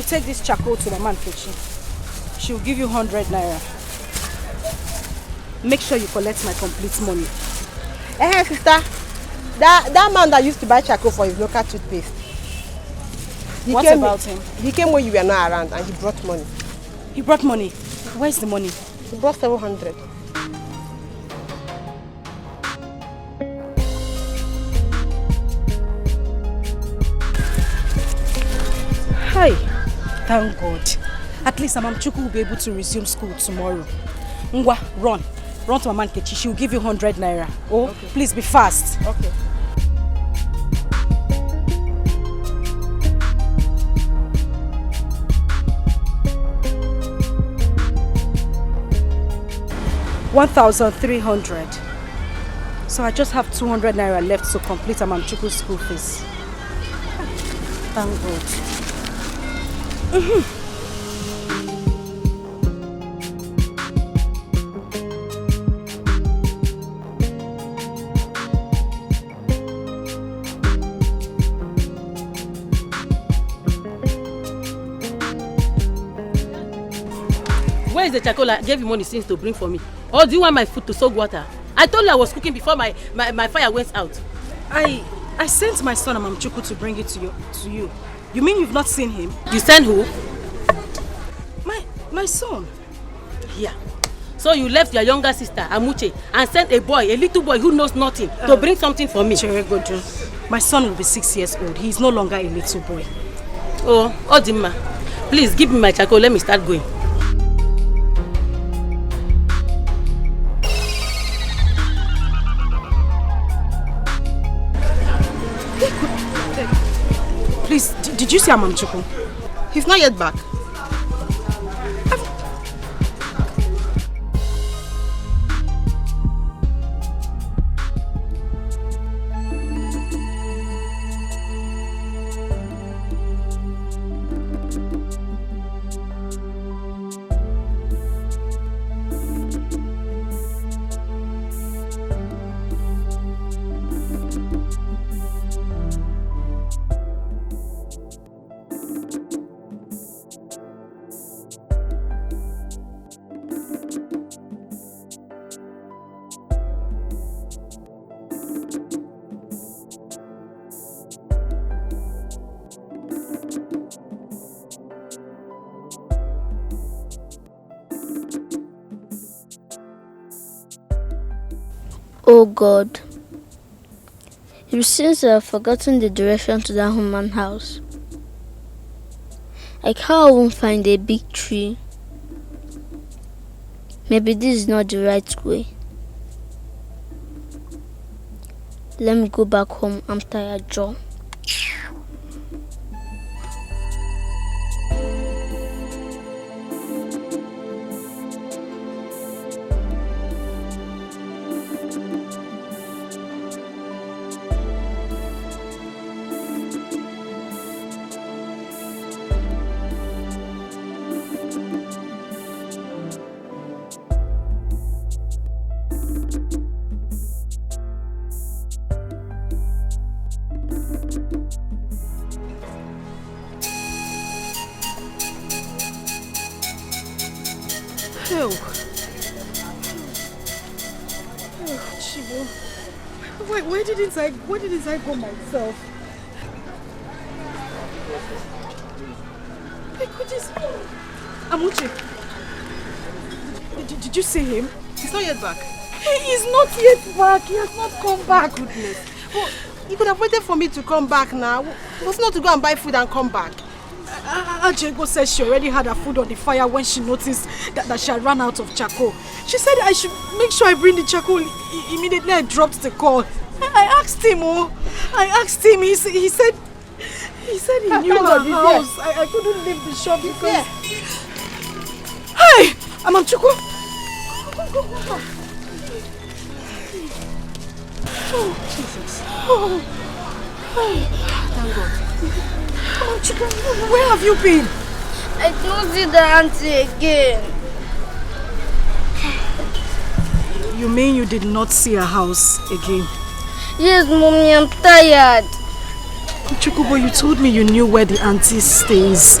you take this charcoal to Mama Nkechi, she'll give you 100 naira. Make sure you collect my complete money. Hey, sister. That man that used to buy charcoal for his local toothpaste. What about him? He came when you were not around and he brought money. He brought money? Where's the money? He brought 700. Hi. Thank God. At least Amamchuku will be able to resume school tomorrow. Ngwa, run. Run to Mama Nkechi. She will give you 100 naira. Oh, okay. Please be fast. Okay. $1,300. So I just have 200 naira left to complete Amamchuku's school fees. Thank God. Where is the charcoal I gave you money since to bring for me? Or do you want my food to soak water? I told you I was cooking before my fire went out. I sent my son Amamchuku to bring it to you. You mean you've not seen him? You sent who? My son. Yeah. So you left your younger sister, Amuche, and sent a little boy who knows nothing, to bring something for me. Cheregojo, my son will be 6 years old. He is no longer a little boy. Oh, Odima, please give me my charcoal. Let me start going. Please, did you see Amamchuku? He's not yet back. Oh God, it seems I have forgotten the direction to that human house. I can't even find a big tree. Maybe this is not the right way. Let me go back home. I'm tired, Joe. Where did I go myself? Amuche, did you see him? He's not yet back. He is not yet back. He has not come back. Goodness. Well, you could have waited for me to come back now. It was not to go and buy food and come back. Ajego said she already had her food on the fire when she noticed that she had run out of charcoal. She said I should make sure I bring the charcoal. Immediately I dropped the call. I asked him, he said he knew our house. I couldn't leave the shop because... Hey! Amamchuku! Go. Oh, Jesus. Oh. Thank God. Amamchuku, where have you been? I don't see the auntie again. You mean you did not see her house again? Yes, Mommy, I'm tired. Chukubo, you told me you knew where the auntie stays.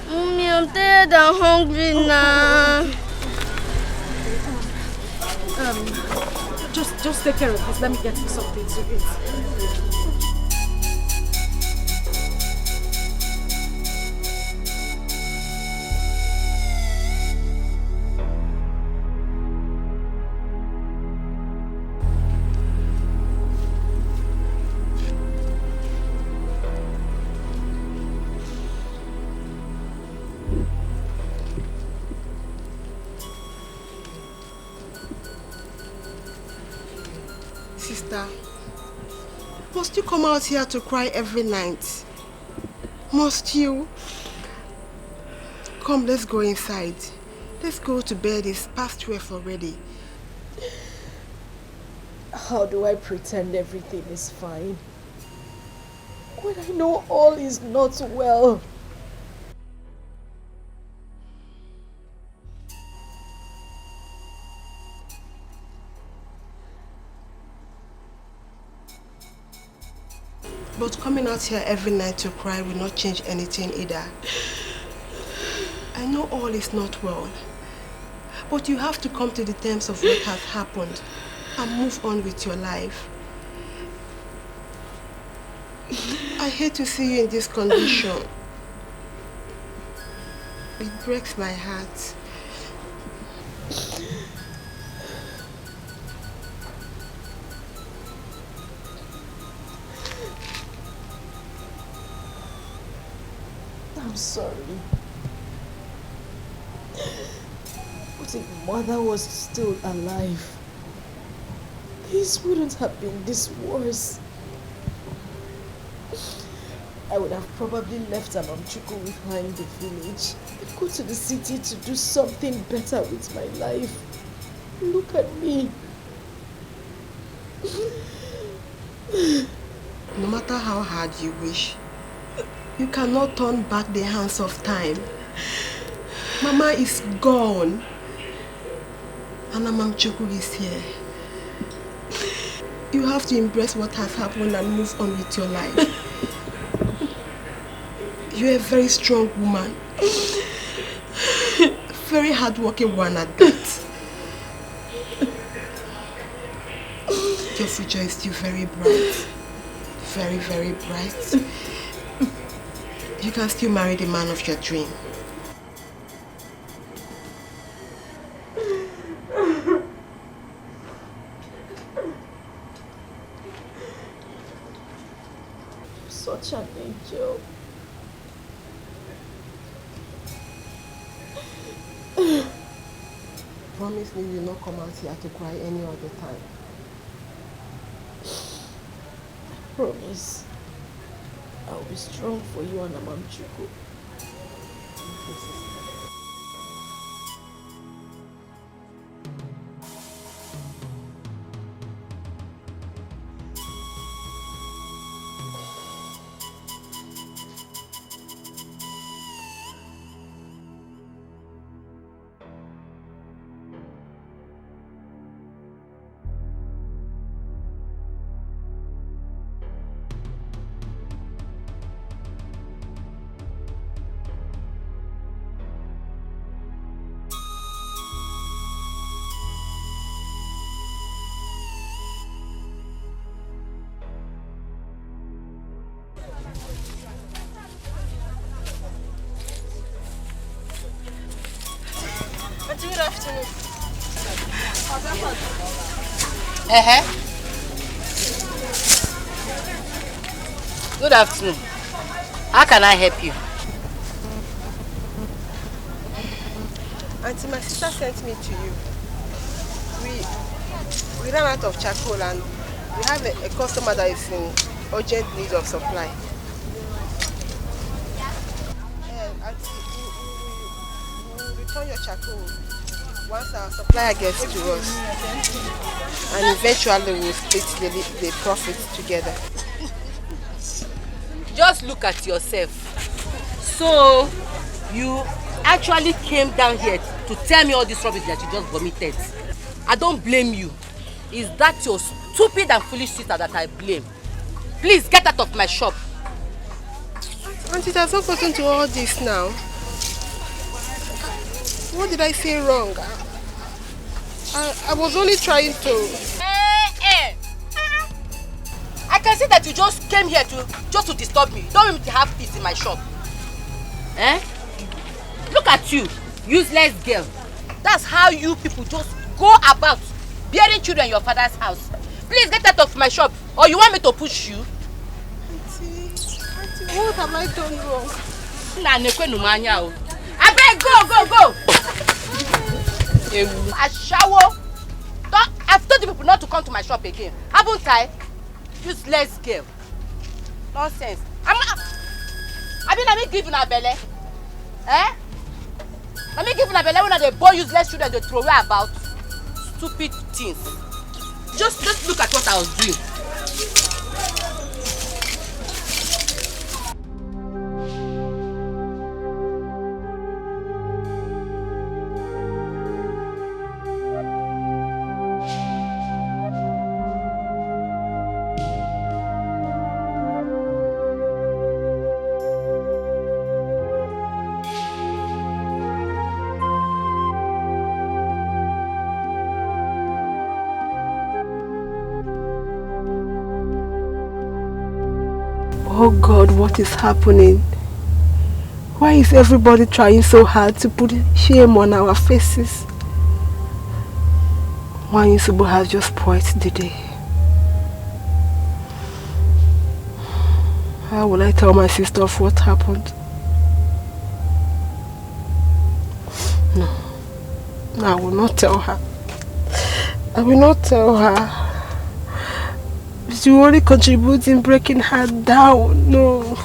Mommy, I'm tired and hungry now. Just take care of this. Let me get you something to eat. Sister, must you come out here to cry every night? Must you? Come, let's go inside. Let's go to bed. It's past 12 already. How do I pretend everything is fine when I know all is not well? But coming out here every night to cry will not change anything either. I know all is not well, but you have to come to the terms of what has happened and move on with your life. I hate to see you in this condition. It breaks my heart. I'm sorry. But if Mother was still alive, this wouldn't have been this worse. I would have probably left Amuche with her in the village and go to the city to do something better with my life. Look at me. No matter how hard you wish, you cannot turn back the hands of time. Mama is gone, and Amuche is here. You have to embrace what has happened and move on with your life. You're a very strong woman. Very hardworking one at that. Your future is still very bright. Very, very bright. You can still marry the man of your dream. Such an angel. Promise me you will not come out here to cry any other time. Promise. I'll be strong for you and Amuche. Good afternoon. Good afternoon. How can I help you? Auntie, my sister sent me to you. We ran out of charcoal and we have a customer that is in urgent need of supply. Auntie, we will return your charcoal once our supplier gets to us, and eventually we'll split the profits together. Just look at yourself. So, you actually came down here to tell me all this rubbish that you just vomited. I don't blame you. Is that your stupid and foolish sister that I blame? Please get out of my shop. Auntie, that's not gotten to all this now. What did I say wrong? I was only trying to... I can see that you just came here just to disturb me. Don't want me to have peace in my shop. Look at you, useless girl. That's how you people just go about bearing children in your father's house. Please get out of my shop, or you want me to push you? Auntie, what have I done wrong? I beg, go! I shower. I've told the people not to come to my shop again. Haven't I? Useless girl. Nonsense. I mean, let me give you a belly. Let me give you a belly when they born useless children they throw away about stupid things. Just look at what I was doing. Oh God, what is happening? Why is everybody trying so hard to put shame on our faces? Wanyisubu has just spoiled the day. How will I tell my sister of what happened? No, I will not tell her. I will not tell her. She will only contribute in breaking her down. No.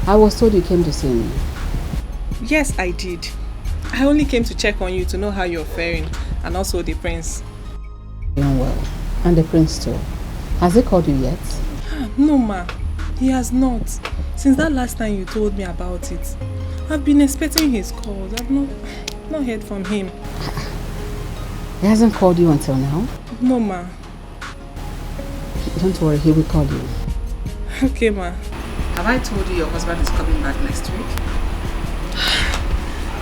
I was told you came to see me. Yes, I did. I only came to check on you to know how you're faring, and also the prince. Doing well. And the prince too. Has he called you yet? No, ma. He has not. Since that last time you told me about it. I've been expecting his calls. I've not heard from him. He hasn't called you until now? No, ma. Don't worry, he will call you. Okay, ma. Have I told you your husband is coming back next week?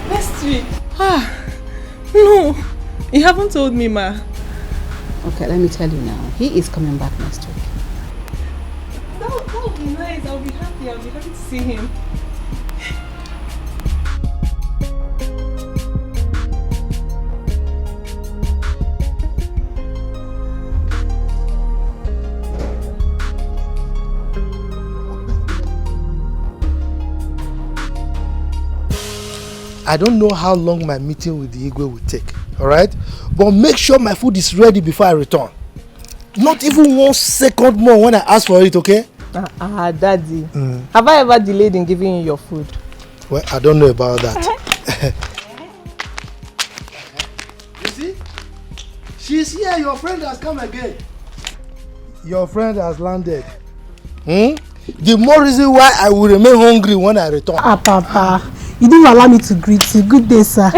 Next week? No. You haven't told me, ma. Okay, let me tell you now. He is coming back next week. That would be nice. I'll be happy to see him. I don't know how long my meeting with the Igwe will take, alright? But make sure my food is ready before I return. Not even 1 second more when I ask for it, okay? Daddy. Have I ever delayed in giving you your food? Well, I don't know about that. You see? She's here. Your friend has come again. Your friend has landed. The more reason why I will remain hungry when I return. Papa. You didn't allow me to greet you. Good day, sir.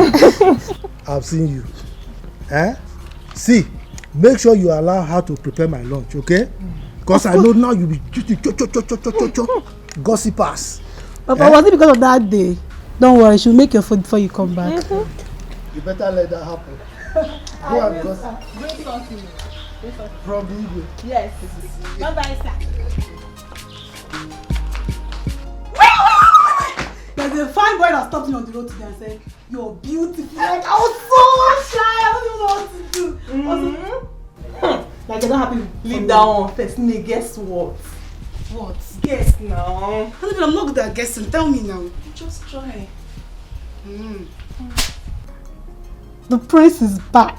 I've seen you. See, make sure you allow her to prepare my lunch, okay? Because I know now you'll be gossipers. Papa, was it because of that day? Don't worry, she'll make your food before you come back. You better let that happen. Go and gossip. Great talking. From the Igwe. Yes. Bye-bye, sir. There's there's a fine boy that stopped me on the road today and said, "You're beautiful." Like, I was so shy. I don't even know what to do. Like, you're not happy. Leave that one first. Guess what? What? Guess now. I'm not good at guessing. Tell me now. Just try. The prince is back.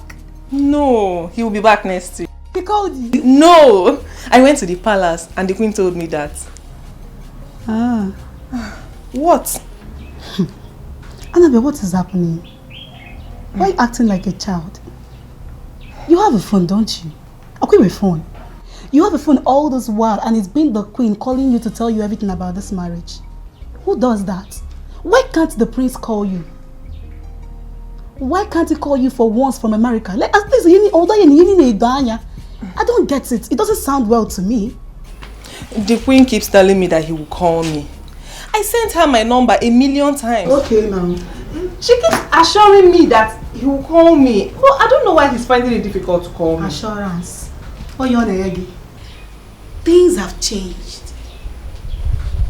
No, he will be back next week. He called you? No! I went to the palace and the queen told me that. Ah. What? Annabelle, what is happening? Why are you acting like a child? You have a phone, don't you? Okay, with phone. You have a phone all this while and it's been the queen calling you to tell you everything about this marriage. Who does that? Why can't the prince call you? Why can't he call you for once from America? Like, at least I don't get it. It doesn't sound well to me. The queen keeps telling me that he will call me. I sent her my number 1,000,000 times. Okay, now. She keeps assuring me that he will call me. Well, I don't know why he's finding it difficult to call me. Assurance. Oh, you're on a things have changed.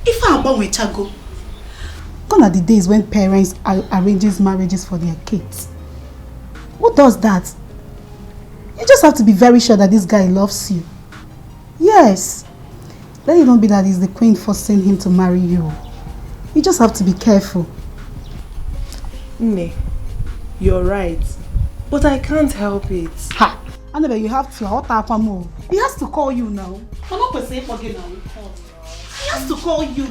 If I'm born with Chago, gone are the days when parents arranges marriages for their kids. Who does that? You just have to be very sure that this guy loves you. Yes. Let it not be that it's the queen forcing him to marry you. You just have to be careful. Nne, you're right. But I can't help it. Ha! Annabelle, you have to. He has to call you now. I'm not going to say forget now. He has to call you.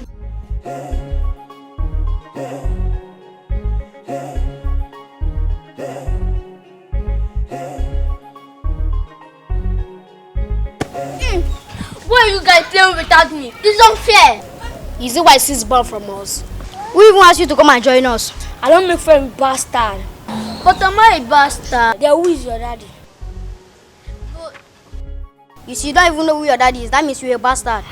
Why you guys playing without me? It's unfair. Is it why she's born from us? We even asked you to come and join us. I don't make friends with bastard. But am I a bastard? Then who is your daddy? You see, you don't even know who your daddy is. That means you're a bastard.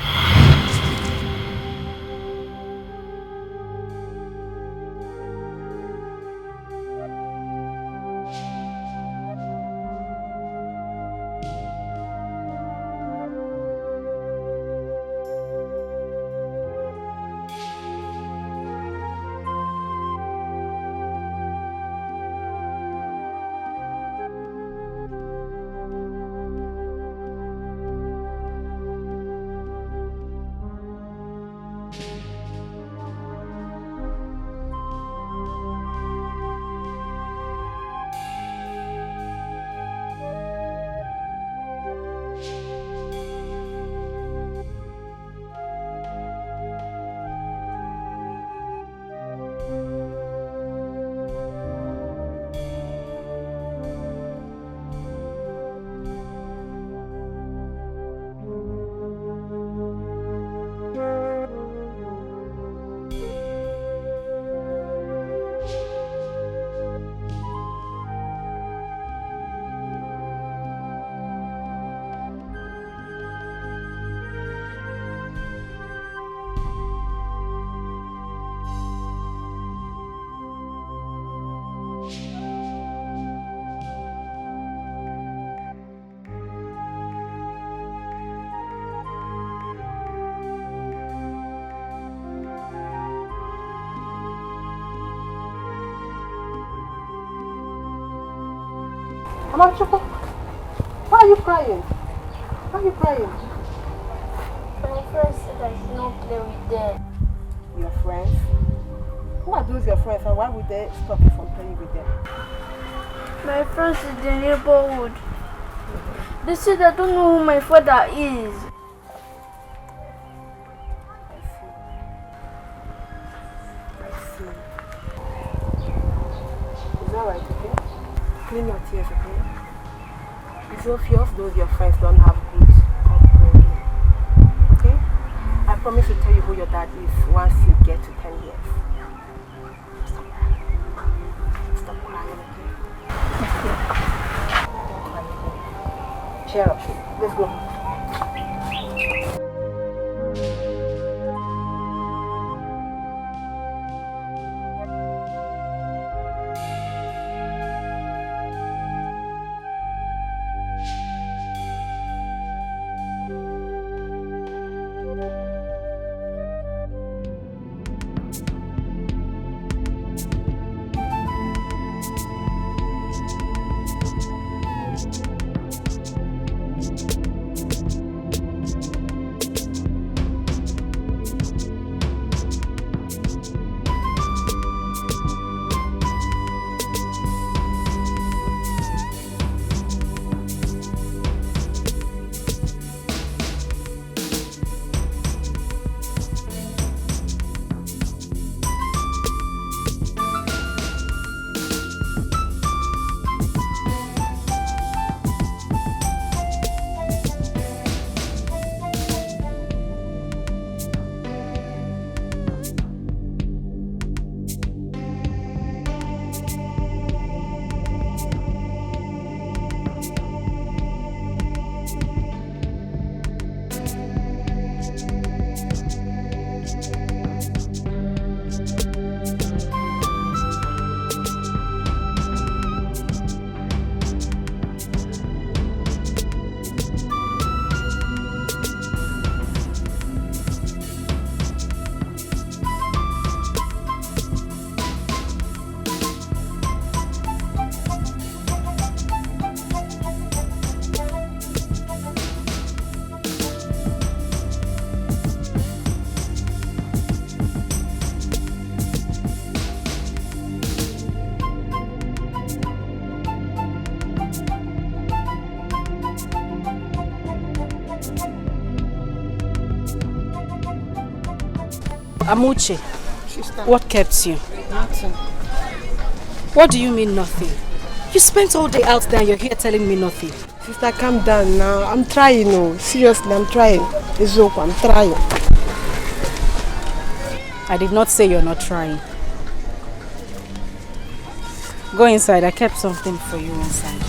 Amuche, why are you crying? Why are you crying? My friends said I should not play with them. Your friends? Who are those your friends and why would they stop you from playing with them? My friends in the neighborhood. They said I don't know who my father is. I see. Is that right, okay? Clean your tears, okay? It's obvious those your friends don't have good upbringing. Okay? I promise to tell you who your dad is once you get to 10 years. Stop crying. Stop crying, okay? Don't cry again. Cheer up. Let's go. Amuche, Sister. what kept you? Nothing. What do you mean nothing? You spent all day out there and you're here telling me nothing. Sister, calm down now. I'm trying, no. Seriously, I'm trying. It's okay, I'm trying. I did not say you're not trying. Go inside, I kept something for you inside.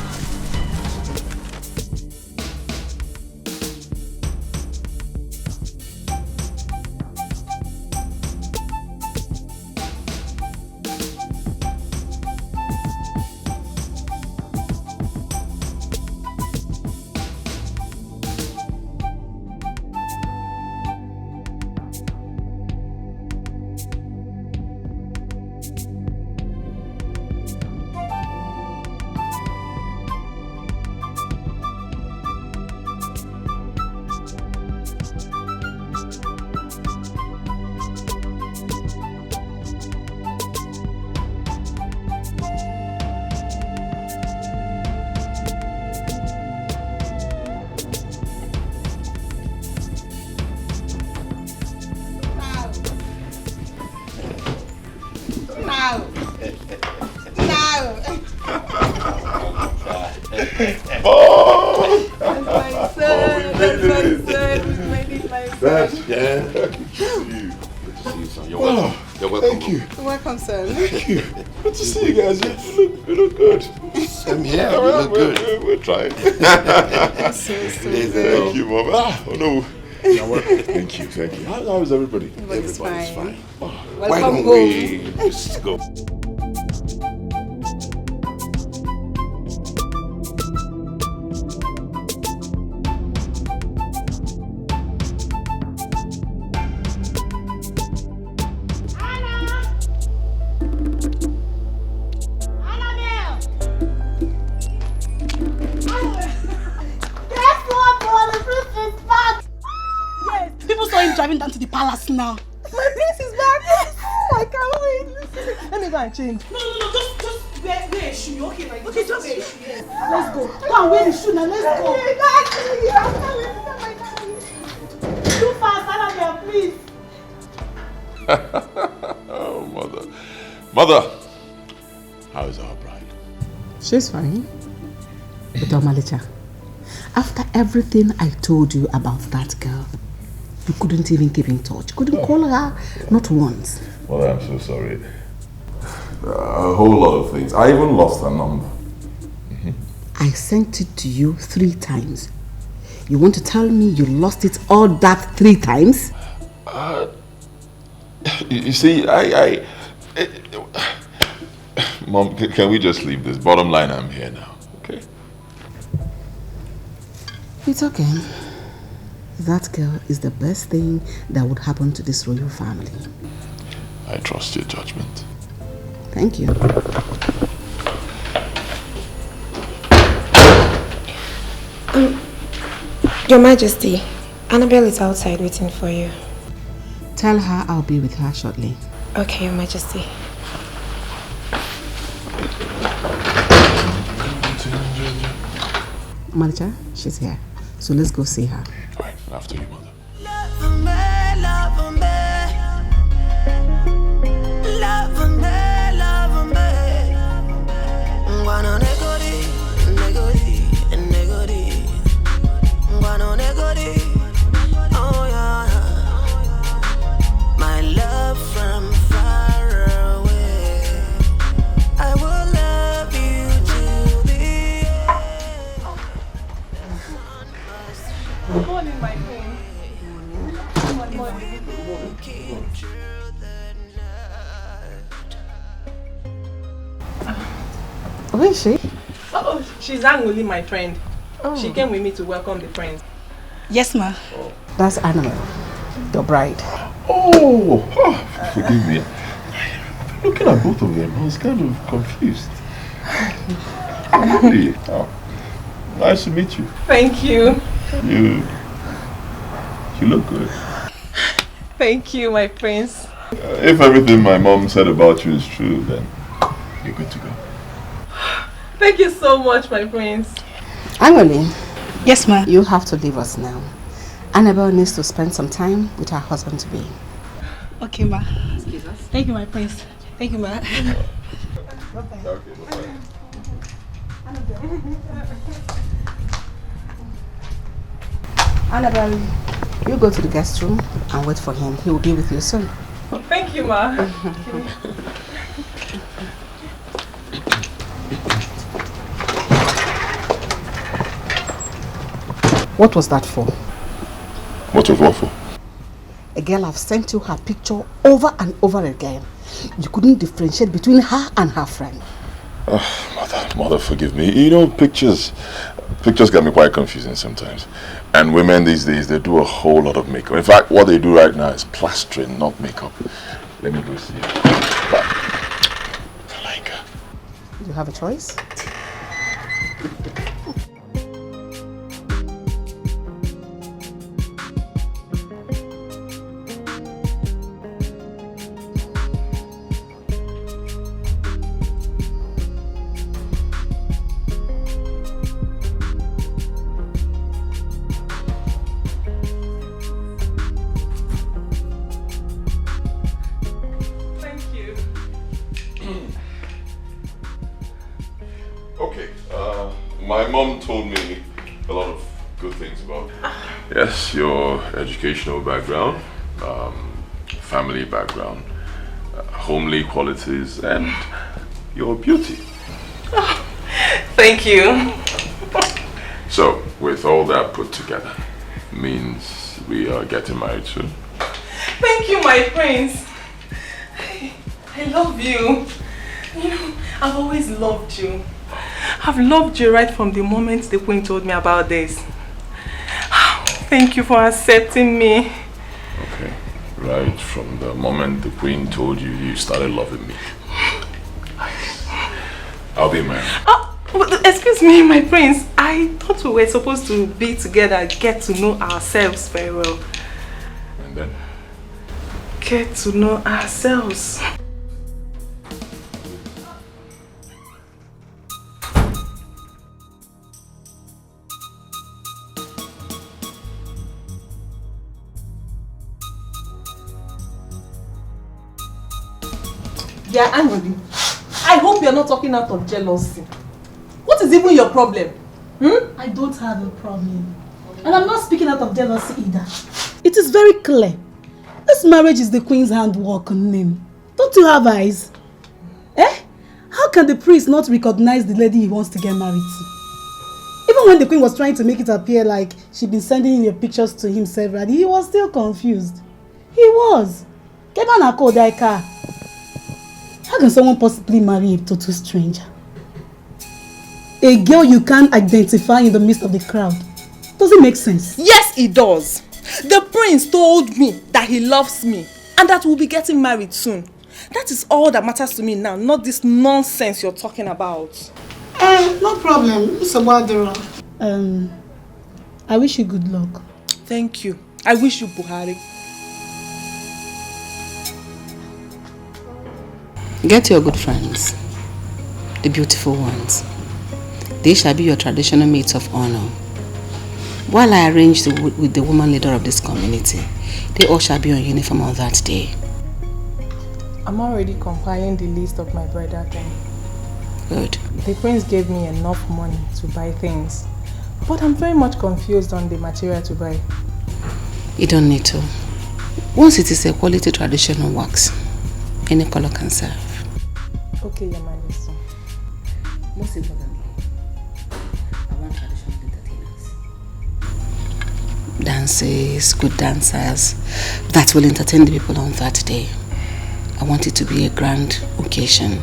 Welcome, sir. Thank you. Good to see you guys. You look good. Same here. You look good. We're trying. Thank you, Mom. Oh no. Thank you. How is everybody? Everybody's fine. Oh, Why don't we just go? Driving down to the palace now. My prince is back. I can't wait. Let me go and change. No, just wear a shoe. Okay, like okay, just wear a shoe. Yes. Let's go. Go and wear the shoe now. Let's go. Too fast, Annabelle, please. Oh, mother, how is our bride? She's fine. But Malicha, after everything I told you about that girl, you couldn't even keep in touch. You couldn't call her, not once. Well, I'm so sorry. A whole lot of things. I even lost her number. I sent it to you 3 times. You want to tell me you lost it all that 3 times? You see, Mom, can we just leave this? Bottom line, I'm here now, okay? It's okay. That girl is the best thing that would happen to this royal family. I trust your judgment. Thank you. Your Majesty, Annabelle is outside waiting for you. Tell her I'll be with her shortly. Okay, Your Majesty. Malicha, she's here. So let's go see her. All right, after you, mother. My love from far away, I will love you till the end. Good morning, my queen. Good morning. Where is she? Oh, she's Anguli, my friend. Oh. She came with me to welcome the friends. Yes, ma. Oh. That's Annabelle, your bride. Oh, forgive me. Looking at both of them, I was kind of confused. Really? Oh, nice to meet you. Thank you. You look good. Thank you, my prince. If everything my mom said about you is true, then you're good to go. Thank you so much, my prince. Angoli. Yes, ma. You have to leave us now. Annabelle needs to spend some time with her husband-to-be. Okay, ma. Excuse us. Thank you, my prince. Thank you, ma. Okay, bye-bye. Annabelle, you go to the guest room and wait for him. He will be with you soon. Thank you, ma. What was that for? What was what for? A girl have sent you her picture over and over again. You couldn't differentiate between her and her friend. Mother, forgive me. You know, pictures get me quite confusing sometimes. And women these days, they do a whole lot of makeup. In fact, what they do right now is plastering, not makeup. Let me go see. You have a choice? My mom told me a lot of good things about yes, your educational background, family background, homely qualities, and your beauty. Oh, thank you. So, with all that put together, means we are getting married soon. Thank you, my prince. I love you. You know, I've always loved you. I've loved you right from the moment the queen told me about this. Thank you for accepting me. Okay, right from the moment the queen told you, you started loving me. I'll be married. Excuse me, my prince. I thought we were supposed to be together, get to know ourselves very well. And then? Get to know ourselves. Yeah, angry. I hope you're not talking out of jealousy. What is even your problem? I don't have a problem. And I'm not speaking out of jealousy either. It is very clear. This marriage is the queen's handwork on him. Don't you have eyes? Eh? How can the priest not recognize the lady he wants to get married to? Even when the queen was trying to make it appear like she'd been sending your pictures to him severally, he was still confused. He was. How can someone possibly marry a total stranger? A girl you can't identify in the midst of the crowd. Does it make sense? Yes, it does. The prince told me that he loves me and that we'll be getting married soon. That is all that matters to me now, not this nonsense you're talking about. No problem. It's about I wish you good luck. Thank you. I wish you Buhari. Get your good friends, the beautiful ones. They shall be your traditional mates of honor. While I arrange with the woman leader of this community, they all shall be on uniform on that day. I'm already compiling the list of my bridal thing. Good. The prince gave me enough money to buy things, but I'm very much confused on the material to buy. You don't need to. Once it is a quality traditional wax, any color can serve. Okay, Your Majesty. Most importantly, I want traditional entertainers. Dances, good dancers that will entertain the people on that day. I want it to be a grand occasion.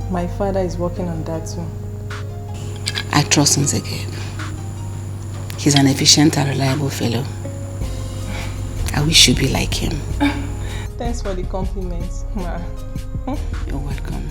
My father is working on that too. I trust Nzegeb. He's an efficient and reliable fellow. I wish you'd be like him. Thanks for the compliments, Ma. You're welcome.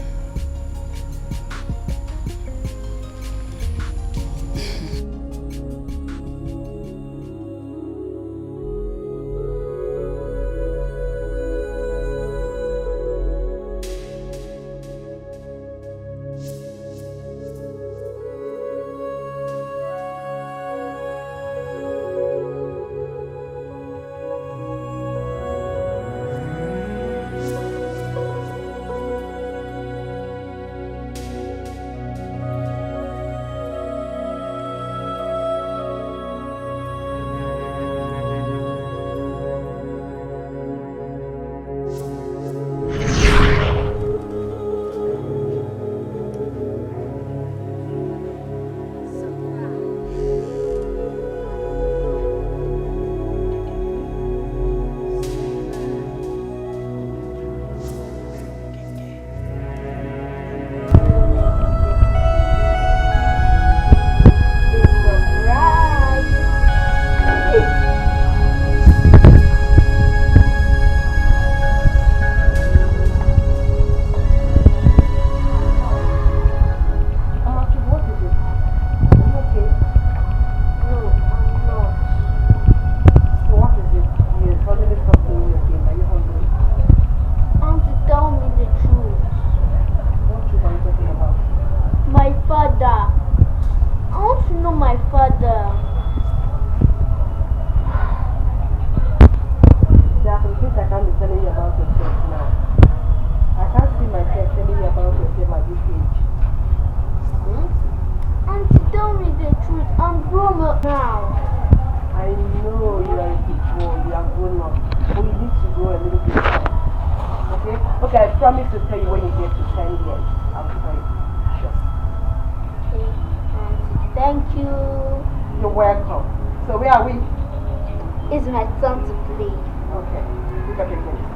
promise to tell you when you get to 10 years. I'll tell you. Sure. Okay. Thank you. You're welcome. So where are we? It's my turn to play. Okay. Look at your game.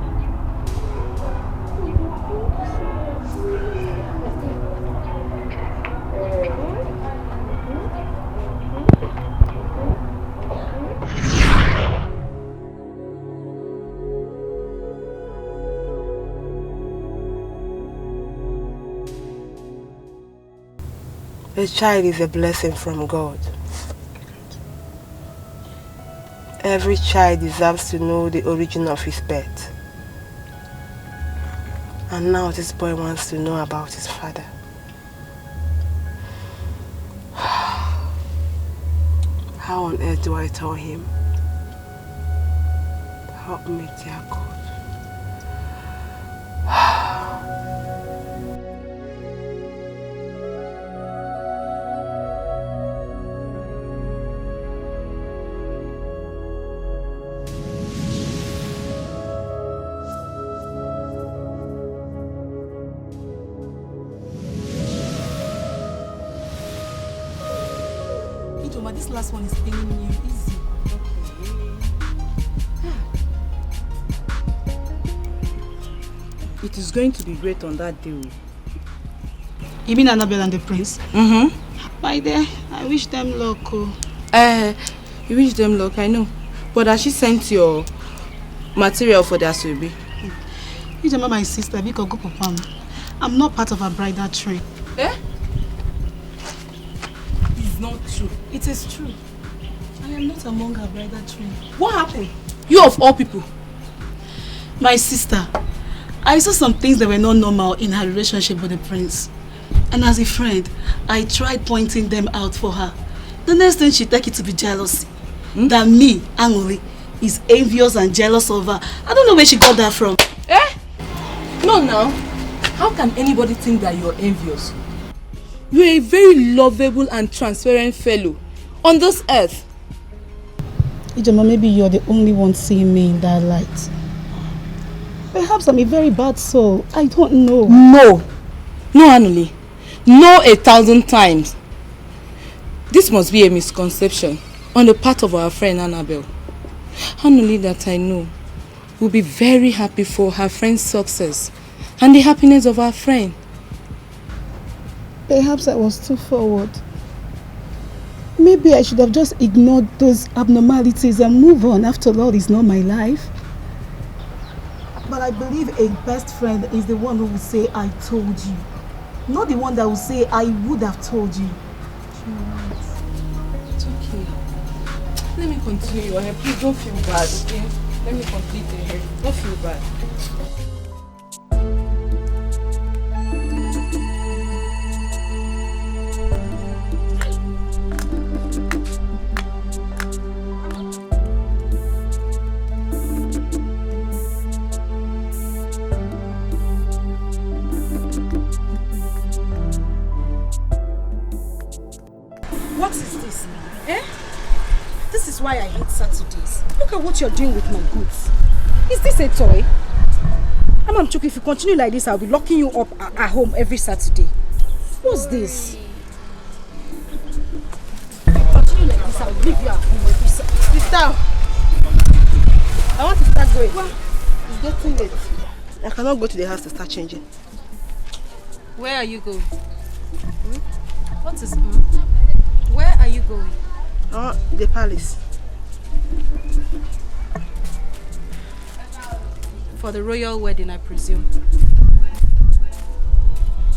A child is a blessing from God. Every child deserves to know the origin of his birth. And now this boy wants to know about his father. How on earth do I tell him? Help me, dear God. This last one is paining you easy. It is going to be great on that day. You mean Annabelle and the prince? Mm-hmm. My dear, I wish them luck. You wish them luck, I know. But has she sent your material for their survey? You remember my sister, because go papa. I'm not part of a bridal train. Eh? It's not true. It is true. I am not among her bridal train. What happened? You of all people. My sister, I saw some things that were not normal in her relationship with the prince. And as a friend, I tried pointing them out for her. The next thing she take it to be jealousy. That me, Angoli, is envious and jealous of her. I don't know where she got that from. Eh? No, now. How can anybody think that you're envious? You're a very lovable and transparent fellow on this earth. Ijoma, maybe you're the only one seeing me in that light. Perhaps I'm a very bad soul. I don't know. No, Anuli. No 1,000 times. This must be a misconception on the part of our friend Annabelle. Anuli, that I know, will be very happy for her friend's success and the happiness of our friend. Perhaps I was too forward. Maybe I should have just ignored those abnormalities and move on. After all, it's not my life. But I believe a best friend is the one who will say, I told you. Not the one that will say, I would have told you. It's okay. Let me continue your hair. Please don't feel bad, okay? Let me complete the hair. Don't feel bad. What is this? Eh? This is why I hate Saturdays. Look at what you're doing with my goods. Is this a toy? Amuche, if you continue like this, I'll be locking you up at home every Saturday. What's this? If you continue like this, I'll leave you at home every Saturday. Sister, I want to start going. Well, it's getting late. I cannot go to the house to start changing. Where are you going? What is... Where are you going? The palace. For the royal wedding, I presume.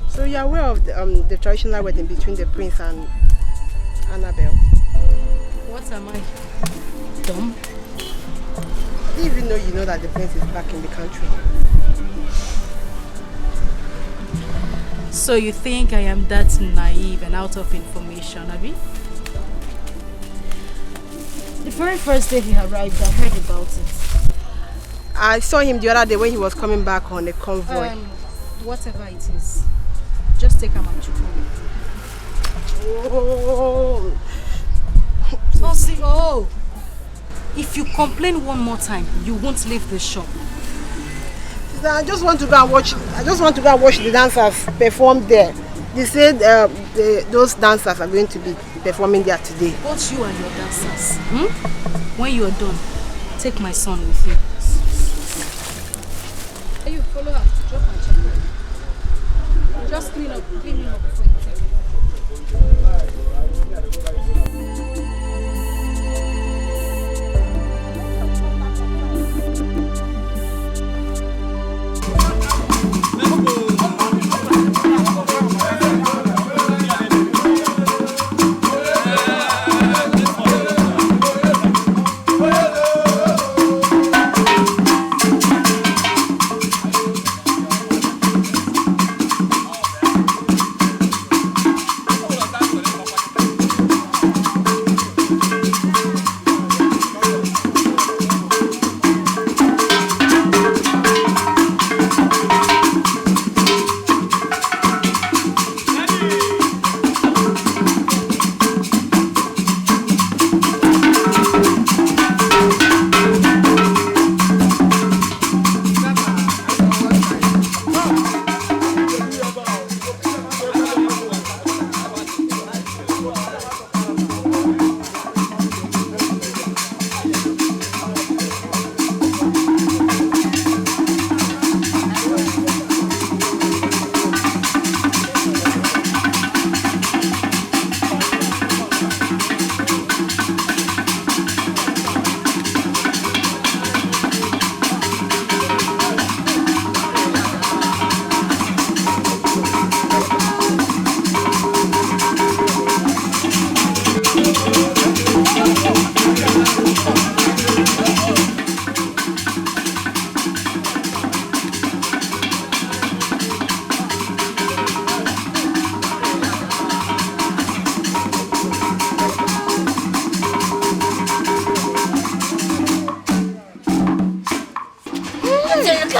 So you're aware of the traditional wedding between the prince and Annabelle? What am I? Dumb? I didn't even know you know that the prince is back in the country. So you think I am that naive and out of information, Abby? The very first day he arrived, I heard about it. I saw him the other day when he was coming back on a convoy. Whatever it is, just take Amuche. If you complain one more time, you won't leave the shop. I just want to go and watch. I just want to go and watch the dancers perform there. They said those dancers are going to be performing there today. Both you and your dancers. When you are done, take my son with you. You follow her to drop my chocolate. Just clean him up before you take it.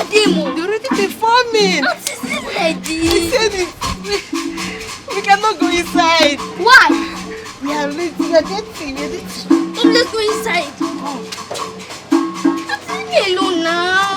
They're already performing. What is it, lady? He said it. We cannot go inside. Why? We are late. We are dating. Let's go inside. Leave me alone now.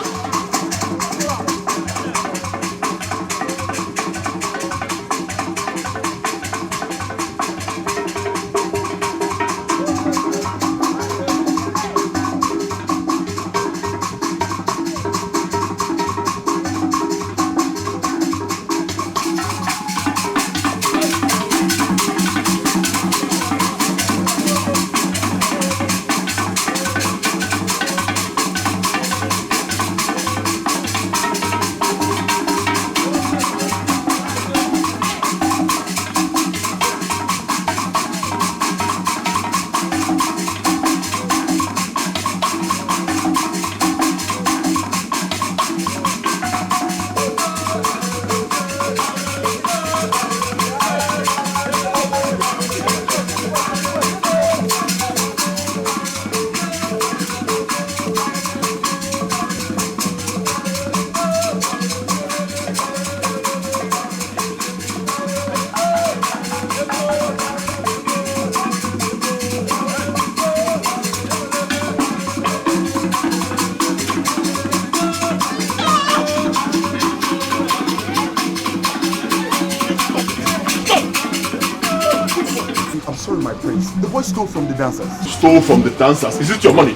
The boy stole from the dancers. Stole from the dancers? Is it your money?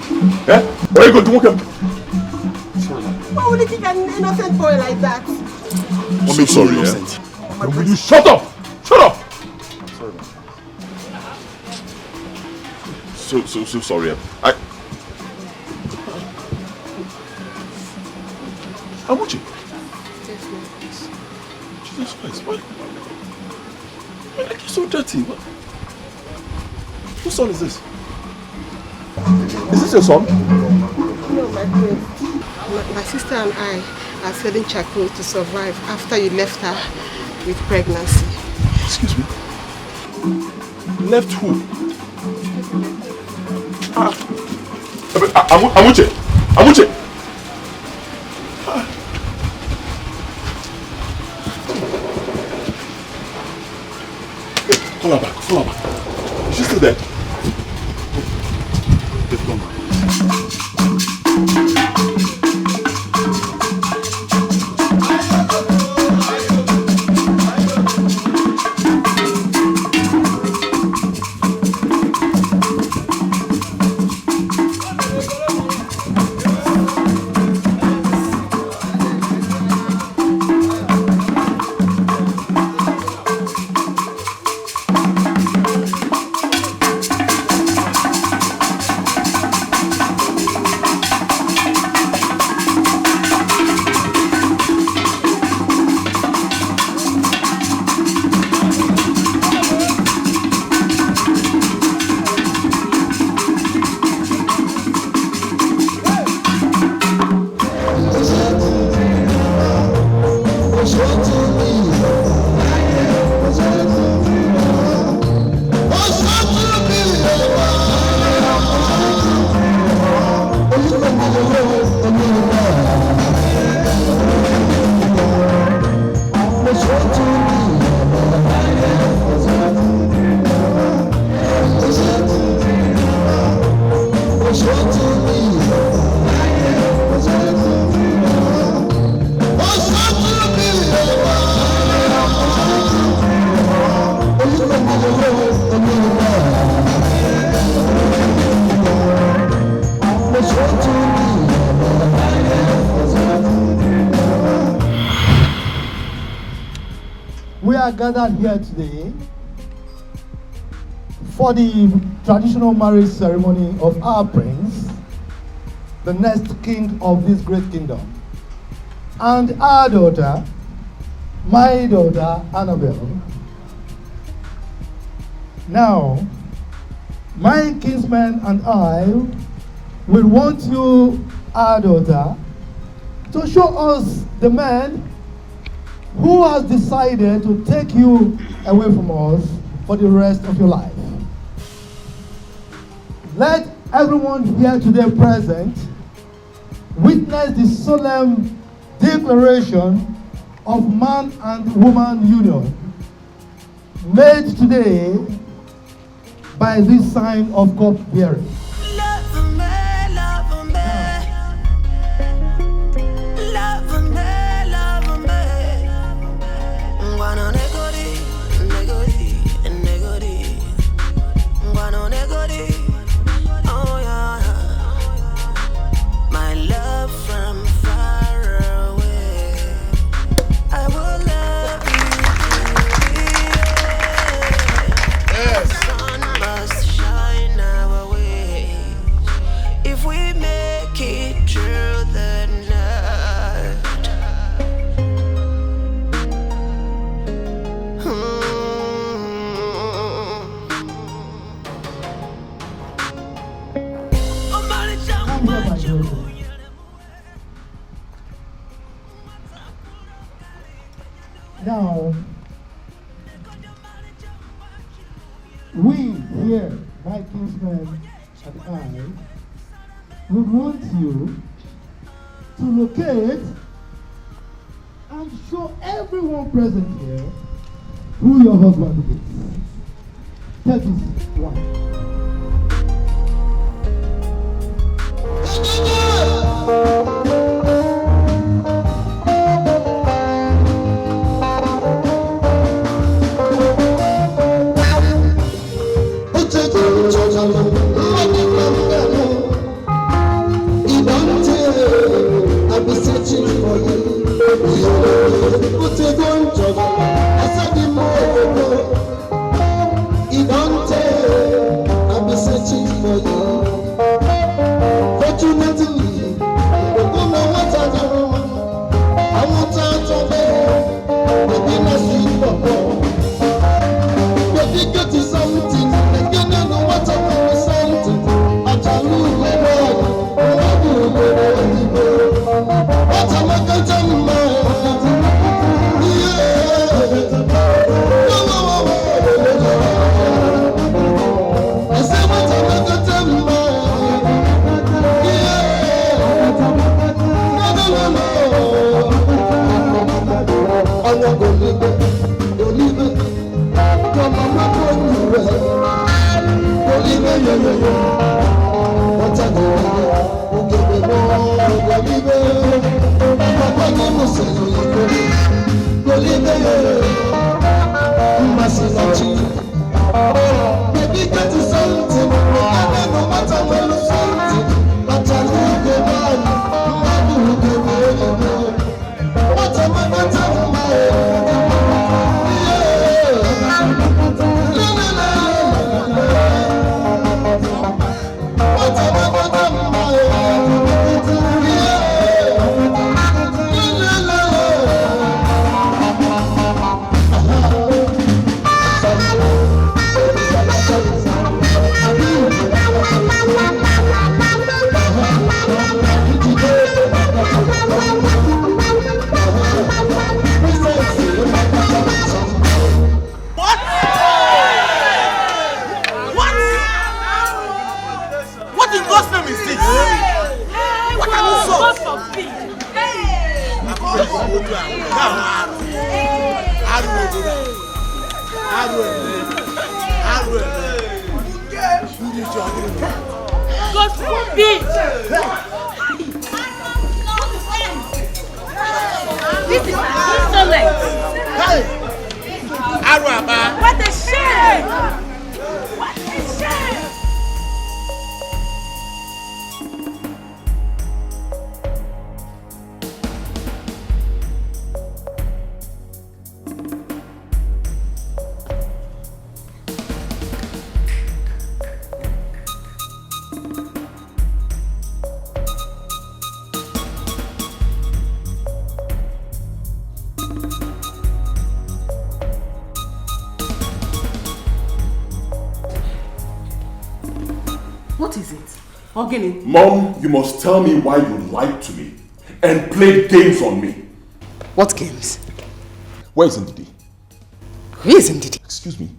Eh? Or are you going to work him? Sorry, man. Why would you think an innocent boy like that? I'm so sorry, innocent. Will you shut up? Shut up! Sorry, man. So sorry. Amuche? Jesus Christ, why are you so dirty? What? Whose son is this? Is this your son? No, my friend. My sister and I are selling charcoal to survive after you left her with pregnancy. Excuse me? Left who? Amuche! Amuche! Call her back, call her back. Is she still there? They've gone back. We are gathered here today for the traditional marriage ceremony of our prince, the next king of this great kingdom, and our daughter, my daughter Annabelle. Now, my kinsman and I will want you, our daughter, to show us the man who has decided to take you away from us for the rest of your life. Let everyone here today present witness the solemn declaration of man and woman union made today by this sign of cup bearing. Now, we here, my kinsman and I, we want you to locate and show everyone present here who your husband is. That is one. What am I baby! This is insolent! Arwaba! What a shame! What a shame! What is it? Ogini? Mom, you must tell me why you lied to me and played games on me. What games? Where is Ndidi? Who is Ndidi? Excuse me.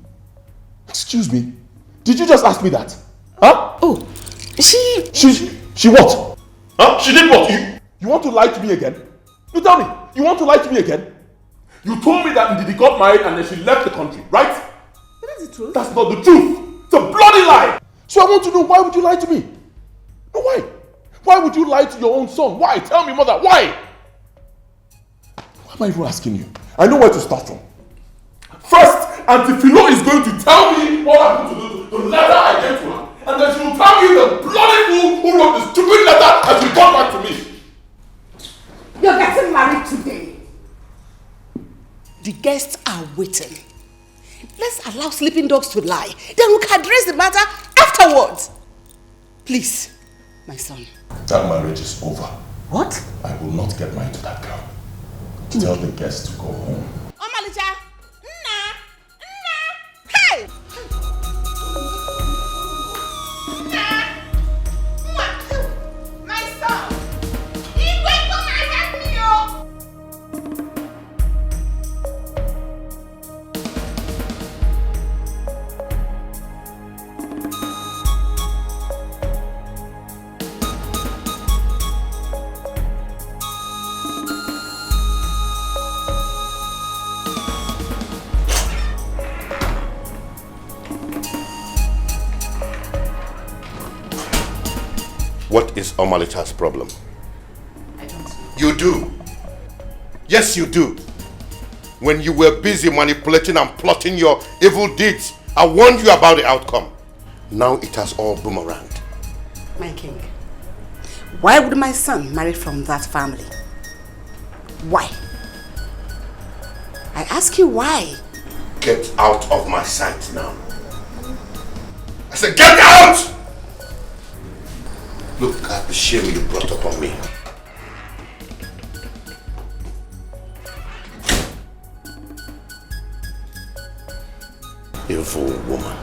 Excuse me. Did you just ask me that? Huh? Oh, she what? Huh? She did what? You want to lie to me again? You tell me. You want to lie to me again? You told me that Ndidi got married and then she left the country, right? That is the truth. That's not the truth. It's a bloody lie. So I want to know, why would you lie to me? No, why? Why would you lie to your own son? Why? Tell me, mother, why? Why am I even asking you? I know where to start from. First, Auntie Philo is going to tell me what happened to the letter I gave to her. And then she will tell me the bloody fool who wrote the stupid letter and she got back to me. You're getting married today. The guests are waiting. Let's allow sleeping dogs to lie. Then we can address the matter afterwards. Please, my son. That marriage is over. What? I will not get married to that girl. Tell the guests to go home. Omalicha! Nna! Hey! My son! Igwe, come and help me, oh! What is Omalicha's problem? I don't know. You do. Yes, you do. When you were busy manipulating and plotting your evil deeds, I warned you about the outcome. Now it has all boomeranged. My king, why would my son marry from that family? Why? I ask you why. Get out of my sight now. I said get out! Look at the shame you brought upon me. Evil woman.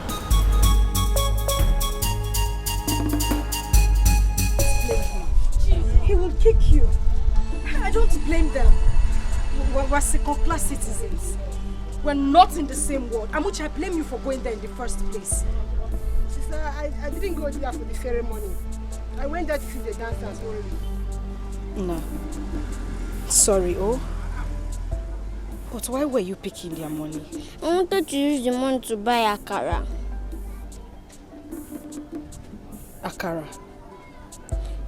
He will kick you. I don't blame them. We're second-class citizens. We're not in the same world. Amuche, I blame you for going there in the first place. Sister, I didn't go there for the ceremony. I went there to see the dancers only. No. Sorry, oh. But why were you picking their money? I wanted to use the money to buy akara. Akara?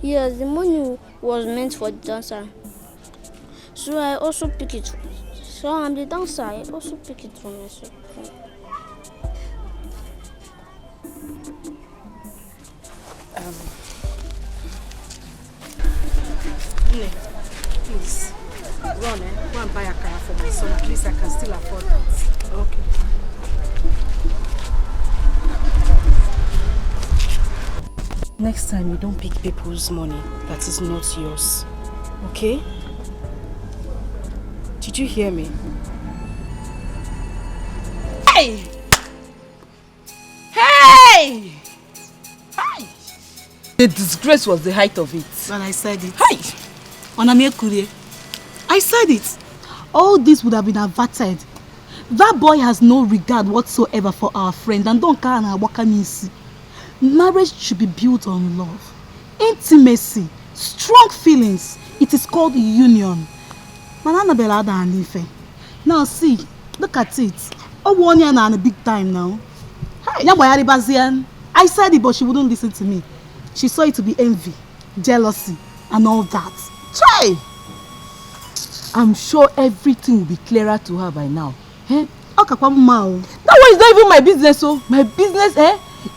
Yes, the money was meant for the dancer. So I also pick it. So I'm the dancer, I also pick it for myself. Please, run, go and buy a car for my son. At least I can still afford it. Okay. Next time, you don't pick people's money that is not yours. Okay? Did you hear me? Hey! Hey! Hi! The disgrace was the height of it. But I said it. Hi! I said it. All this would have been averted. That boy has no regard whatsoever for our friend and don't care na wakamisi. Marriage should be built on love, intimacy, strong feelings. It is called union. Man, Annabelle had an ife. Now see, look at it. Oh, 1 year now and a big time now. I said it, but she wouldn't listen to me. she saw it to be envy, jealousy, and all that. Try! I'm sure everything will be clearer to her by now. Eh? Okay, that one is not even my business, so my business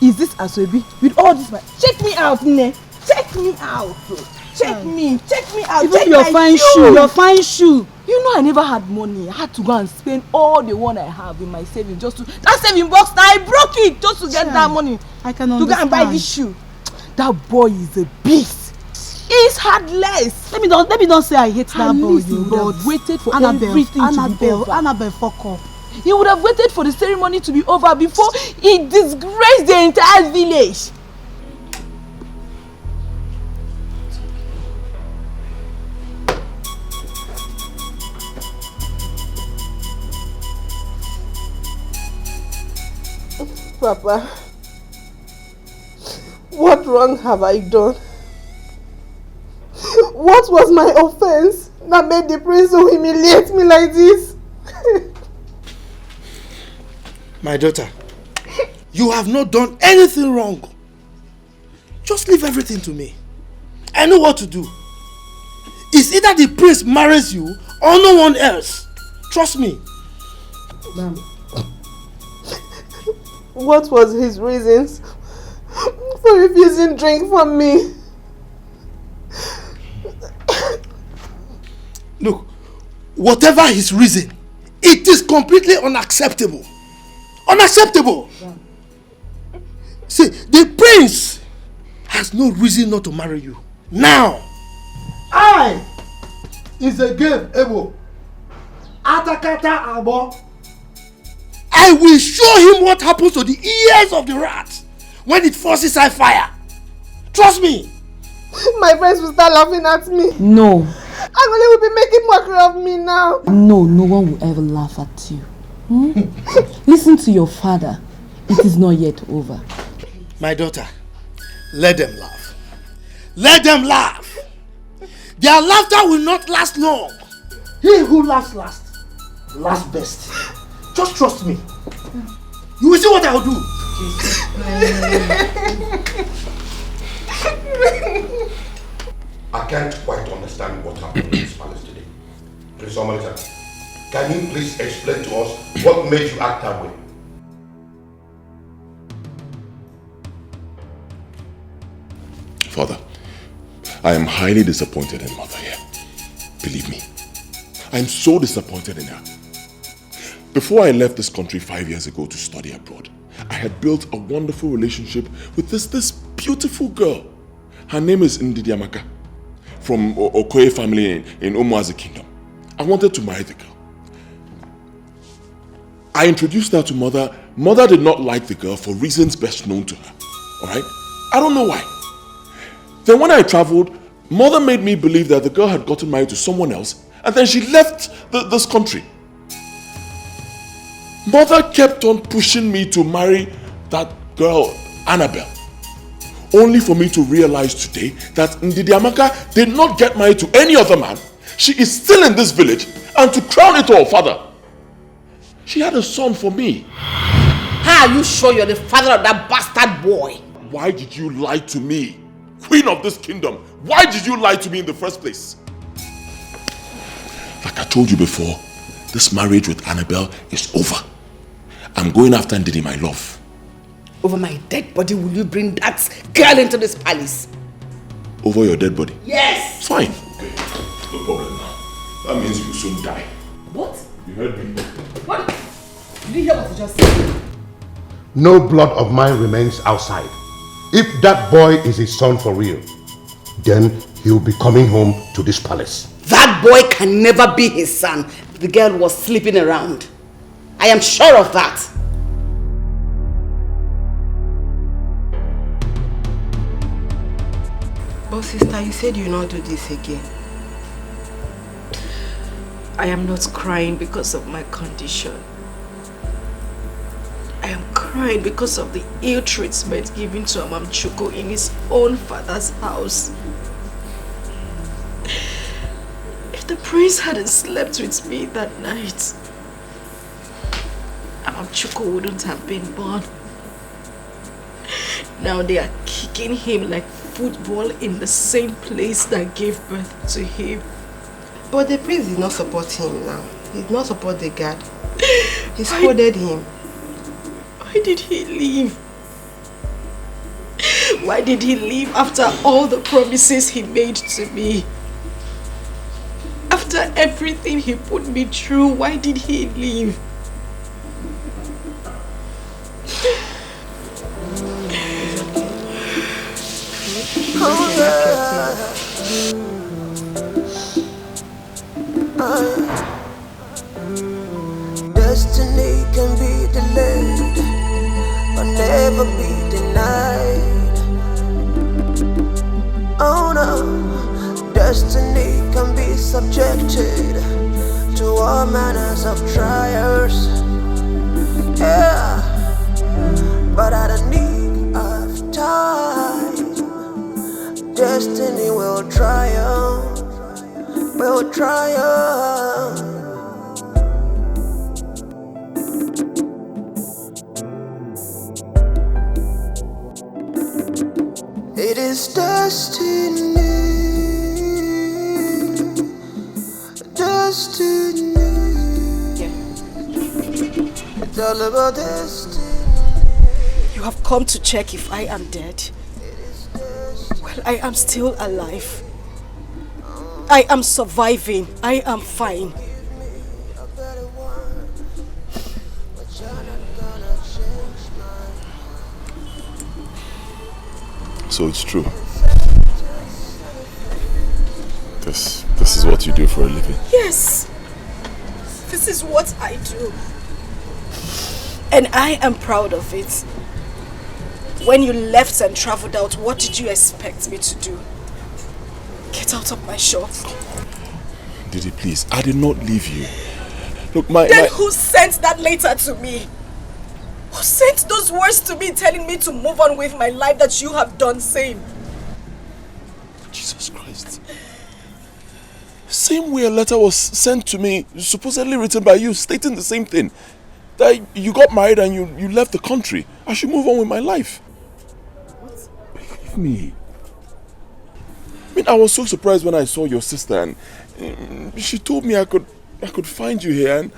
is this Asoebi with all this. Check me out, Nne. Check me out. Check me out. Even check your fine shoe. Your fine shoe. You know I never had money. I had to go and spend all the one I have in my savings just to that saving box. Now I broke it just to get that money. I can understand. To go and buy this shoe. That boy is a beast. He's heartless. Let me don't say I hate that boy. He would have waited for Annabelle, everything to be over. Annabelle, fuck up. He would have waited for the ceremony to be over before he disgraced the entire village. Papa, what wrong have I done? What was my offense that made the prince so humiliate me like this? My daughter, you have not done anything wrong. Just leave everything to me. I know what to do. It's either the prince marries you or no one else. Trust me. Ma'am, what was his reasons for refusing drink from me? Look, whatever his reason, it is completely unacceptable. Unacceptable! Yeah. See, the prince has no reason not to marry you. Now! I is a game able. Atakata abo. I will show him what happens to the ears of the rat when it forces I fire. Trust me. My friends will start laughing at me. No. Angole will be making mockery of me now. No one will ever laugh at you. Listen to your father. It is not yet over. My daughter, let them laugh. Let them laugh. Their laughter will not last long. He who laughs last, laughs best. Just trust me. You will see what I will do. I can't quite understand what happened in this palace today. Prince Omalita, can you please explain to us what made you act that way? Father, I am highly disappointed in Mother here. Believe me. I am so disappointed in her. Before I left this country 5 years ago to study abroad, I had built a wonderful relationship with this beautiful girl. Her name is Ndidi Amaka, from Okoye family in Umuazi Kingdom. I wanted to marry the girl. I introduced her to Mother. Mother did not like the girl for reasons best known to her. Alright? I don't know why. Then when I traveled, Mother made me believe that the girl had gotten married to someone else, and then she left this country. Mother kept on pushing me to marry that girl, Annabelle. Only for me to realize today that Ndidi Amaka did not get married to any other man. She is still in this village, and to crown it all, Father, she had a son for me. How are you sure you're the father of that bastard boy? Why did you lie to me? Queen of this kingdom, why did you lie to me in the first place? Like I told you before, this marriage with Annabelle is over. I'm going after Ndidi, my love. Over my dead body, will you bring that girl into this palace? Over your dead body? Yes! Fine. Okay, no problem now. That means you will soon die. What? You heard me. What? Did you hear what you just said? No blood of mine remains outside. If that boy is his son for real, then he'll be coming home to this palace. That boy can never be his son. The girl was sleeping around. I am sure of that. But sister, you said you'll not do this again. I am not crying because of my condition. I am crying because of the ill treatment given to Amuche in his own father's house. If the prince hadn't slept with me that night, Amuche wouldn't have been born. Now they are kicking him like football in the same place that gave birth to him. But the prince did not support him now. He did not support the guard. He scolded him. Why did he leave? Why did he leave after all the promises he made to me? After everything he put me through, why did he leave? Destiny can be delayed, but never be denied. Oh no, destiny can be subjected to all manners of trials. Yeah, but at a need of time, destiny will triumph, will triumph. It is destiny, destiny. It's all about destiny. You have come to check if I am dead. Well, I am still alive. I am surviving. I am fine. So it's true. This is what you do for a living. Yes. This is what I do. And I am proud of it. When you left and traveled out, what did you expect me to do? Get out of my shop. Didi, please, I did not leave you. Look, Then who sent that letter to me? Who sent those words to me telling me to move on with my life that you have done same? Jesus Christ. Same way a letter was sent to me, supposedly written by you, stating the same thing. That you got married and you left the country. I should move on with my life. What? Believe me. I mean, I was so surprised when I saw your sister and she told me I could find you here and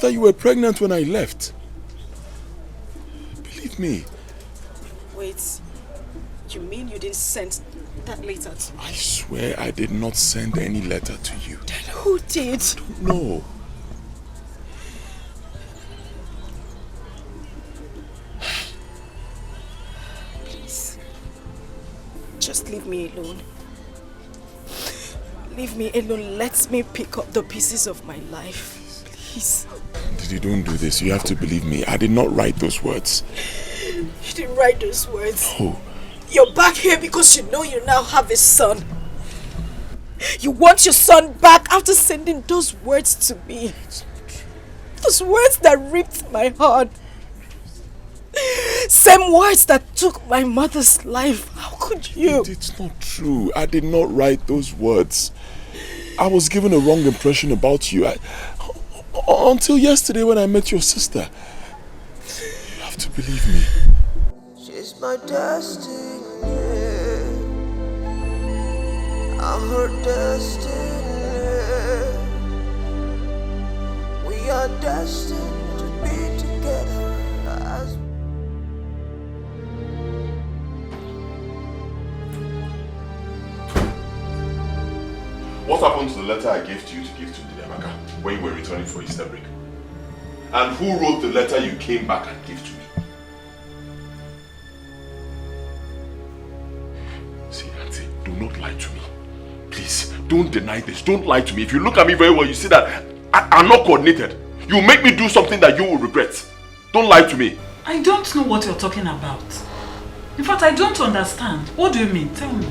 that you were pregnant when I left. Believe me. Wait, you mean you didn't send that letter to me? I swear I did not send any letter to you. Then who did? No. Please, just leave me alone. Leave me alone. Let me pick up the pieces of my life. Please. Didi, don't do this. You have to believe me. I did not write those words. You didn't write those words. Oh. You're back here because you know you now have a son. You want your son back after sending those words to me. Those words that ripped my heart. Same words that took my mother's life. How could you? It's not true. I did not write those words. I was given a wrong impression about you. Until yesterday when I met your sister. You have to believe me. She's my destiny. I'm her destiny. We are destined to be together as What happened to the letter I gave to you to give to Amaka when you were returning for Easter break? And who wrote the letter you came back and gave to me? See, Auntie, do not lie to me. Please, don't deny this. Don't lie to me. If you look at me very well, you see that I'm not coordinated. You make me do something that you will regret. Don't lie to me. I don't know what you're talking about. In fact, I don't understand. What do you mean? Tell me.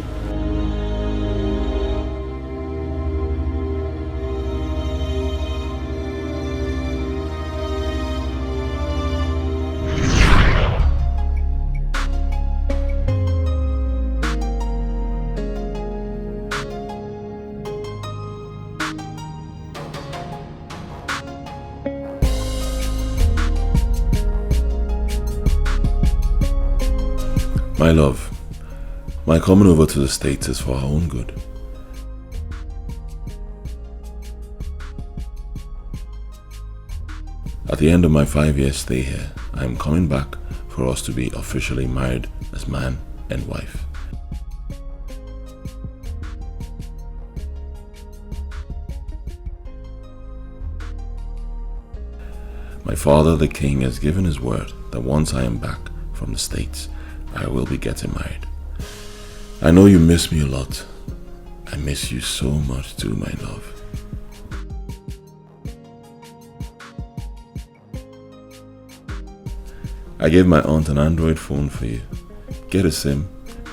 My love, My coming over to the States is for her own good. At the end of my 5-year stay here, I am coming back for us to be officially married as man and wife. My father, the king, has given his word that once I am back from the States, I will be getting married. I know you miss me a lot. I miss you so much too, my love. I gave my aunt an Android phone for you. Get a SIM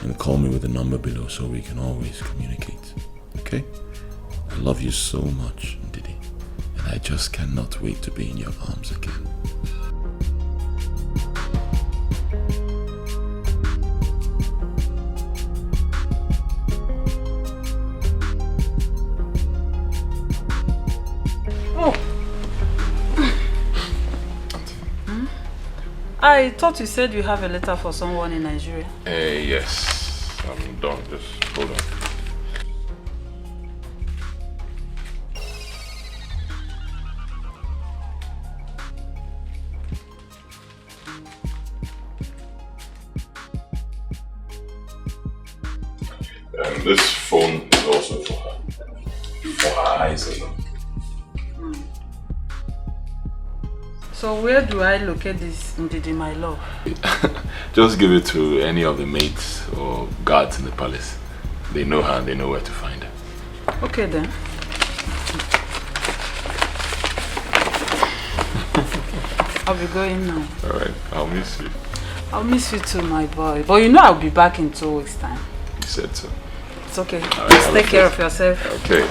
and call me with the number below so we can always communicate. Okay? I love you so much, Didi. And I just cannot wait to be in your arms again. I thought you said you have a letter for someone in Nigeria. Yes. I'm done. Just hold on. This phone is also for her. For her eyes alone. So where do I locate this Ndidi, my love? Just give it to any of the maids or guards in the palace. They know her and they know where to find her. Okay then. I'll be going now. Alright, I'll miss you. I'll miss you too, my boy. But you know I'll be back in 2 weeks' time. You said so. It's okay. Right, Just take care of yourself. Okay.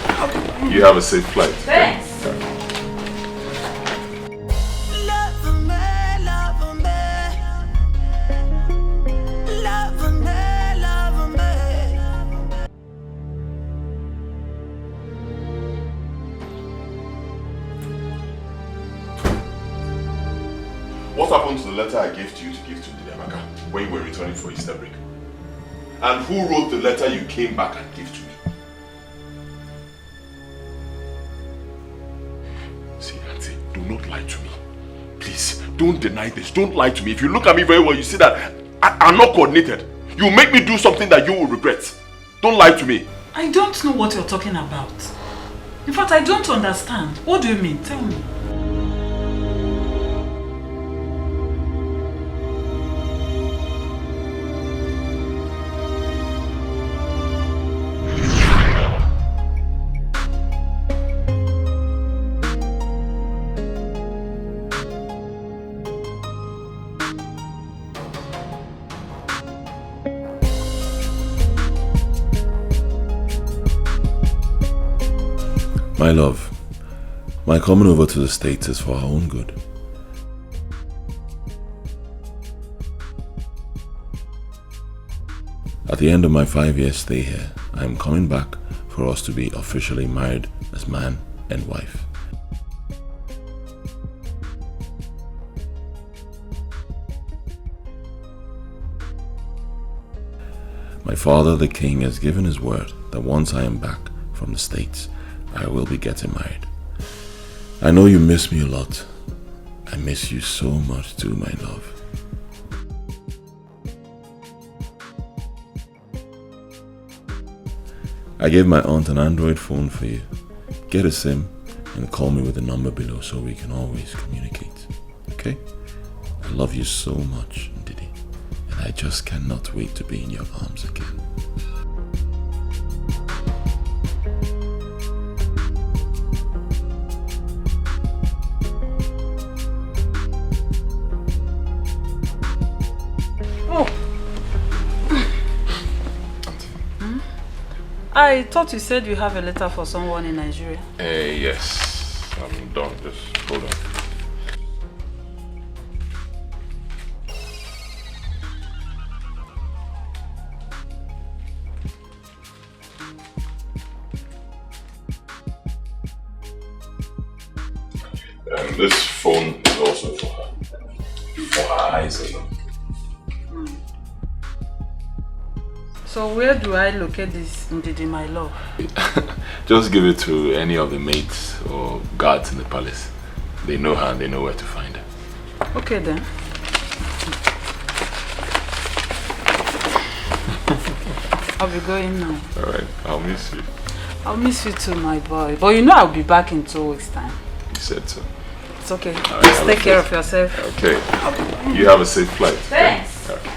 You have a safe flight. Thanks. What happened to the letter I gave to you to give to Ndidi when you were returning for Easter break? And who wrote the letter you came back and gave to me? See, Auntie, do not lie to me. Please, don't deny this. Don't lie to me. If you look at me very well, you see that I'm not coordinated. You make me do something that you will regret. Don't lie to me. I don't know what you're talking about. In fact, I don't understand. What do you mean? Tell me. My love, my coming over to the States is for her own good. At the end of my 5-year stay here, I am coming back for us to be officially married as man and wife. My father, the king, has given his word that once I am back from the States, I will be getting married. I know you miss me a lot. I miss you so much too, my love. I gave my aunt an Android phone for you. Get a SIM and call me with the number below so we can always communicate. Okay? I love you so much, Didi. And I just cannot wait to be in your arms again. I thought you said you have a letter for someone in Nigeria. Yes. I'm done. Just hold on. This phone is also for her. For her eyes alone. So So where do I locate this Ndidi, my love? Just give it to any of the maids or guards in the palace. They know her and they know where to find her. Okay then. I'll be going now. Alright, I'll miss you. I'll miss you too, my boy. But you know I'll be back in 2 weeks' time. You said so. It's okay. Right, Just take care of yourself. Okay. You have a safe flight. Thanks. Okay.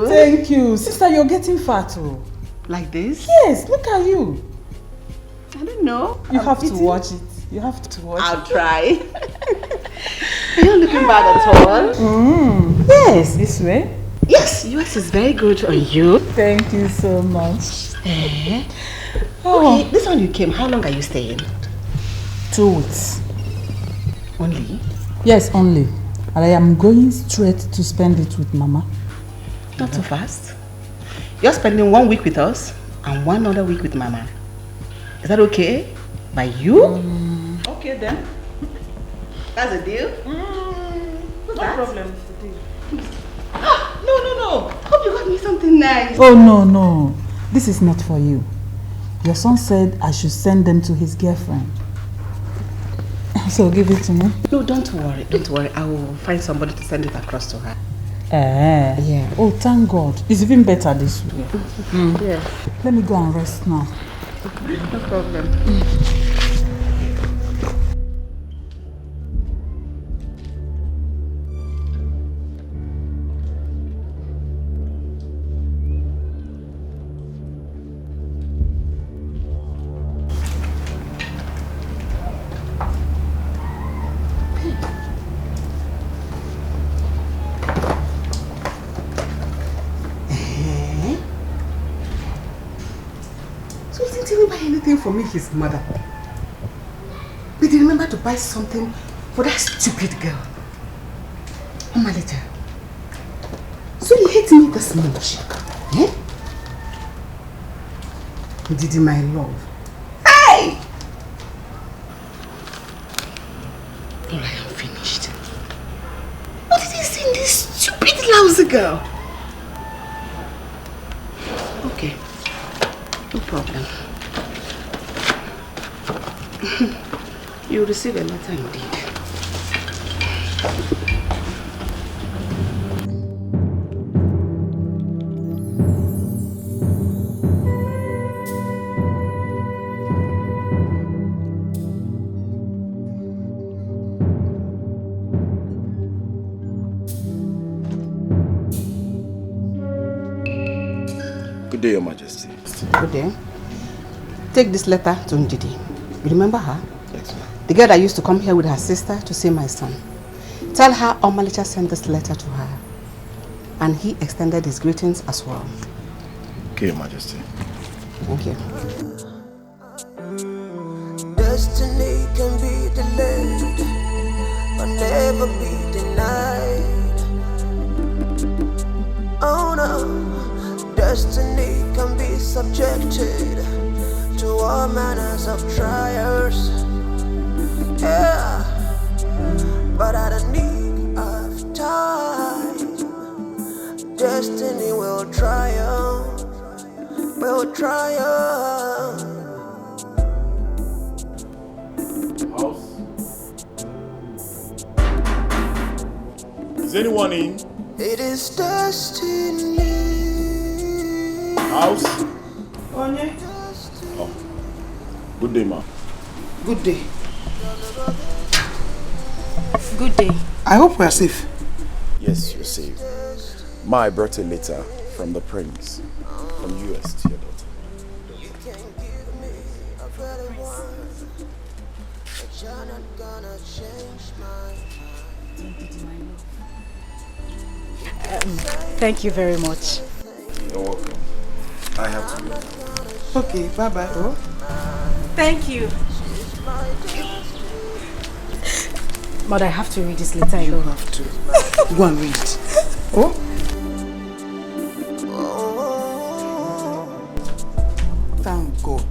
Thank you. Sister, you're getting fat too. Like this? Yes, look at you. I don't know. You have to watch it. You have to watch I'll try. You're not looking bad at all. Yes, this way. Yes, yours is very good on you. Thank you so much. Okay, this one you came, how long are you staying? 2 weeks. Only? Yes, only. And I am going straight to spend it with Mama. Not so fast. You're spending 1 week with us and 1 other week with Mama. Is that okay? By you? Okay then. That's a deal? No problem. No. Hope you got me something nice. Oh, no. This is not for you. Your son said I should send them to his girlfriend. So give it to me. No, don't worry. I will find somebody to send it across to her. Yeah. Oh, thank God. It's even better this way. Yeah. Let me go and rest now. No problem. For me, his mother. But he remember to buy something for that stupid girl. Omalita. So he hates me this much. Eh? Didi, my love. Hey! Well, I am finished. What did he see in this stupid lousy girl? Okay. No problem. You'll receive a letter indeed. Good day, Your Majesty. Good day. Take this letter to Ndidi. You remember her? Yes, ma'am. The girl that used to come here with her sister to see my son. Tell her Omalicha sent this letter to her. And he extended his greetings as well. Okay, Your Majesty. Thank you. Destiny can be delayed, but never be denied. Oh no, destiny can be subjected to all manners of trials. Yeah, but at a need of time, destiny will triumph, will triumph. Is anyone in? It is destiny. House? Onye? Oh. Good day, ma. Good day. Good day. I hope we are safe. Yes, you're safe. Ma, I brought a letter from the prince, from US to your daughter. Thank you very much. You're welcome. I have to go. Okay, bye-bye. Oh. Thank you. But I have to read this letter. You have to. Go and read it. Oh? Thank God.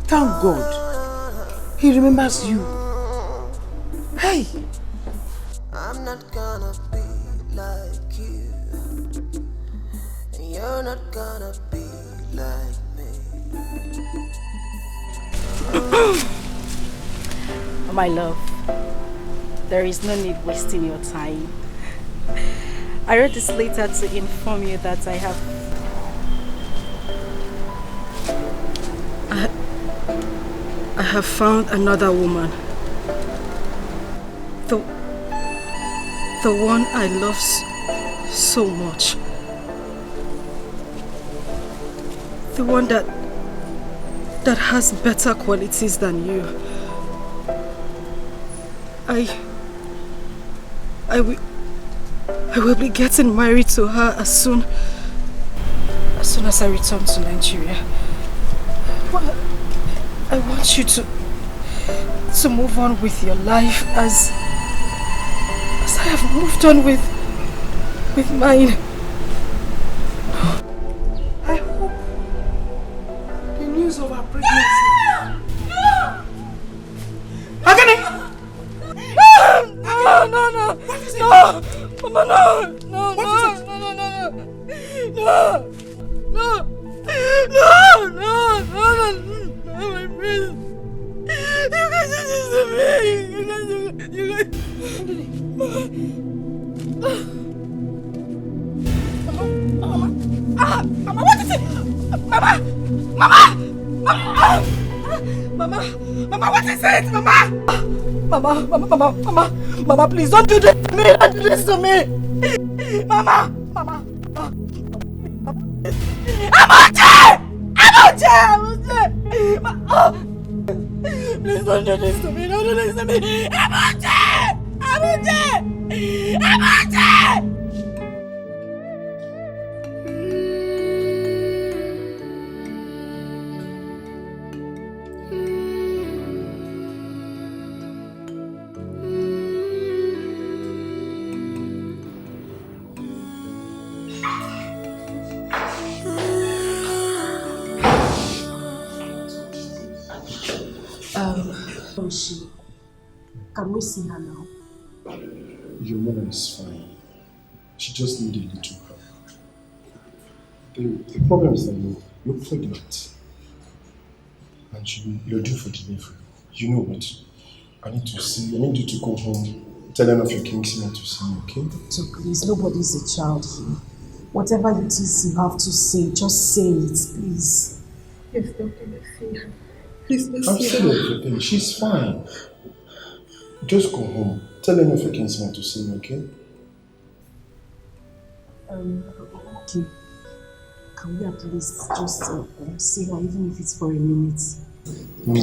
Thank God. He remembers you. Hey! I'm not gonna be like you, and you're not gonna be like me. My love, there is no need wasting your time. I wrote this letter to inform you that I have found another woman. The one I love so much. The one that has better qualities than you. I will be getting married to her as soon as I return to Nigeria. Well, I want you to move on with your life as I have moved on with mine. I hope the news of our pregnancy. Agane! No! What is it? No! Mama, no! No! What No! is it? No! My friend! You guys do this to me! You guys... Mama, what is it? Mama, what is it? Mama, please don't do this to me! Don't do this to me! Mama! Amuche! Please don't do this to me! Don't do this to me! Amuche! Can we see her now? Your mother is fine. She just needed a little help. The problem is that you're pregnant. And you're due for delivery. You know what? I need you to go home, tell one of your kinsmen to see me, okay? So please, nobody's a child here. Whatever it is you have to say, just say it, please. Yes, Doctor, let's see her. Please, let's I've see said her. everything. She's fine. Just go home. Tell one of your kinsmen to see me, okay? Okay. Can we at least just see her, even if it's for a minute? No,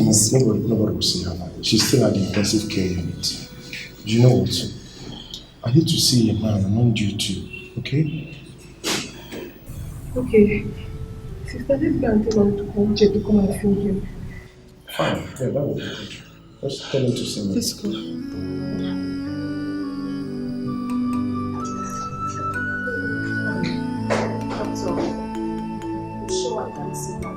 nobody will see her now. She's still at the intensive care unit. You know what? I need to see a man among you two, okay? Okay. Sister, let's go and tell her to come check to come and see him. Fine. Yeah, that will be good. Just tell him to see me. Let's go. Doctor, I'm sure I can see her.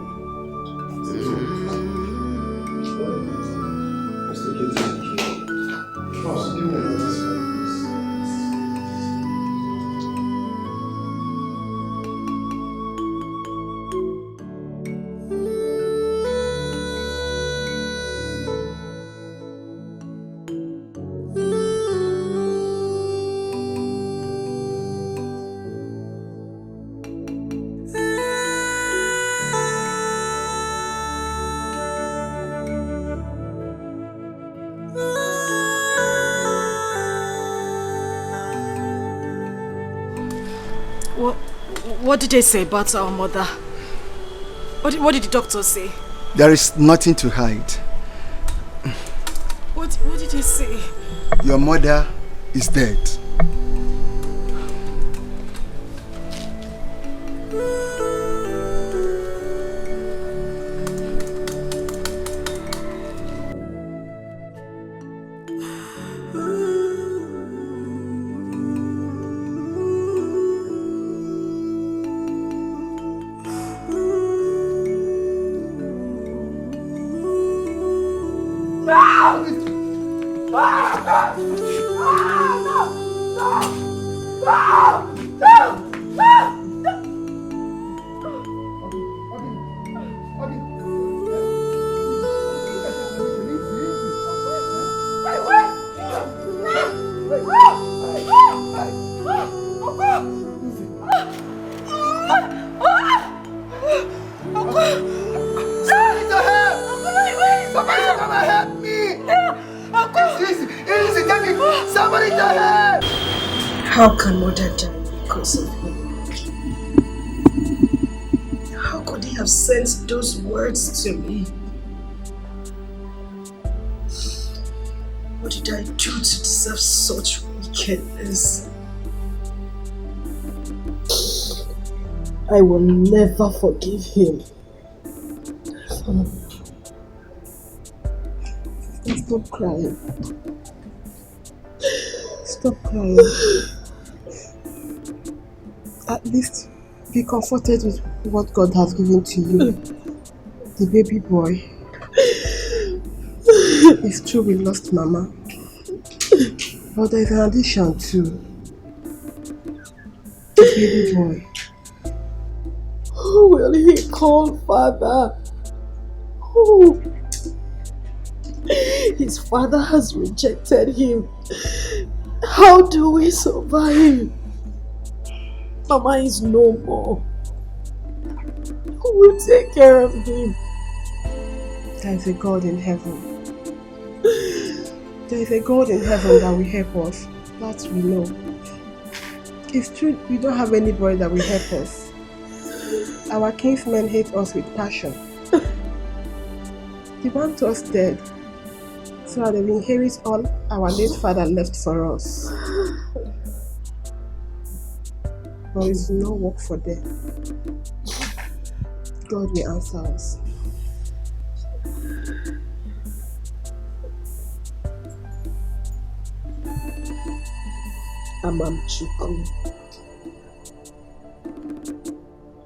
What did they say about our mother? What did the doctor say? There is nothing to hide. What did he say? Your mother is dead. How can mother die because of me? How could he have sent those words to me? What did I do to deserve such wickedness? I will never forgive him. Stop crying. Stop crying. At least be comforted with what God has given to you. The baby boy. It's true we lost Mama. But there's an addition too. The baby boy. Who will he call father? Who? His father has rejected him. How do we survive? Mama is no more. Who will take care of him? There is a God in heaven. There is a God in heaven that will help us. That we know. It's true we don't have anybody that will help us. Our kinsmen hate us with passion. They want us dead, so that they will inherit all our late father left for us. But it's no work for them. God will answer us.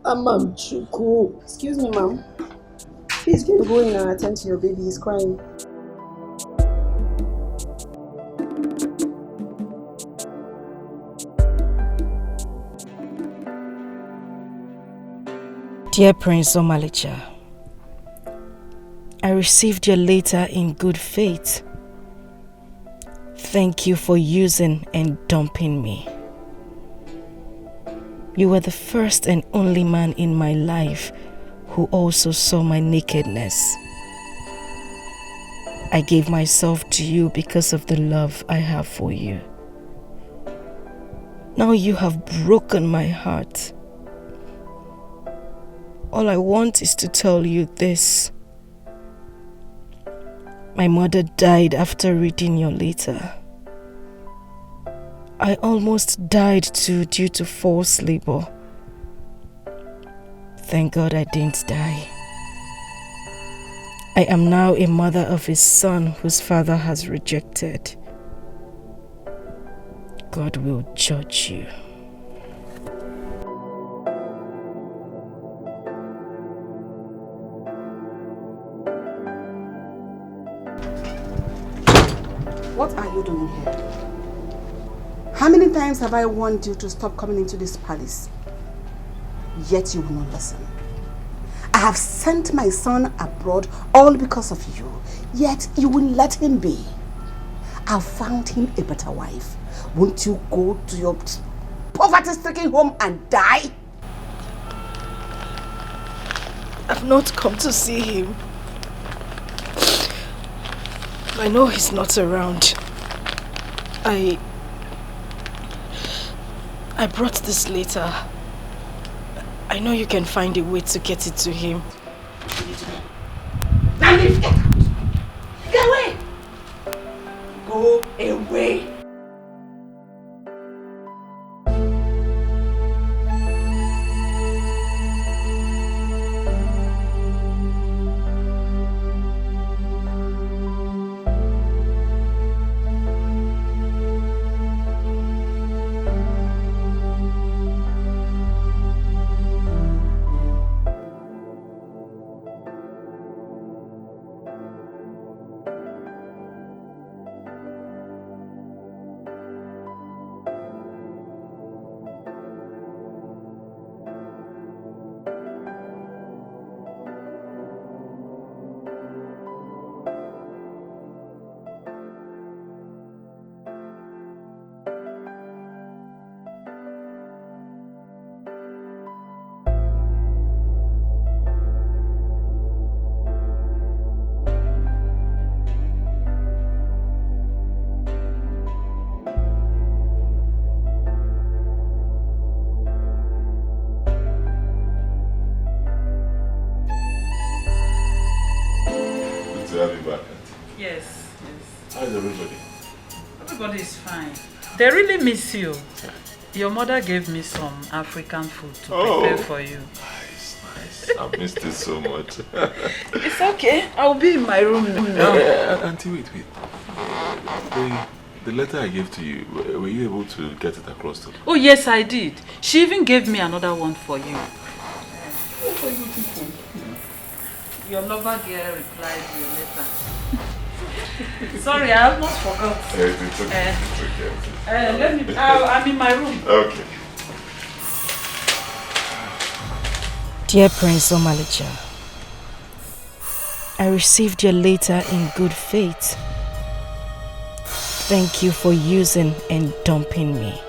Amamchuku. Excuse me, ma'am. Please can go in and attend to your baby. He's crying. Dear Prince Omalicha, I received your letter in good faith. Thank you for using and dumping me. You were the first and only man in my life who also saw my nakedness. I gave myself to you because of the love I have for you. Now you have broken my heart. All I want is to tell you this. My mother died after reading your letter. I almost died too due to forced labor. Thank God I didn't die. I am now a mother of a son whose father has rejected. God will judge you. What are you doing here? How many times have I warned you to stop coming into this palace? Yet you will not listen. I have sent my son abroad all because of you, yet you will let him be. I've found him a better wife. Won't you go to your poverty-stricken home and die? I've not come to see him. I know he's not around. I brought this letter I know you can find a way to get it to him. Now leave, get out! Get away! Go away! They really miss you. Your mother gave me some African food to prepare for you. Nice. I've missed it so much. It's okay. I'll be in my room now. Auntie, wait. The letter I gave to you, were you able to get it across to her? Oh, yes, I did. She even gave me another one for you. Your lover girl replied to your letter. Sorry, I almost forgot. It's okay. I'm in my room. Okay. Dear Prince Omalicha, I received your letter in good faith. Thank you for using and dumping me.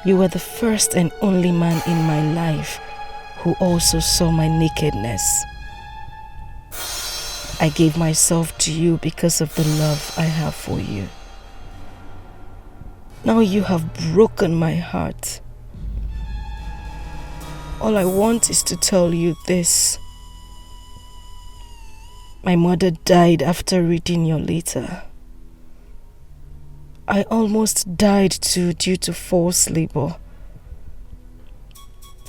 You were the first and only man in my life who also saw my nakedness. I gave myself to you because of the love I have for you. Now you have broken my heart. All I want is to tell you this. My mother died after reading your letter. I almost died too due to forced labor.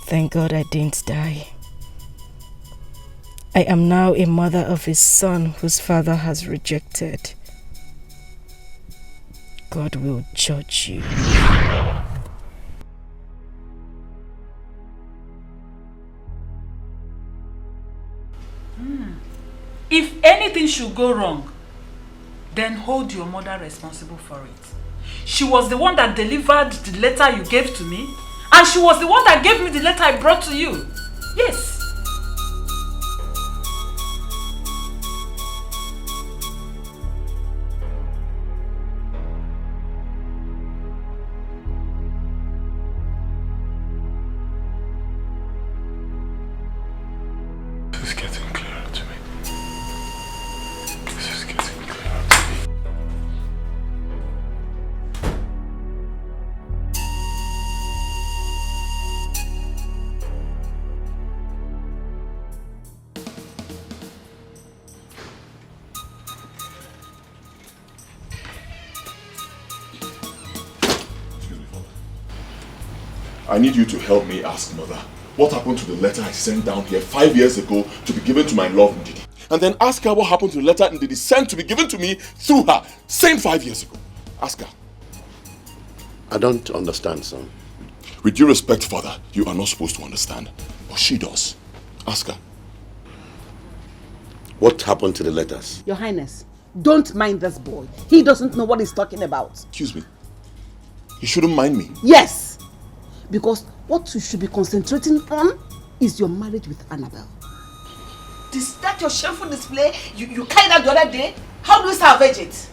Thank God I didn't die. I am now a mother of a son whose father has rejected. God will judge you. If anything should go wrong, then hold your mother responsible for it. She was the one that delivered the letter you gave to me, and she was the one that gave me the letter I brought to you. Yes. I need you to help me ask Mother what happened to the letter I sent down here 5 years ago to be given to my love Ndidi. And then ask her what happened to the letter Ndidi sent to be given to me through her, same 5 years ago. Ask her. I don't understand, son. With due respect, Father, you are not supposed to understand. But she does. Ask her. What happened to the letters? Your Highness, don't mind this boy. He doesn't know what he's talking about. Excuse me. You shouldn't mind me. Yes. Because what you should be concentrating on is your marriage with Annabelle. Is that your shameful display you carried out the other day? How do we salvage it?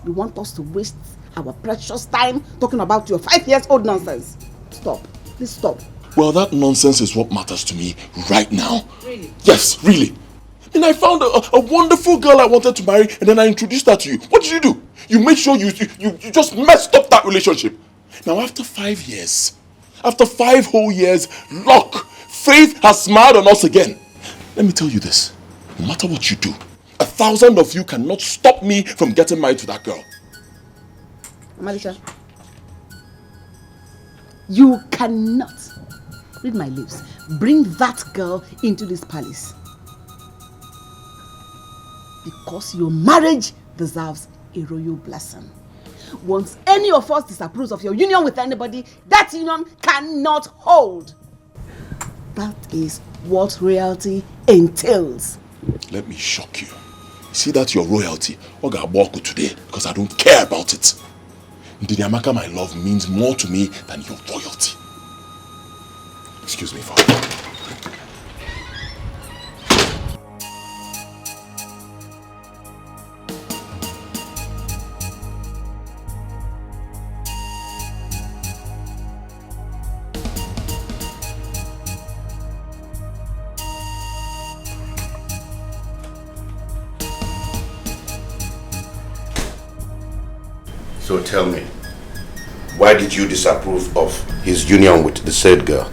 You want us to waste our precious time talking about your 5 years old nonsense? Stop. Please stop. Well, that nonsense is what matters to me right now. Really? Yes, really. And I found a wonderful girl I wanted to marry, and then I introduced her to you. What did you do? You made sure you just messed up that relationship. Now, after 5 years, After 5 whole years, luck, faith has smiled on us again. Let me tell you this. No matter what you do, 1,000 of you cannot stop me from getting married to that girl. Malisha, you cannot, read my lips, bring that girl into this palace. Because your marriage deserves a royal blessing. Once any of us disapproves of your union with anybody, that union cannot hold. That is what royalty entails. Let me shock you. See that your royalty, I got walk today because I don't care about it. Ndidi, my love means more to me than your royalty. Excuse me, Father. So tell me, why did you disapprove of his union with the said girl?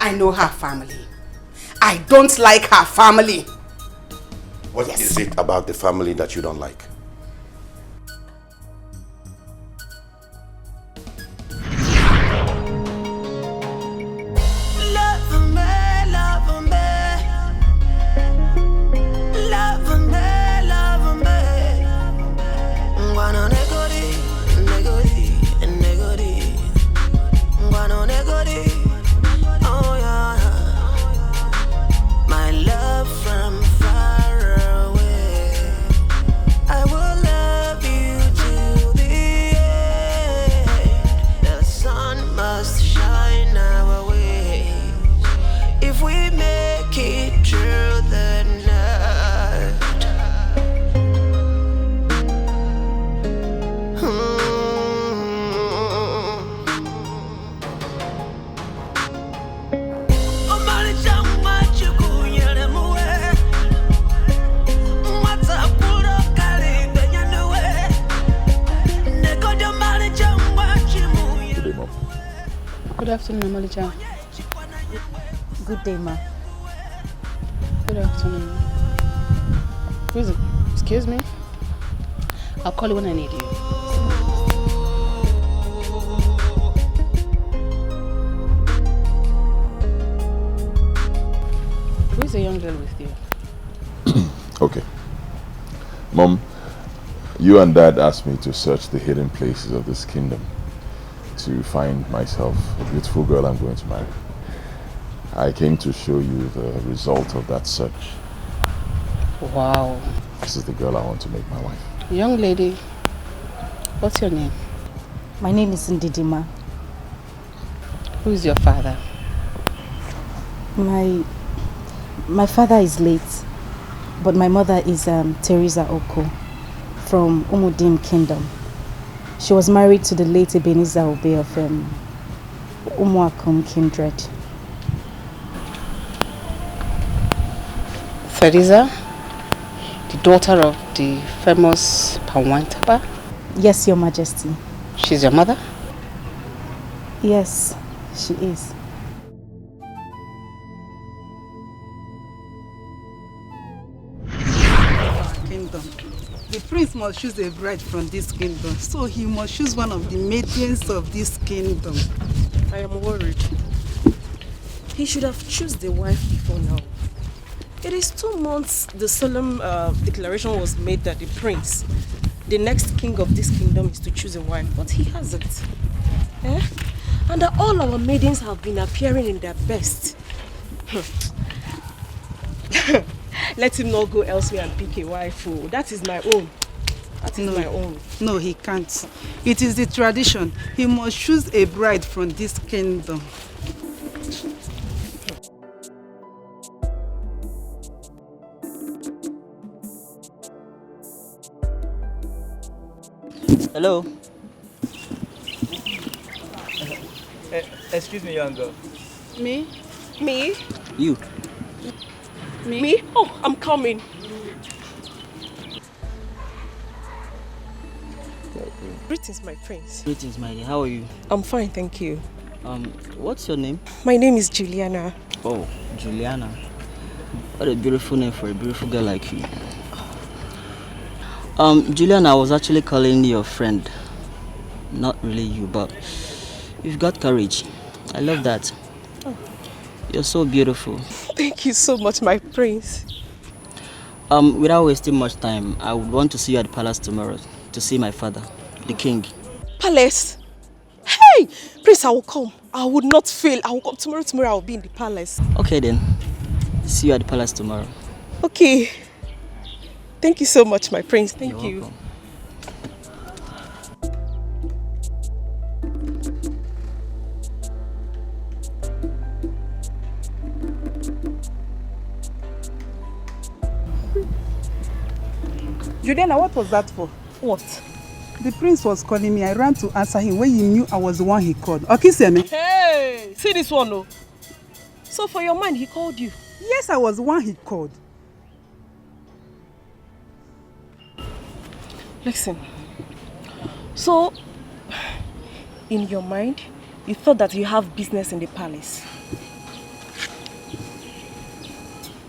I know her family. I don't like her family. What is it about the family that you don't like? Good afternoon, Amalicha. Good day, ma. Good afternoon. Who is it? Excuse me? I'll call you when I need you. Who is the young girl with you? Okay. Mom, you and Dad asked me to search the hidden places of this kingdom to find myself a beautiful girl I'm going to marry. I came to show you the result of that search. Wow. This is the girl I want to make my wife. Young lady, what's your name? My name is Ndidima. Who is your father? My father is late, but my mother is Teresa Oko from Umudim Kingdom. She was married to the late Ebenezer Obe of Umuakum kindred. Teresa, the daughter of the famous Pawantaba? Yes, Your Majesty. She's your mother? Yes, she is. Kingdom. The prince must choose a bride from this kingdom, so he must choose one of the maidens of this kingdom. I am worried. He should have chosen the wife before now. It is 2 months the solemn declaration was made that the prince, the next king of this kingdom, is to choose a wife, but he hasn't. Eh? And all our maidens have been appearing in their best. Let him not go elsewhere and pick a wife. Oh, that is my own. That is my own. No, he can't. It is the tradition. He must choose a bride from this kingdom. Hello. Excuse me, young girl. Me? Me? You. Me? Oh, I'm coming. Greetings, my prince. Greetings, my dear. How are you? I'm fine, thank you. What's your name? My name is Juliana. Oh, Juliana. What a beautiful name for a beautiful girl like you. Juliana, I was actually calling your friend. Not really you, but you've got courage. I love that. Oh. You're so beautiful. Thank you so much, my prince. Without wasting much time, I would want to see you at the palace tomorrow to see my father, the king. Palace? Hey! Prince, I will come. I would not fail. I will come tomorrow. Tomorrow I will be in the palace. Okay then. See you at the palace tomorrow. Okay. Thank you so much, my prince. Thank you. Welcome. Juliana, what was that for? What? The prince was calling me. I ran to answer him when he knew I was the one he called. Okay, Semi. Hey! See this one, no? So for your mind, he called you? Yes, I was the one he called. Listen. So, in your mind, you thought that you have business in the palace.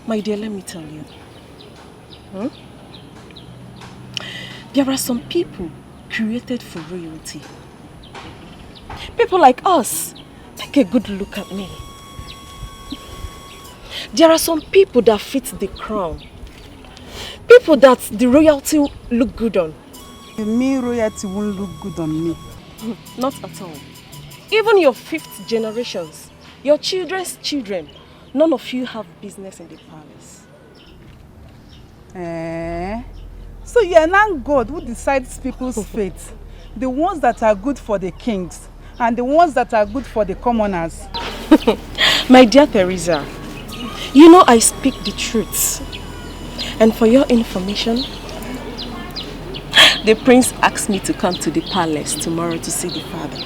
My dear, let me tell you. There are some people created for royalty. People like us. Take a good look at me. There are some people that fit the crown. People that the royalty look good on. Me, royalty won't look good on me. Not at all. Even your 5th generations, your children's children, none of you have business in the palace. So you are not God who decides people's fate. The ones that are good for the kings and the ones that are good for the commoners. My dear Teresa, you know I speak the truth. And for your information, the prince asked me to come to the palace tomorrow to see the father.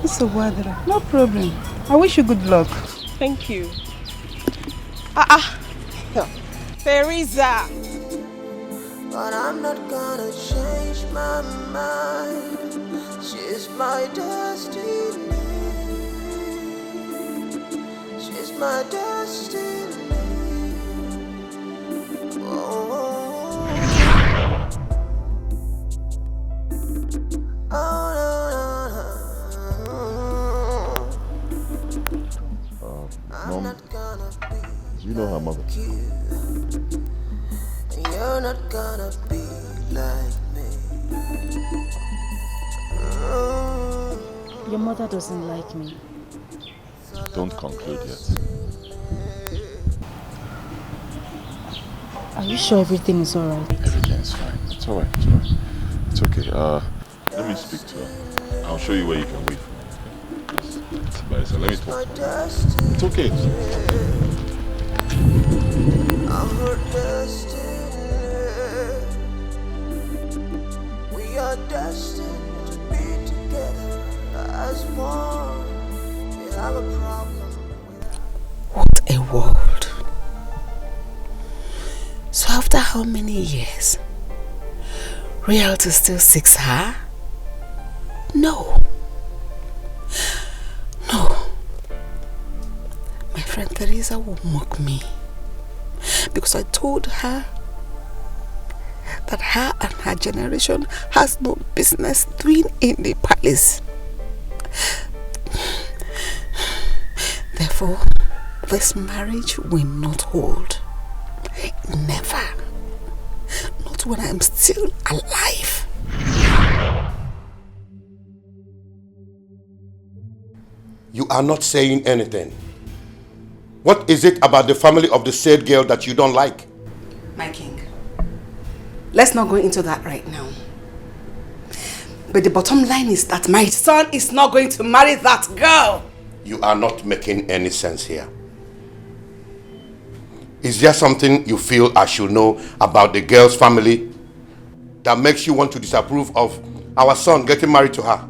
So, no problem. I wish you good luck. Thank you. Teresa! But I'm not gonna change my mind. She's my destiny. She's my destiny. Oh, Mom, do you know her mother? You're not gonna be like me. Your mother doesn't like me. Don't conclude yet. Are you sure everything is alright? Everything is fine. It's alright. It's alright. It's okay. Let me speak to her. I'll show you where you can wait for me. Yes. Let me talk to her. It's okay. I'm her destiny. We are destined to be together as one. We have a problem. What a world. So after how many years? Royalty still seeks her? No. No. My friend Teresa will mock me. Because I told her that her and her generation has no business doing in the palace. Therefore, this marriage will not hold. Never. Not when I am still alive. You are not saying anything. What is it about the family of the said girl that you don't like? My king, let's not go into that right now. But the bottom line is that my son is not going to marry that girl. You are not making any sense here. Is there something you feel I should know about the girl's family that makes you want to disapprove of our son getting married to her?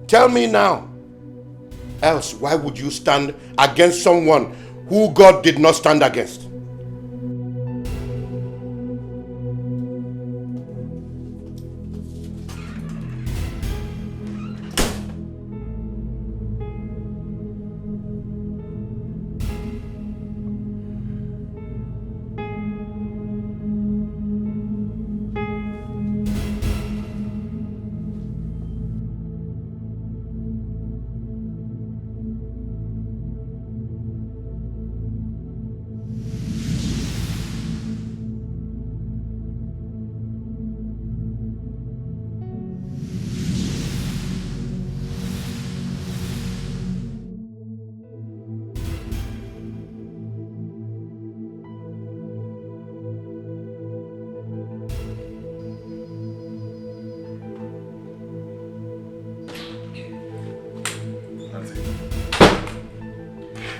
Tell me now. Else, why would you stand against someone who God did not stand against?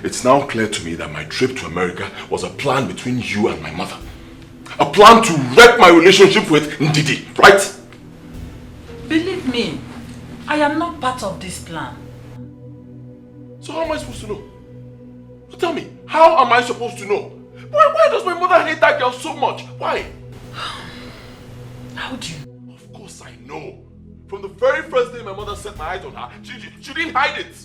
It's now clear to me that my trip to America was a plan between you and my mother. A plan to wreck my relationship with Ndidi, right? Believe me, I am not part of this plan. So how am I supposed to know? So tell me, how am I supposed to know? Why does my mother hate that girl so much? Why? How do you? Of course I know. From the very first day my mother set my eyes on her, she didn't hide it.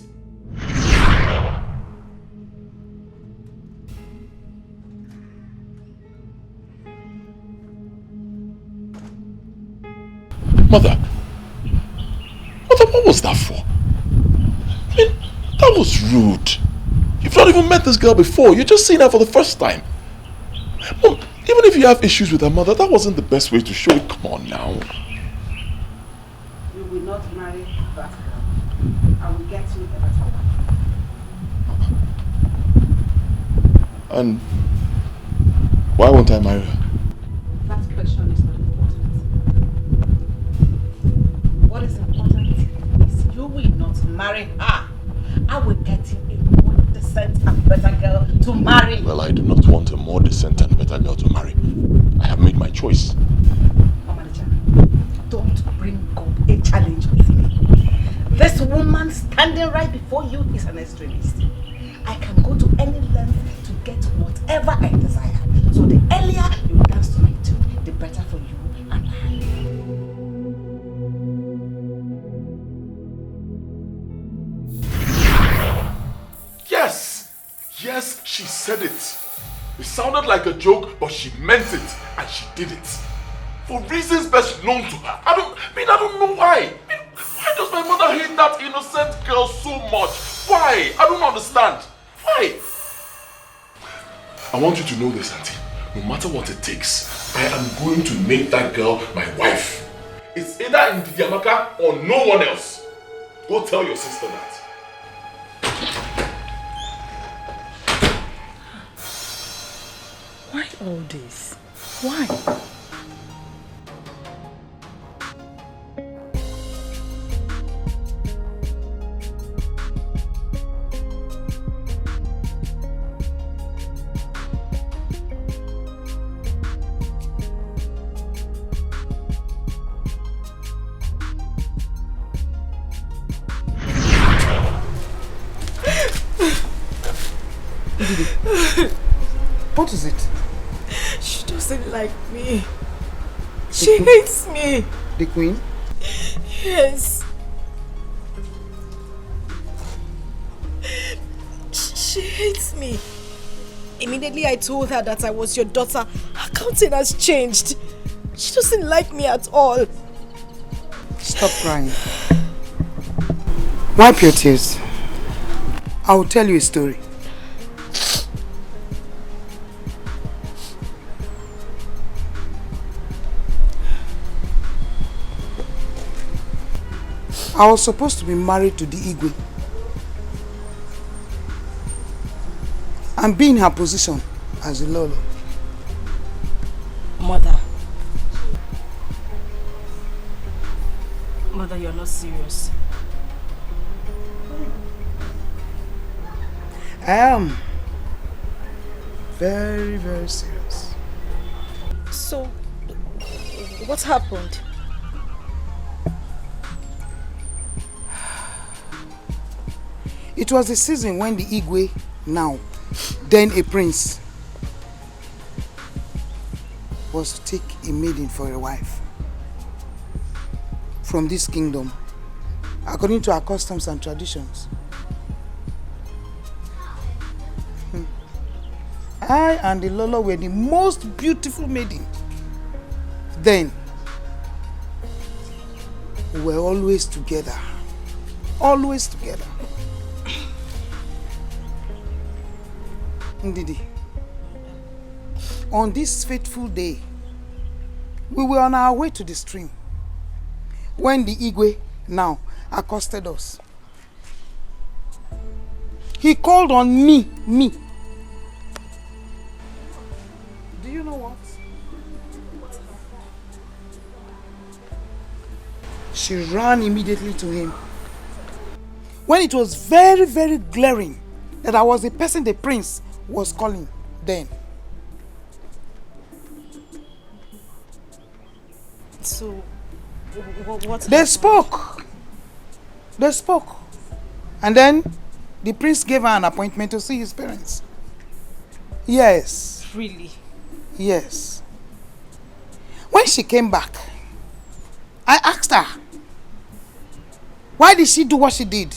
Mother, what was that for? I mean, that was rude. You've not even met this girl before. You're just seeing her for the first time. Mom, even if you have issues with her mother, that wasn't the best way to show it. Come on now. You will not marry that girl. I will get you a better one. And why won't I marry her? That question is not important. What is important is you will not marry her. I will get you a more decent and better girl to marry. Well, I do not want a more decent and better girl to marry. I have made my choice. Manager, don't bring up a challenge with me. This woman standing right before you is an extremist. I can go to any length to get whatever I desire. So the earlier you dance tonight, the better for you and I. Yes, she said it. It sounded like a joke, but she meant it, and she did it. For reasons best known to her. I don't know why. Why does my mother hate that innocent girl so much? Why? I don't understand. Why? I want you to know this, Auntie. No matter what it takes, I am going to make that girl my wife. It's either Ndidi Amaka or no one else. Go tell your sister that. Why all this? Why? What is it? She doesn't like me. She hates me. The queen? Yes. She hates me. Immediately I told her that I was your daughter. Her countenance changed. She doesn't like me at all. Stop crying. Wipe your tears. I will tell you a story. I was supposed to be married to the Igwe and be in her position as a Lolo. Mother, you're not serious. I am very, very serious. So, what happened? It was the season when the Igwe, now, then a prince, was to take a maiden for a wife from this kingdom, according to our customs and traditions. I and the Lolo were the most beautiful maiden. Then, we were always together. Always together. Ndidi, on this fateful day, we were on our way to the stream when the Igwe now accosted us. He called on me. Do you know what? She ran immediately to him. When it was very, very glaring that I was the person the prince was calling then. So, what? They spoke. They spoke. And then the prince gave her an appointment to see his parents. Yes. Really? Yes. When she came back, I asked her, why did she do what she did?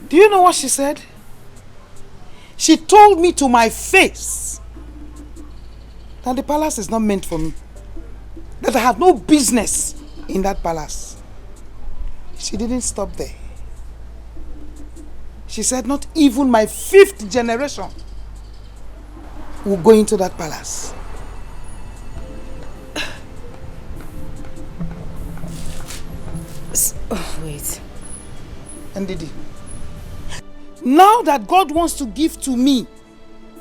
Do you know what she said? She told me to my face that the palace is not meant for me. That I have no business in that palace. She didn't stop there. She said not even my 5th generation will go into that palace. Oh, wait. Ndidi, now that God wants to give to me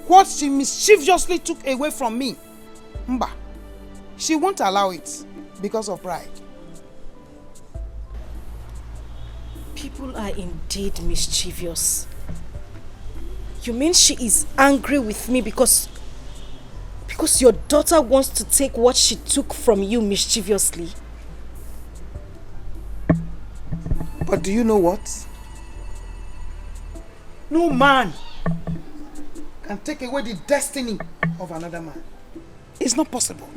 what she mischievously took away from me, Mba, she won't allow it because of pride. People are indeed mischievous. You mean she is angry with me because your daughter wants to take what she took from you mischievously? But do you know what? No man can take away the destiny of another man. It's not possible.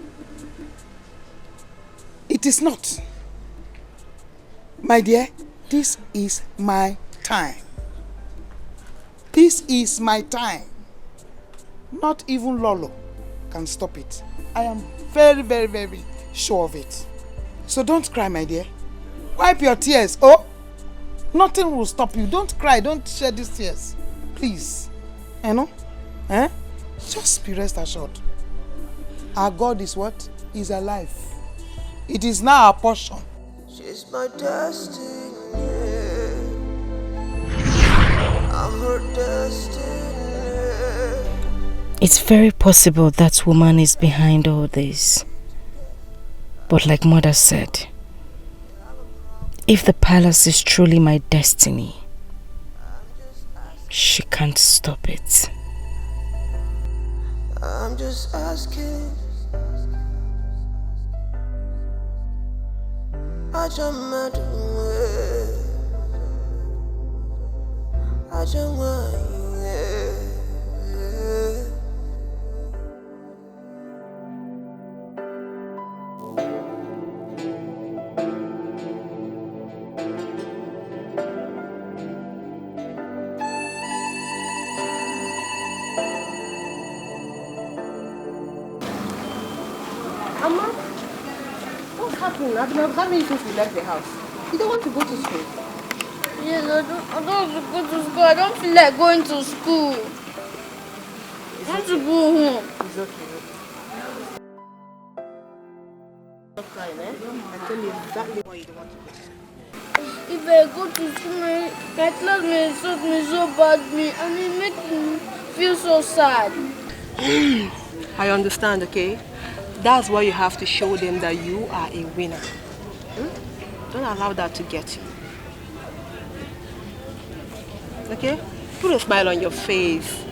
It is not. My dear, this is my time. This is my time. Not even Lolo can stop it. I am very, very, very sure of it. So don't cry, my dear. Wipe your tears. Oh, nothing will stop you. Don't cry. Don't shed these tears. Please. You know? Eh? Just be rest assured. Our God is what? Is alive. It is now our portion. She's my destiny. I'm her destiny. It's very possible that woman is behind all this. But like Mother said, if the palace is truly my destiny, she can't stop it. I'm just asking. I just mad away. I just want. Amma, what's happening? I've been observing you since we left the house. You don't want to go to school? Yes, I don't want to go to school. I don't feel like going to school. I want to go home. It's okay. Stop crying, eh? I tell you exactly why you don't want to go. If I go to school, my classmates insult me so badly and it makes me feel so sad. I understand, okay? That's why you have to show them that you are a winner. Don't allow that to get you. Okay? Put a smile on your face.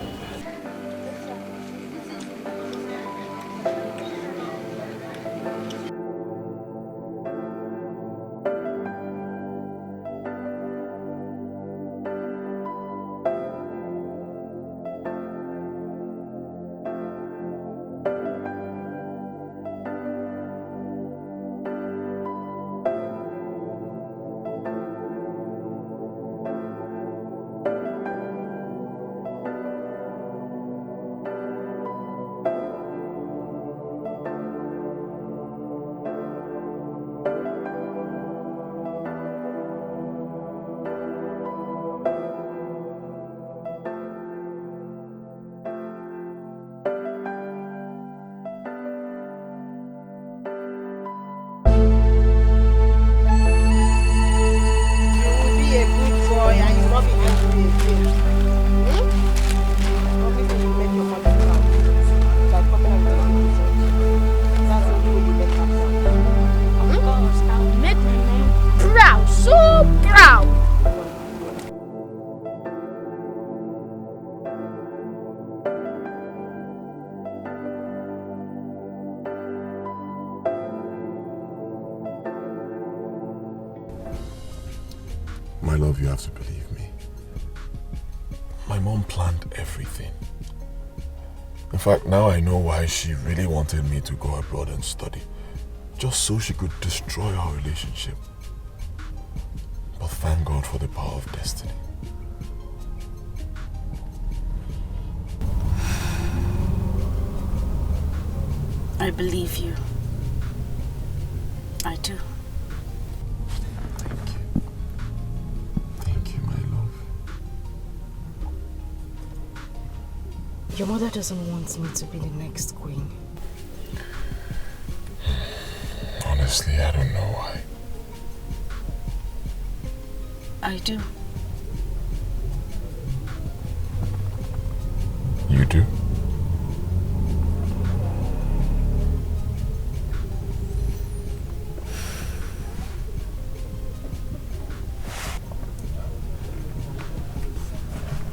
My love, you have to believe me. My mom planned everything. In fact, now I know why she really wanted me to go abroad and study. Just so she could destroy our relationship. But thank God for the power of destiny. I believe you. I do. Thank you. Thank you, my love. Your mother doesn't want me to be the next queen. Honestly, I don't know why. I do. You do?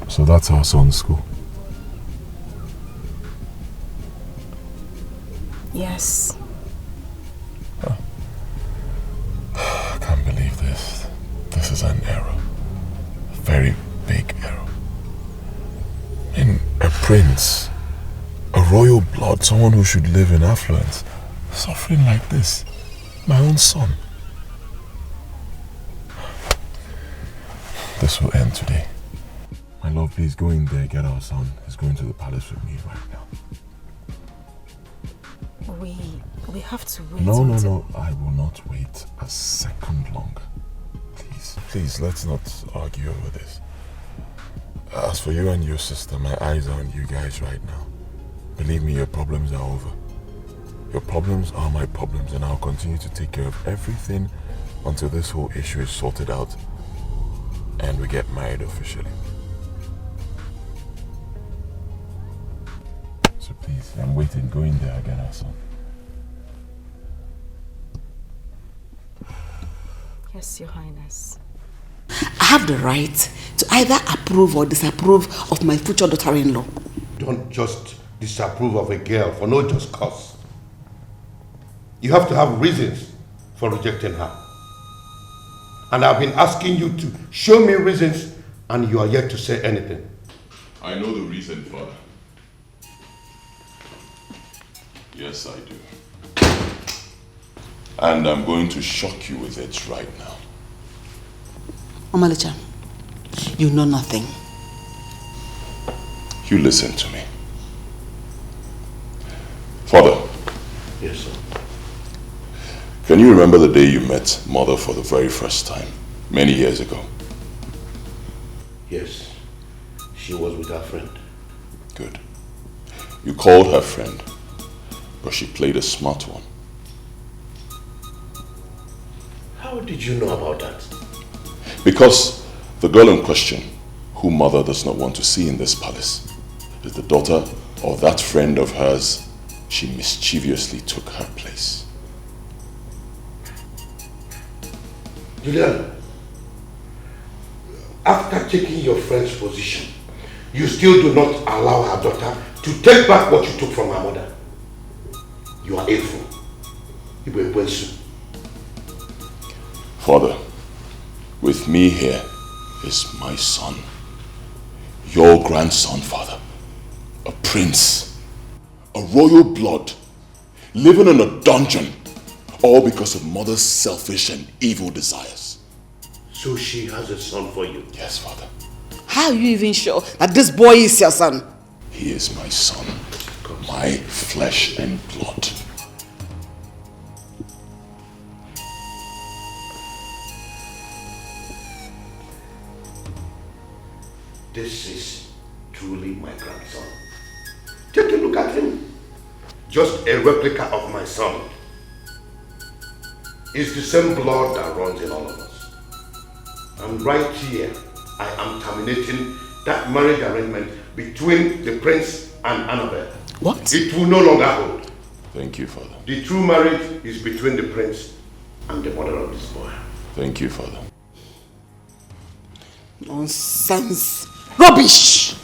So that's our son's school. Yes. I can't believe this. This is an error. A very big error. In a prince, a royal blood, someone who should live in affluence, suffering like this. My own son. This will end today. My love, please go in there, get our son. He's going to the palace with me right now. We have to wait. No. I will not wait a second longer. Please, let's not argue over this. As for you and your sister, my eyes are on you guys right now. Believe me, your problems are over. Your problems are my problems, and I'll continue to take care of everything until this whole issue is sorted out and we get married officially. So please, I'm waiting. Go in there again, our son. Yes, Your Highness. I have the right to either approve or disapprove of my future daughter-in-law. Don't just disapprove of a girl for no just cause. You have to have reasons for rejecting her. And I've been asking you to show me reasons, and you are yet to say anything. I know the reason, Father. Yes, I do. And I'm going to shock you with it right now. Omalicha, you know nothing. You listen to me. Father. Yes, sir. Can you remember the day you met Mother for the very first time, many years ago? Yes. She was with her friend. Good. You called her friend, but she played a smart one. How did you know about that? Because the girl in question, who Mother does not want to see in this palace, is the daughter of that friend of hers she mischievously took her place. Julian, after taking your friend's position, you still do not allow her daughter to take back what you took from her mother. You are a fool. Father, with me here is my son, your grandson, Father, a prince, a royal blood, living in a dungeon, all because of Mother's selfish and evil desires. So she has a son for you? Yes, Father. How are you even sure that this boy is your son? He is my son, my flesh and blood. This is truly my grandson. Take a look at him. Just a replica of my son. It's the same blood that runs in all of us. And right here, I am terminating that marriage arrangement between the prince and Annabelle. What? It will no longer hold. Thank you, Father. The true marriage is between the prince and the mother of this boy. Thank you, Father. Nonsense. Rubbish!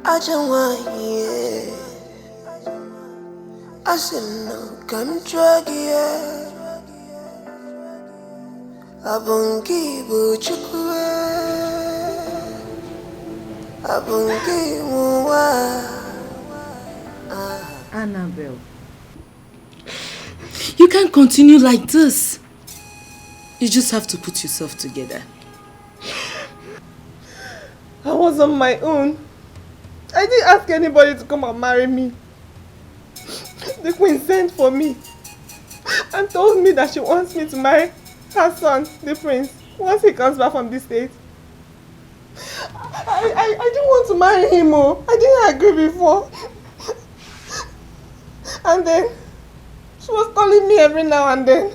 I don't want you. I said no, come drag you. I won't give you Annabelle, you can't continue like this. You just have to put yourself together. I was on my own. I didn't ask anybody to come and marry me. The queen sent for me and told me that she wants me to marry her son, the prince, once he comes back from the States. I didn't want to marry him. Oh. I didn't agree before. And then she was calling me every now and then.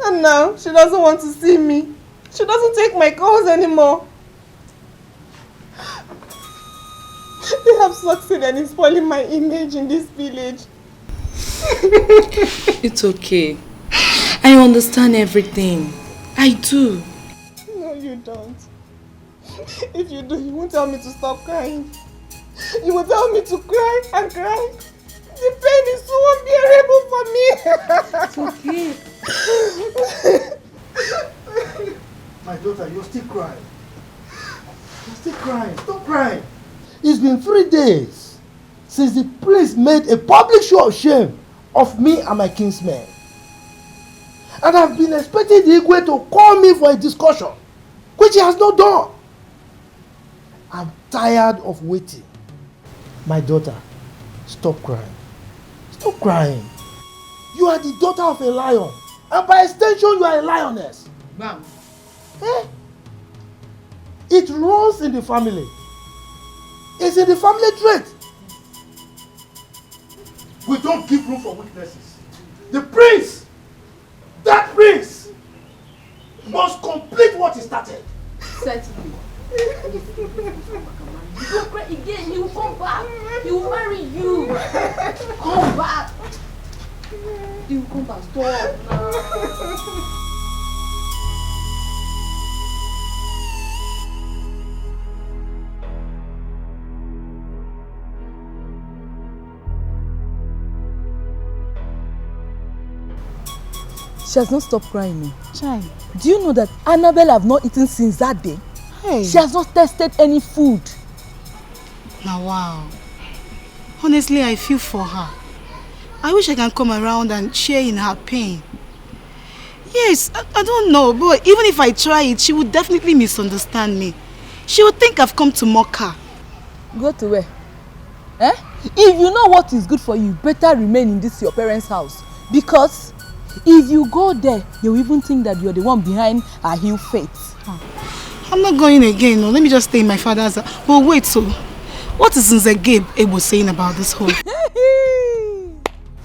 And now she doesn't want to see me. She doesn't take my calls anymore. They have succeeded in spoiling my image in this village. It's okay. I understand everything. I do. No, you don't. If you do, you won't tell me to stop crying. You will tell me to cry and cry. The pain is so unbearable for me. It's okay. My daughter, you're still crying. You're still crying. Stop crying. It's been 3 days since the prince made a public show of shame of me and my kinsmen. And I've been expecting the Igwe to call me for a discussion, which he has not done. I'm tired of waiting. My daughter, stop crying. Stop crying. You are the daughter of a lion, and by extension, you are a lioness. Bam. Eh? It runs in the family. It's in the family trait. We don't give room for weaknesses. The prince, that prince, must complete what he started. Certainly. You go cry again, he will come back. He will marry you. Come back. He will come back. Stop now. She has not stopped crying. Child, do you know that Annabelle have not eaten since that day? Hey. She has not tasted any food. Now wow. Honestly, I feel for her. I wish I can come around and share in her pain. Yes, I don't know, but even if I try it, she would definitely misunderstand me. She would think I've come to mock her. Go to where? Eh? If you know what is good for you, better remain in this your parents' house. Because if you go there, they will even think that you're the one behind her ill fate. I'm not going again. No. Let me just stay in my father's house. But wait, so what is Nze Ebo saying about this whole?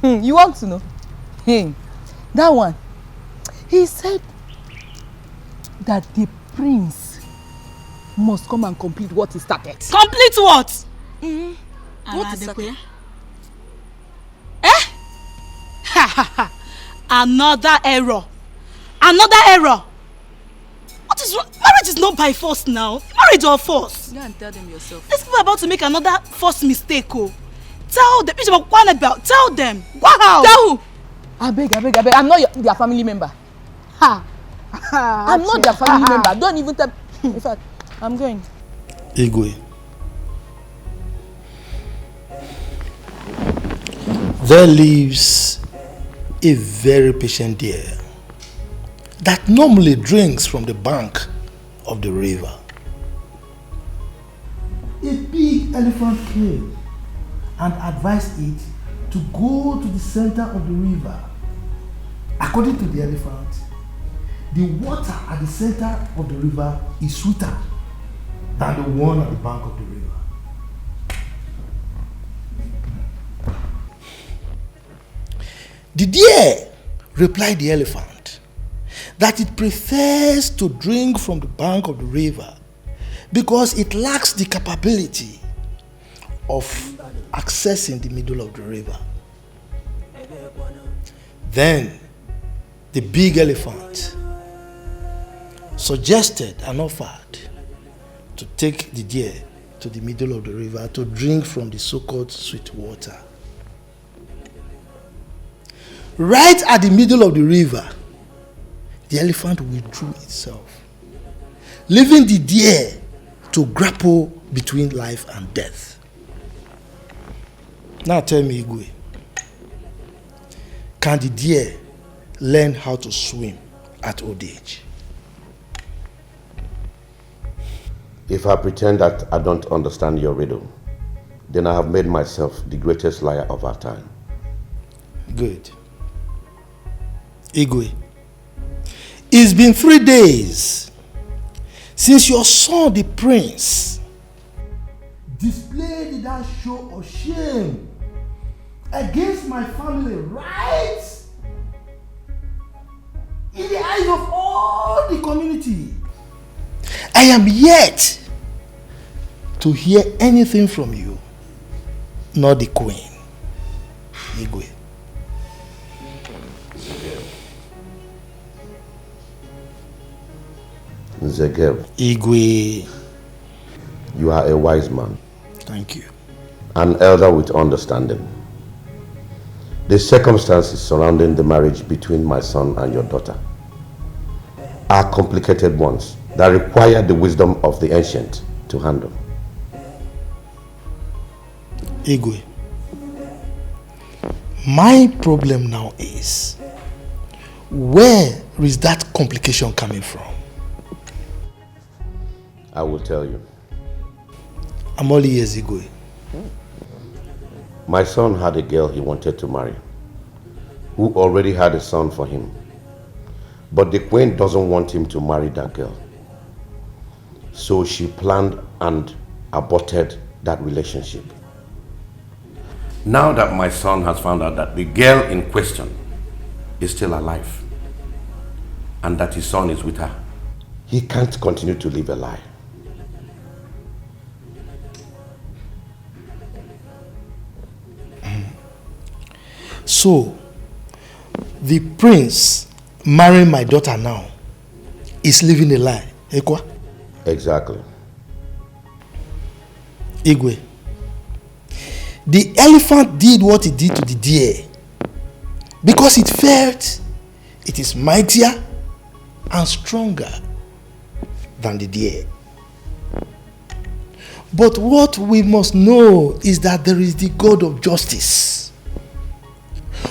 You want to know? Hey, that one. He said that the prince must come and complete what he started. Complete what? What is that? Eh? Ha ha ha. Another error. Another error. What is wrong? Marriage is not by force now. Marriage or force. Go and tell them yourself. These people are about to make another forced mistake. Oh. Tell them. Tell them. Wow. Tell who? I beg. I'm not their family member. Ha. I'm not their family member. Don't even tell. In fact, I'm going. Igwe. There lives a very patient deer that normally drinks from the bank of the river. A big elephant came and advised it to go to the center of the river. According to the elephant, the water at the center of the river is sweeter than the one at the bank of the river. The deer replied the elephant that it prefers to drink from the bank of the river because it lacks the capability of accessing the middle of the river. Then the big elephant suggested and offered to take the deer to the middle of the river to drink from the so-called sweet water. Right at the middle of the river, the elephant withdrew itself, leaving the deer to grapple between life and death. Now tell me, Igwe, can the deer learn how to swim at old age? If I pretend that I don't understand your riddle, then I have made myself the greatest liar of our time. Good. Igwe, it's been 3 days since your son, the prince, displayed that show of shame against my family, right in the eyes of all the community. I am yet to hear anything from you, nor the queen. Igwe. Nzegev. Igwe. You are a wise man. Thank you. An elder with understanding. The circumstances surrounding the marriage between my son and your daughter are complicated ones that require the wisdom of the ancient to handle. Igwe, my problem now is, where is that complication coming from? I will tell you. I'm all ears, Igwe. My son had a girl he wanted to marry, who already had a son for him. But the queen doesn't want him to marry that girl. So she planned and aborted that relationship. Now that my son has found out that the girl in question is still alive and that his son is with her, he can't continue to live a lie. So, the prince marrying my daughter now is living a lie, Ekwa? Exactly. Igwe, the elephant did what it did to the deer because it felt it is mightier and stronger than the deer. But what we must know is that there is the God of justice.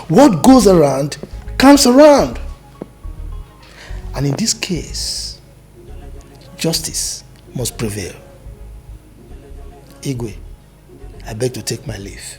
What goes around comes around. And in this case, justice must prevail. Igwe, I beg to take my leave.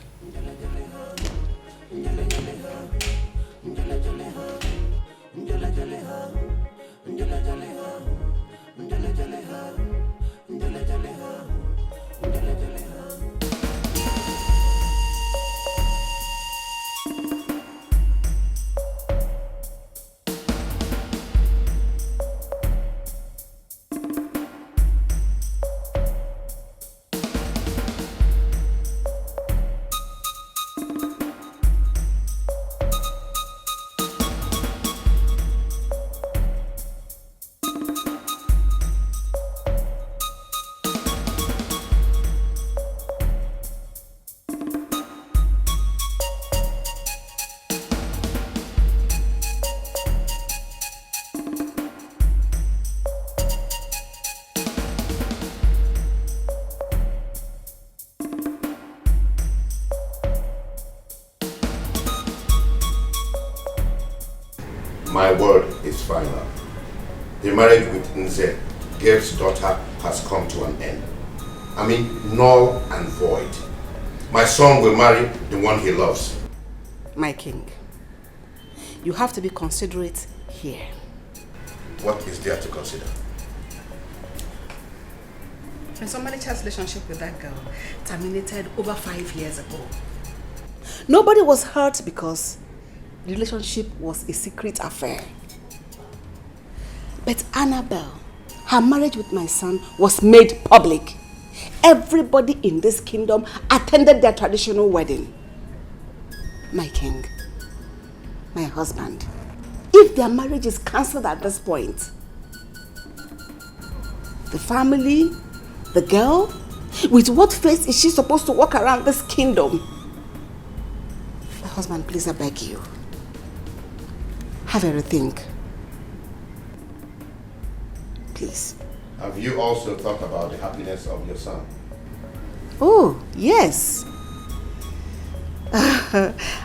My word is final. The marriage with Nze, Gabe's daughter, has come to an end. I mean, null and void. My son will marry the one he loves. My king, you have to be considerate here. What is there to consider? Prince Omalicha's relationship with that girl terminated over 5 years ago. Nobody was hurt because the relationship was a secret affair. But Annabelle, her marriage with my son was made public. Everybody in this kingdom attended their traditional wedding. My king, my husband, if their marriage is cancelled at this point, the family, the girl, with what face is she supposed to walk around this kingdom? My husband, please, I beg you. Have a rethink. Please. Have you also thought about the happiness of your son? Oh, yes.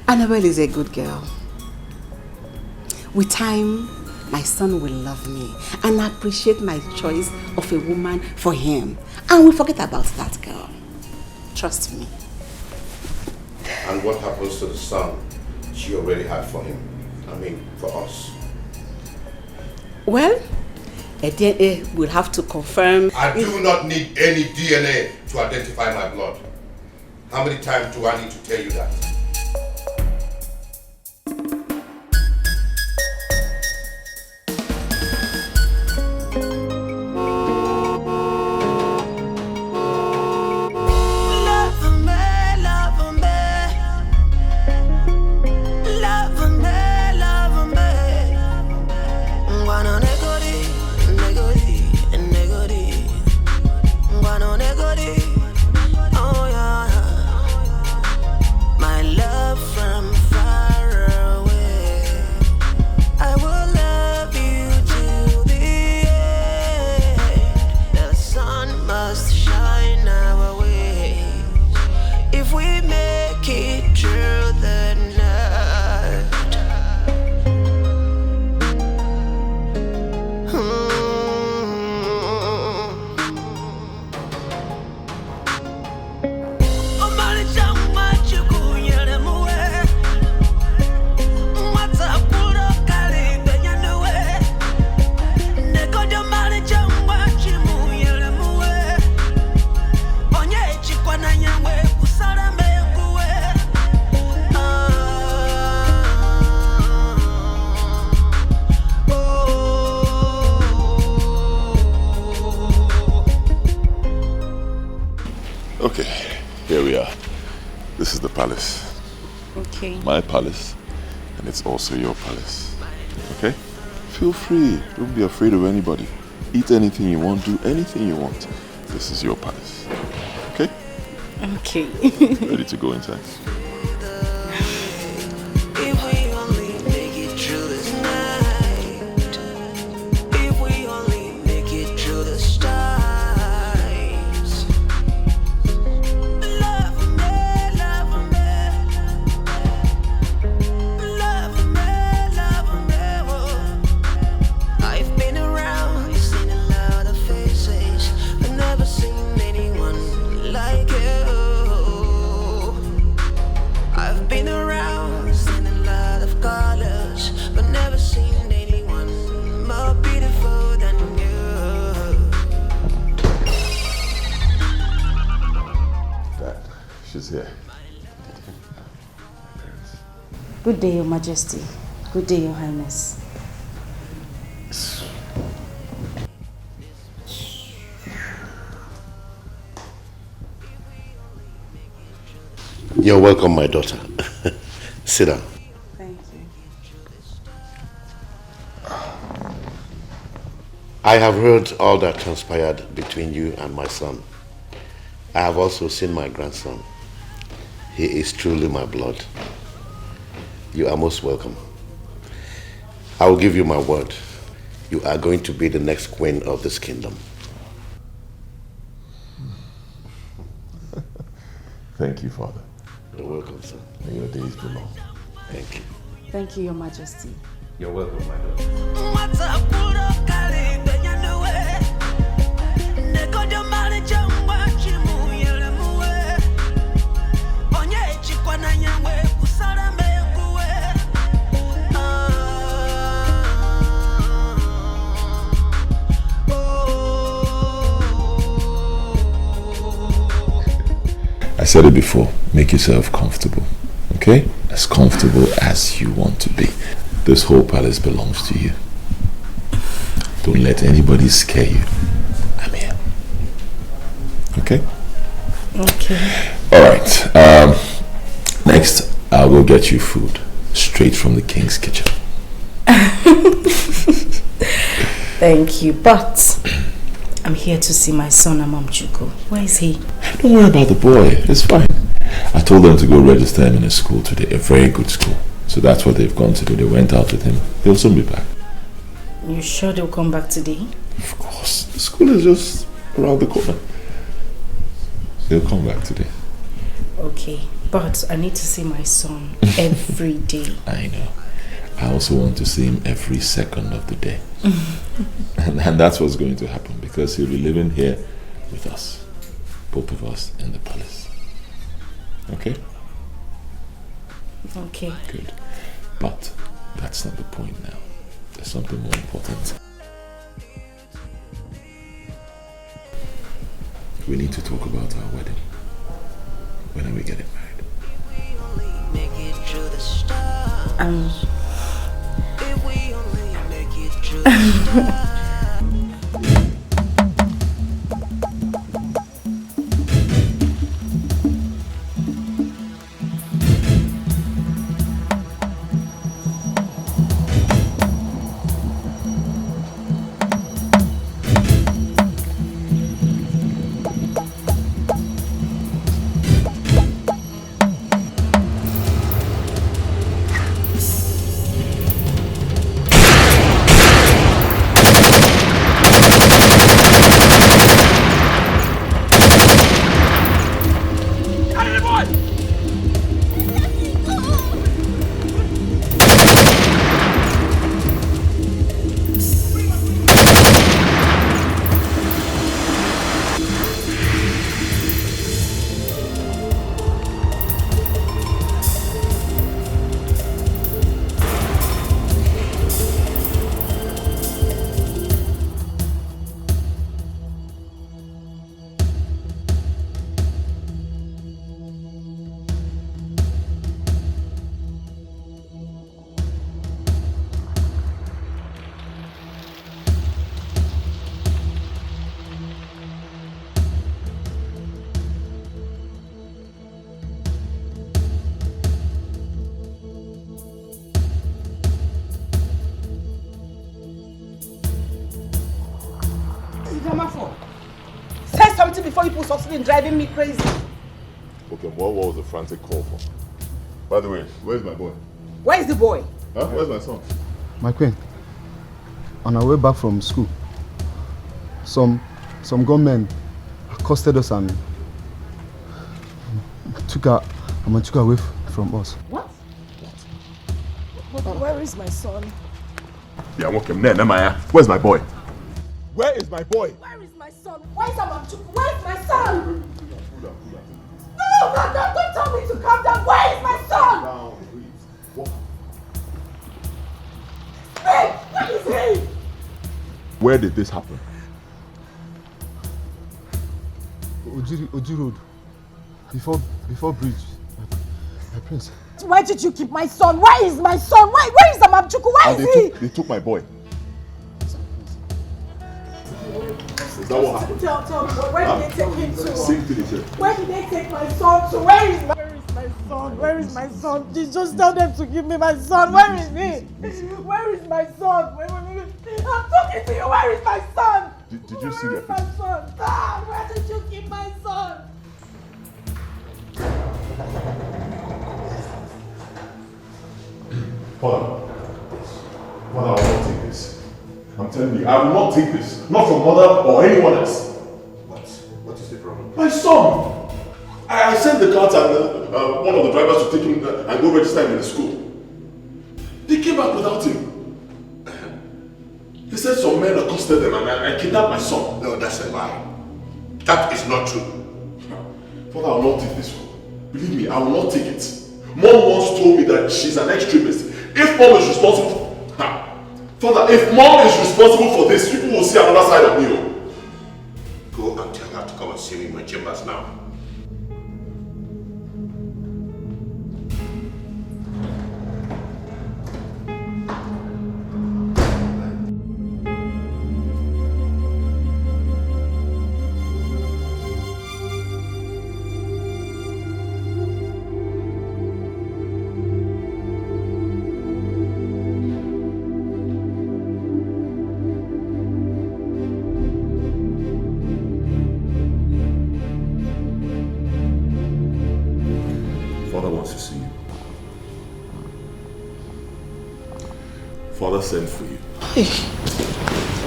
Annabelle is a good girl. With time, my son will love me and appreciate my choice of a woman for him. And we'll forget about that girl. Trust me. And what happens to the son she already had for him? I mean, for us? Well, a DNA will have to confirm. I do not need any DNA to identify my blood. How many times do I need to tell you that? My palace, and it's also your palace. Okay? Feel free. Don't be afraid of anybody. Eat anything you want, do anything you want. This is your palace. Okay? Okay. Ready to go inside? Here. Good day, Your Majesty. Good day, Your Highness. You're welcome, my daughter. Sit down. Thank you. I have heard all that transpired between you and my son. I have also seen my grandson. He is truly my blood. You are most welcome. I will give you my word. You are going to be the next queen of this kingdom. Thank you, Father. You're welcome, sir. May your days be long. Thank you. Thank you, Your Majesty. You're welcome, my daughter. I said it before, make yourself comfortable, okay? As comfortable as you want to be. This whole palace belongs to you. Don't let anybody scare you. I'm here. Okay? Okay. Alright, next I'll go get you food, straight from the king's kitchen. Thank you, but I'm here to see my son, Amuche. Where is he? Don't worry about the boy, it's fine. I told them to go register him in a school today, a very good school. So that's what they've gone to do. They went out with him. They'll soon be back. You sure they'll come back today? Of course. The school is just around the corner. He'll come back today. Okay, but I need to see my son every day. I know. I also want to see him every second of the day. and that's what's going to happen because he'll be living here with us. Both of us in the palace. Okay? Okay. Good. But that's not the point now. There's something more important. We need to talk about our wedding. When are we getting married? Say something before you put something in driving me crazy. Okay, what was the frantic call for? By the way, where's my boy? Where is the boy? Huh? Where's my son? My queen, on our way back from school, some gunmen accosted us and took her away from us. What? Where is my son? Yeah, I'm okay. Where's my boy? Where is my boy? Where is my son? Where is Amuche? Where is my son? No, don't tell me to calm down. Where is my son? Hey, where is he? Where did this happen? Uju Road. Before bridge. My prince. Where did you keep my son? Where is my son? Where is Amuche? Where is he? They took my boy. Is that what happened? Tell me, where did they take him to? Sing to the church. Where did they take my son to? Where is my son? Where is my son? Just tell them to give me my son. Where is he? Where is my son? I'm talking to you. Where is my son? Did you see Where is my son? Where did you keep my son? Father, I will not take this. I'm telling you, I will not take this. Not from mother or anyone else. What is the problem? My son! I sent the cards and one of the drivers to take him and go register him in the school. They came back without him. He said some men accosted them and kidnapped my son. No, that's a lie. That is not true. Father, I will not take this one. Believe me, I will not take it. Mom once told me that she's an extremist. If mom is responsible Father, if mom is responsible for this, people will see another side of me. Go and tell her to come and see me in my chambers now. Father sent for you. Hey,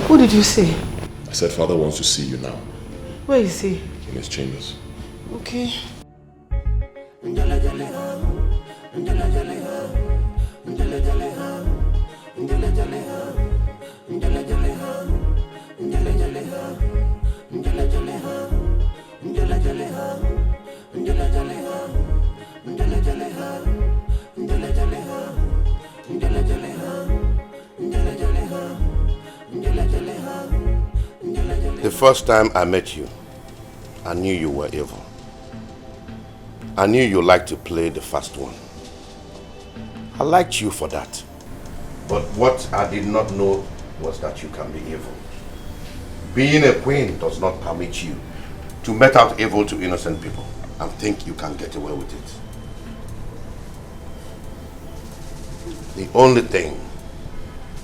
who did you say? I said father wants to see you now. Where is he? In his chambers. Okay. The first time I met you, I knew you were evil. I knew you liked to play the fast one. I liked you for that. But what I did not know was that you can be evil. Being a queen does not permit you to met out evil to innocent people and think you can get away with it. The only thing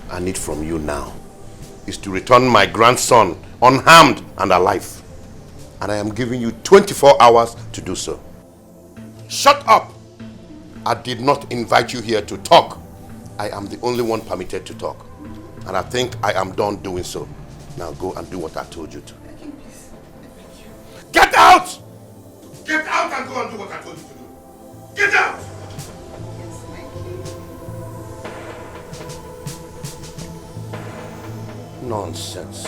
I need from you now is to return my grandson unharmed and alive. And I am giving you 24 hours to do so. Shut up! I did not invite you here to talk. I am the only one permitted to talk. And I think I am done doing so. Now go and do what I told you to. Get out! Get out and go and do what I told you to do. Get out! Nonsense.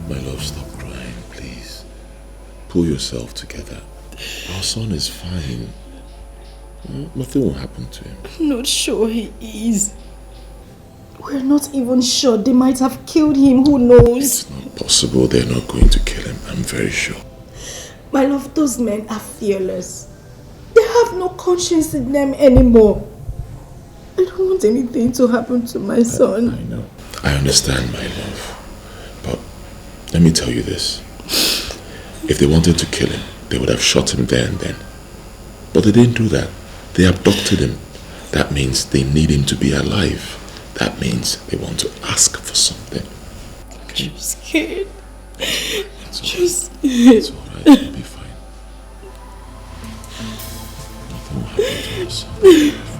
My love, stop crying, please. Pull yourself together. Our son is fine. Nothing will happen to him. I'm not sure he is. We're not even sure. They might have killed him. Who knows? It's not possible. They're not going to kill him. I'm very sure. My love, those men are fearless. They have no conscience in them anymore. I don't want anything to happen to my son. I know. I understand, my love. But let me tell you this. If they wanted to kill him, they would have shot him there and then. But they didn't do that. They abducted him. That means they need him to be alive. That means they want to ask for something. Okay? I'm scared. It's just alright. It's alright. You'll be fine. Nothing will happen to your son. You'll be fine.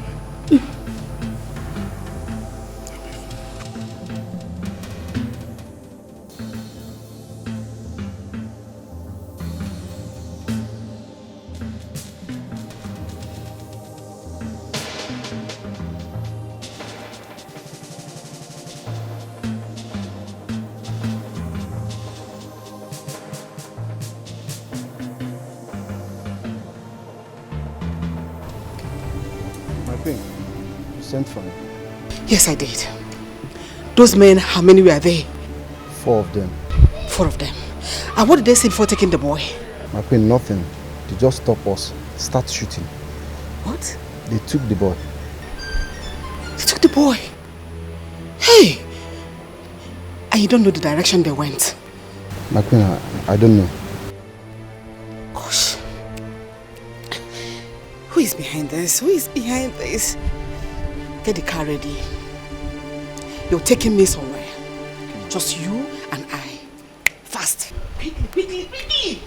You sent for him? Yes, I did. Those men, how many were they? 4 of them. 4 of them. And what did they say before taking the boy? My queen, nothing. They just stop us, start shooting. What? They took the boy. They took the boy? Hey! And you don't know the direction they went? My queen, I don't know. Gosh. Who is behind this? Who is behind this? Get the car ready. You're taking me somewhere. Just you and I. Fast. Quickly, quickly, quickly!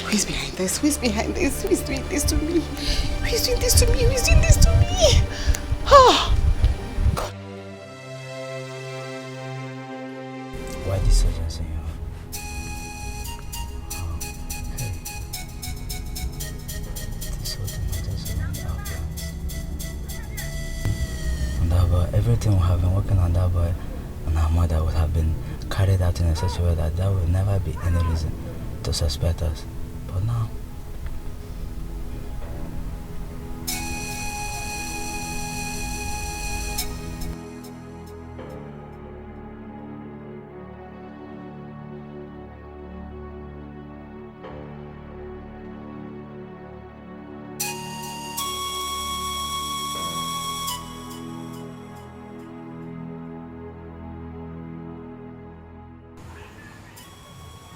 Who is behind this? Who is behind this? Who is doing this to me? Who is doing this to me? Who is doing this to me? Oh! Why this urgency? Everything we have been working on that boy and our mother would have been carried out in such a way that there would never be any reason to suspect us. But now,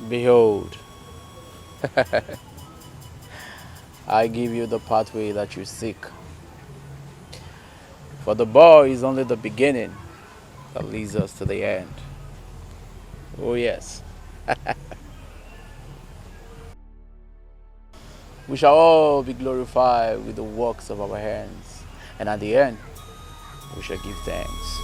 behold, I give you the pathway that you seek. For the boy is only the beginning that leads us to the end. Oh yes, We shall all be glorified with the works of our hands, and at the end, we shall give thanks.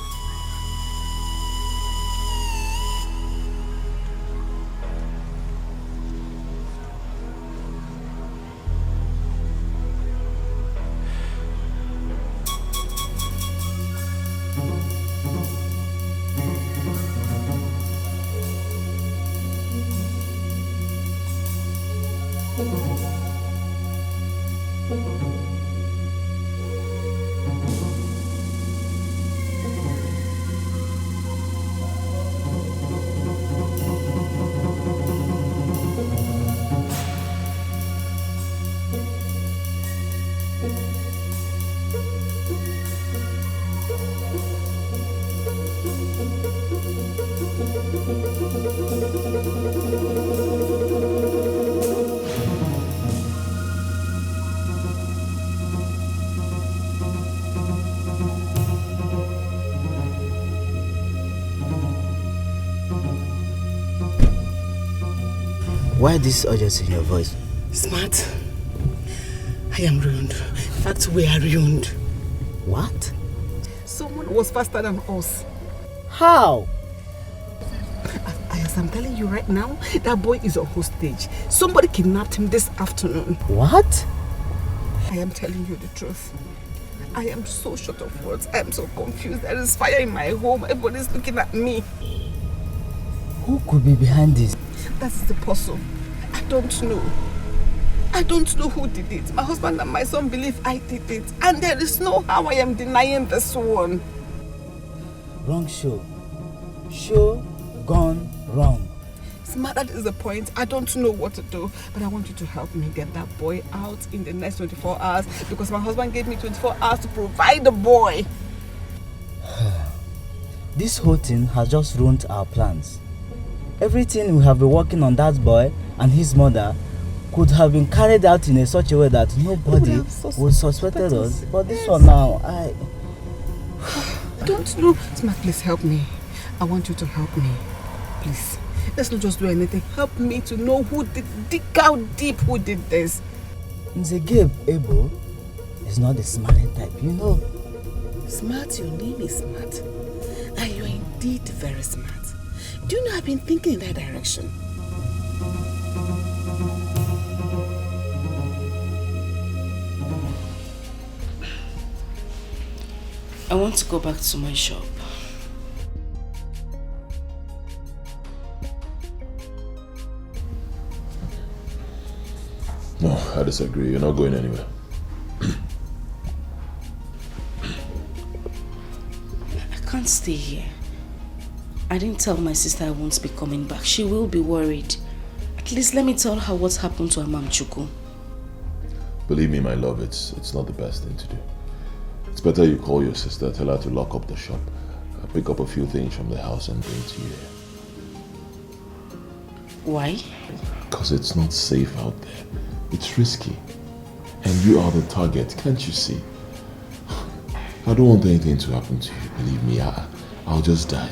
Why this urgency in your voice? Smart, I am ruined. In fact, we are ruined. What? Someone was faster than us. How? As I'm telling you right now, that boy is a hostage. Somebody kidnapped him this afternoon. What? I am telling you the truth. I am so short of words. I am so confused. There is fire in my home. Everybody's looking at me. Who could be behind this? That's the puzzle. I don't know. I don't know who did it. My husband and my son believe I did it. And there is no how I am denying this one. Wrong show. Show gone wrong. Smart, that is the point. I don't know what to do. But I want you to help me get that boy out in the next 24 hours. Because my husband gave me 24 hours to provide the boy. This whole thing has just ruined our plans. Everything we have been working on that boy and his mother could have been carried out in such a way that nobody would suspect us. But this one now, I don't know. Smart, please help me. I want you to help me. Please. Let's not just do anything. Help me to know who did, dig out deep who did this. Nzegeb Ebo is not the smiling type, you know. Smart, your name is Smart. And you're indeed very smart. Do you know I've been thinking in that direction? I want to go back to my shop. No, I disagree. You're not going anywhere. I can't stay here. I didn't tell my sister I won't be coming back. She will be worried. At least let me tell her what's happened to Amamchuku. Believe me, my love, it's not the best thing to do. It's better you call your sister, tell her to lock up the shop, pick up a few things from the house and bring to you here. Why? Because it's not safe out there. It's risky. And you are the target, can't you see? I don't want anything to happen to you, believe me. I'll just die.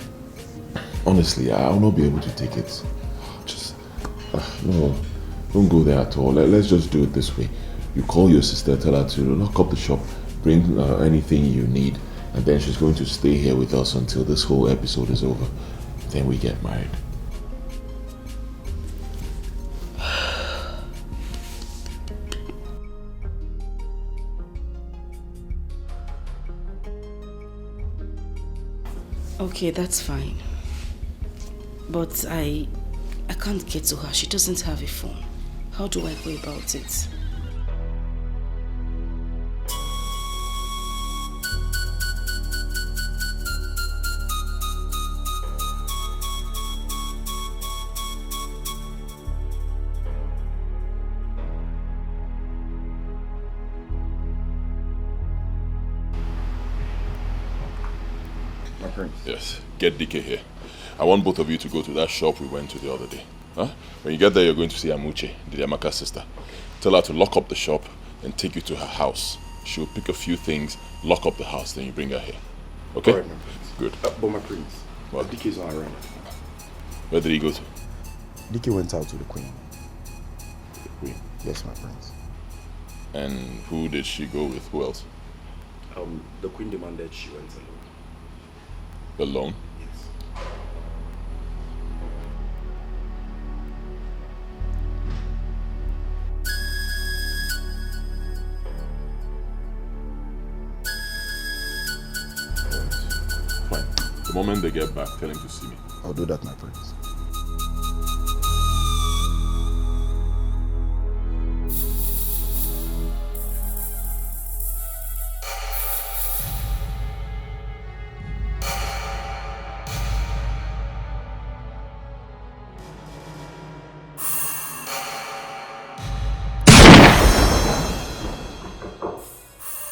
Honestly, I'll not be able to take it. Just, no, don't go there at all. Let's just do it this way. You call your sister, tell her to lock up the shop, bring anything you need, and then she's going to stay here with us until this whole episode is over. Then we get married. Okay, that's fine. But I can't get to her. She doesn't have a phone. How do I go about it? My prince. Yes, get DK here. I want both of you to go to that shop we went to the other day. Huh? When you get there, you're going to see Amuche, Didiamaka's sister. Tell her to lock up the shop and take you to her house. She'll pick a few things, lock up the house, then you bring her here. Okay? All right, my prince. Good. But my prince, DK's not around. Where did he go to? Dike went out to the Queen. The Queen? Yes, my prince. And who did she go with? Who else? The Queen demanded she went alone. Alone? Yes. Fine. The moment they get back, tell him to see me. I'll do that, my prince.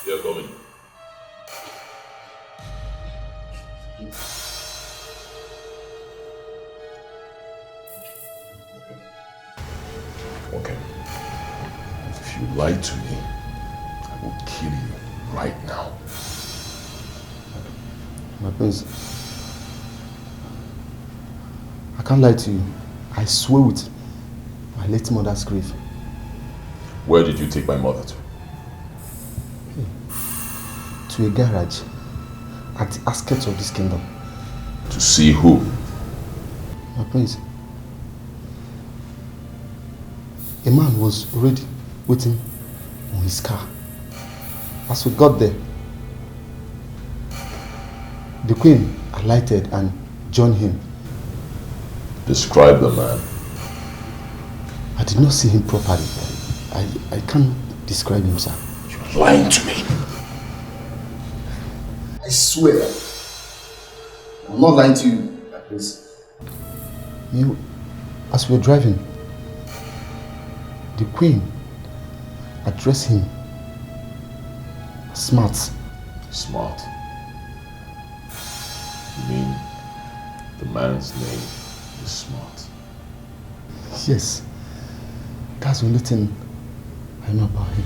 You're coming. Okay. If you lie to me, I will kill you right now. My prince, I can't lie to you. I swear with my late mother's grave. Where did you take my mother to? To a garage at the outskirts of this kingdom. To see who? My prince, a man was already waiting on his car. As we got there, the queen alighted and joined him. Describe the man. I did not see him properly. I can't describe him, sir. You're lying to me. I swear. I'm not lying to you, please. You, as we were driving, the queen addressed him smart. Smart? You mean the man's name is Smart? Yes. That's the only thing I know about him.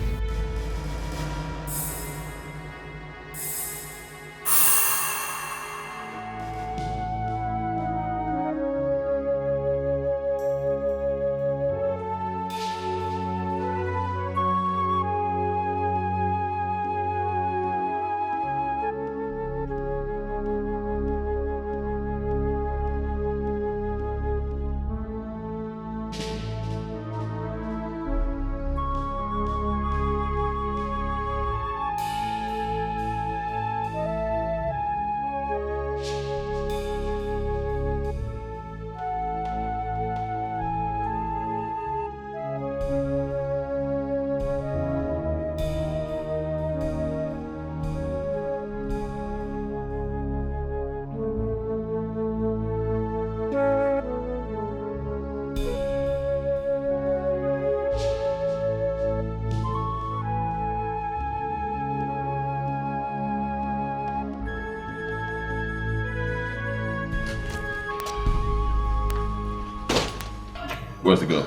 Where's the girl?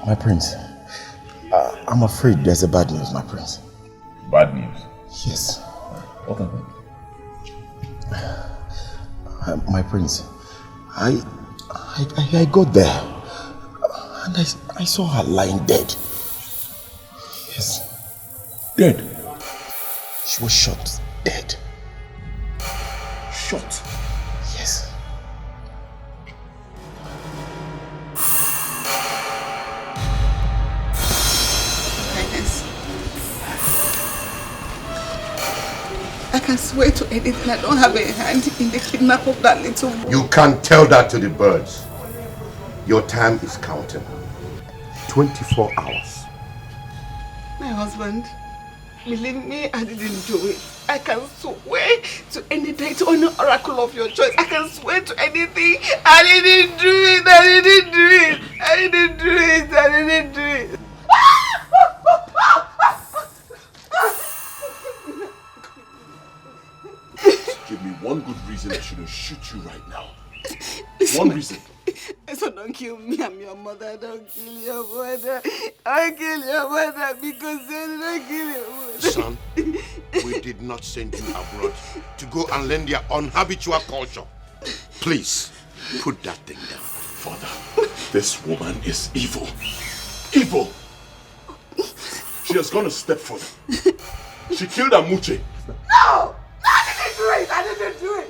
My prince, I'm afraid there's a bad news, my prince. Bad news? Yes. What happened? My prince, I got there and I saw her lying dead. Yes. Dead? She was shot dead. Shot? Yes. I can swear to anything. I don't have a hand in the kidnap of that little boy. You can't tell that to the birds. Your time is counting. 24 hours. My husband, believe me, I didn't do it. I can swear to any date or any oracle of your choice. I can swear to anything. I didn't do it. I didn't do it. I didn't do it. I didn't do it. Give me one good reason I shouldn't shoot you right now. One reason. So don't kill me, I'm your mother. Don't kill your mother. I kill your mother because they didn't kill your mother. Son, we did not send you abroad to go and learn their unhabitual culture. Please, Put that thing down. Father, this woman is evil. Evil! She has gone a step further. She killed Amuche. No! I didn't do it!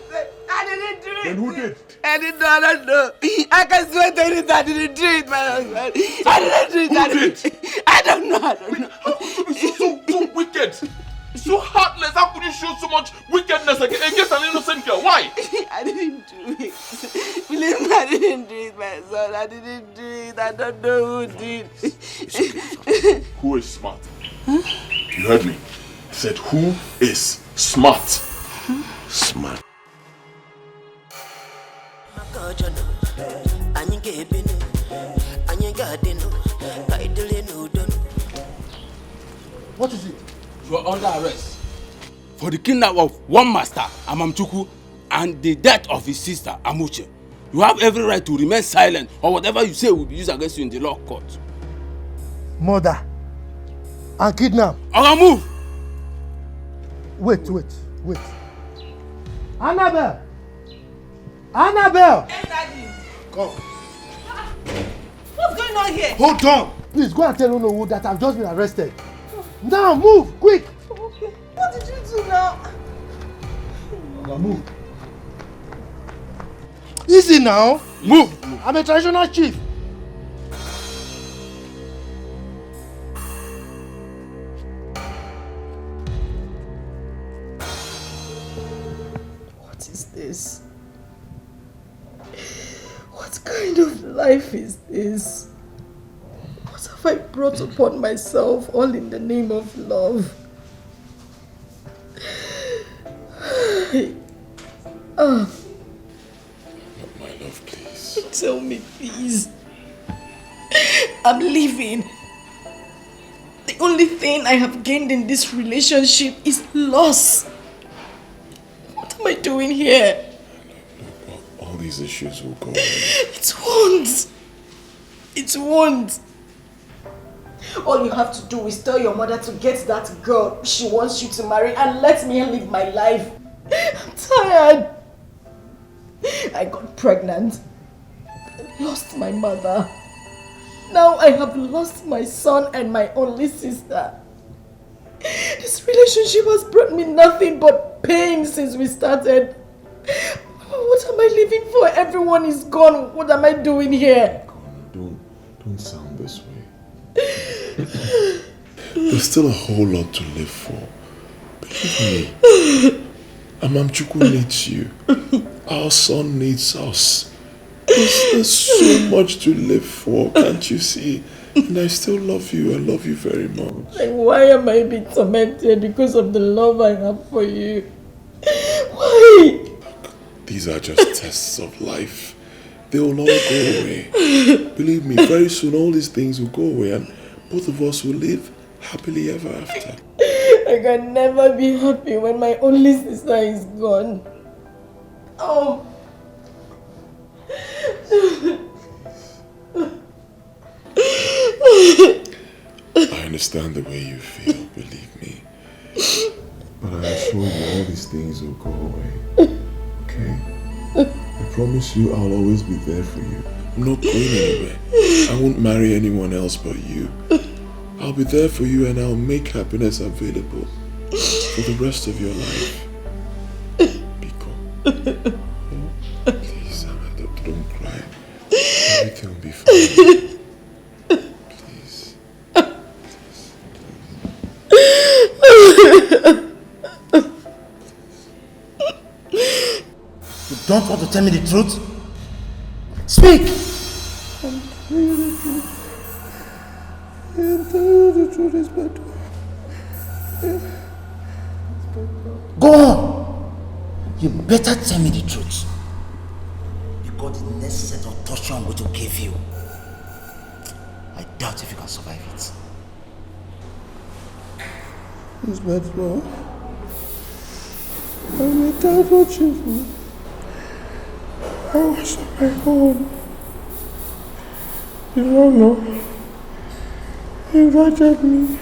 Then who did? I don't know. I can swear to it, I didn't do it, my husband. I didn't do it. I don't know. How could you be so wicked? So heartless. How could you show so much wickedness against an innocent girl? Why? I didn't do it. Believe me, I didn't do it, my son. I didn't do it. I don't know who did. It's okay. Who is smart? Huh? You heard me. I said, who is smart? Smart. What is it? You are under arrest for the kidnap of one master, Amamchuku, and the death of his sister, Amuche. You have every right to remain silent, or whatever you say will be used against you in the law court. Murder and kidnap. Oga, move! Wait. Annabelle! Annabelle! Hey, Daddy. Come. What's going on here? Hold on! Please go and tell Unowu that I've just been arrested. Now move, quick! Okay. What did you do now? Now move. Easy now. Move. I'm a traditional chief. What is this? What kind of life is this? What have I brought upon myself, all in the name of love? My love, please. Tell me, please. I'm leaving. The only thing I have gained in this relationship is loss. What am I doing here? All these issues will go away. It won't. It won't. All you have to do is tell your mother to get that girl she wants you to marry and let me live my life. I'm tired. I got pregnant. I lost my mother. Now I have lost my son and my only sister. This relationship has brought me nothing but pain since we started. What am I living for? Everyone is gone. What am I doing here? Don't sound this way. There's still a whole lot to live for. Believe me. Amamchuku needs you. Our son needs us. There's so much to live for, can't you see? And I still love you. I love you very much. Like, why am I being tormented because of the love I have for you? Why? These are just tests of life. They will all go away. Believe me, very soon all these things will go away and both of us will live happily ever after. I can never be happy when my only sister is gone. Oh. I understand the way you feel, believe me. But I assure you all these things will go away. Okay? I promise you I'll always be there for you. I'm not going anywhere. I won't marry anyone else but you. I'll be there for you and I'll make happiness available for the rest of your life. Biko. Oh, please, don't cry. Everything will be fine. Please. You don't want to tell me the truth? Speak! I'm telling you the truth. I'm telling you the truth is better. Go on! You better tell me the truth. Because the next set of torture I'm going to give you, I doubt if you can survive it. It's better. I'm a terrible chief. I was on my own. The Lolo invited me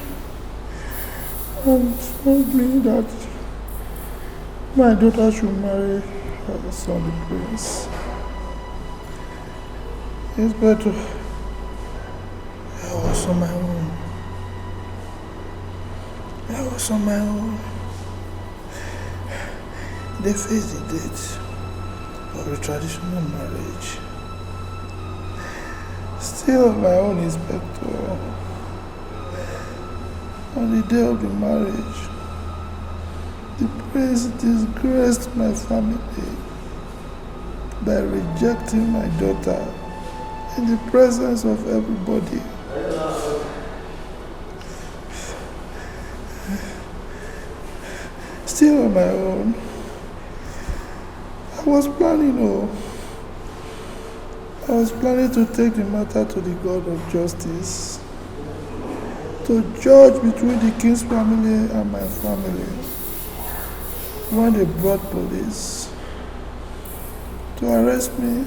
and told me that my daughter should marry her son, the prince. It's better. I was on my own. I was on my own. They faced the date of a traditional marriage. Still on my own, Inspector. On the day of the marriage, the prince disgraced my family by rejecting my daughter in the presence of everybody. Still on my own, I was planning to take the matter to the God of justice, to judge between the king's family and my family. When they brought police to arrest me,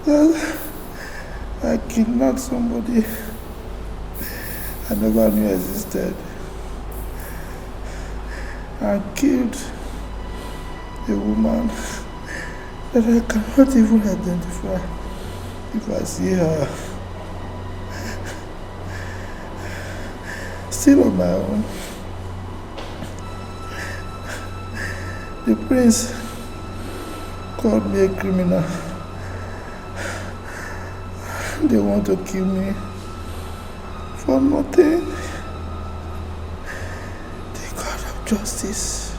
well, I kidnapped somebody I never knew existed and killed a woman that I cannot even identify if I see her. Still on my own, the prince called me a criminal. They want to kill me for nothing. The God of justice,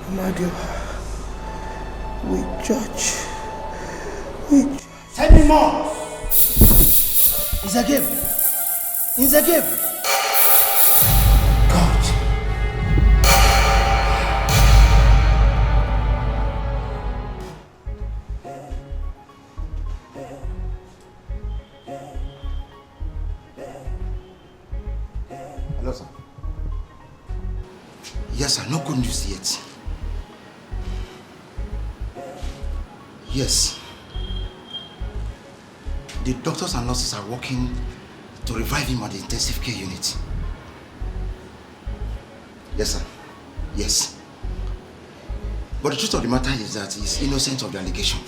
Amadio, we judge. Tell me more. It's a game. It's a game. Hello, sir. Yes, sir. No good news yet. Yes. The doctors and nurses are working to revive him at the intensive care unit. Yes, sir. Yes. But the truth of the matter is that he's innocent of the allegation.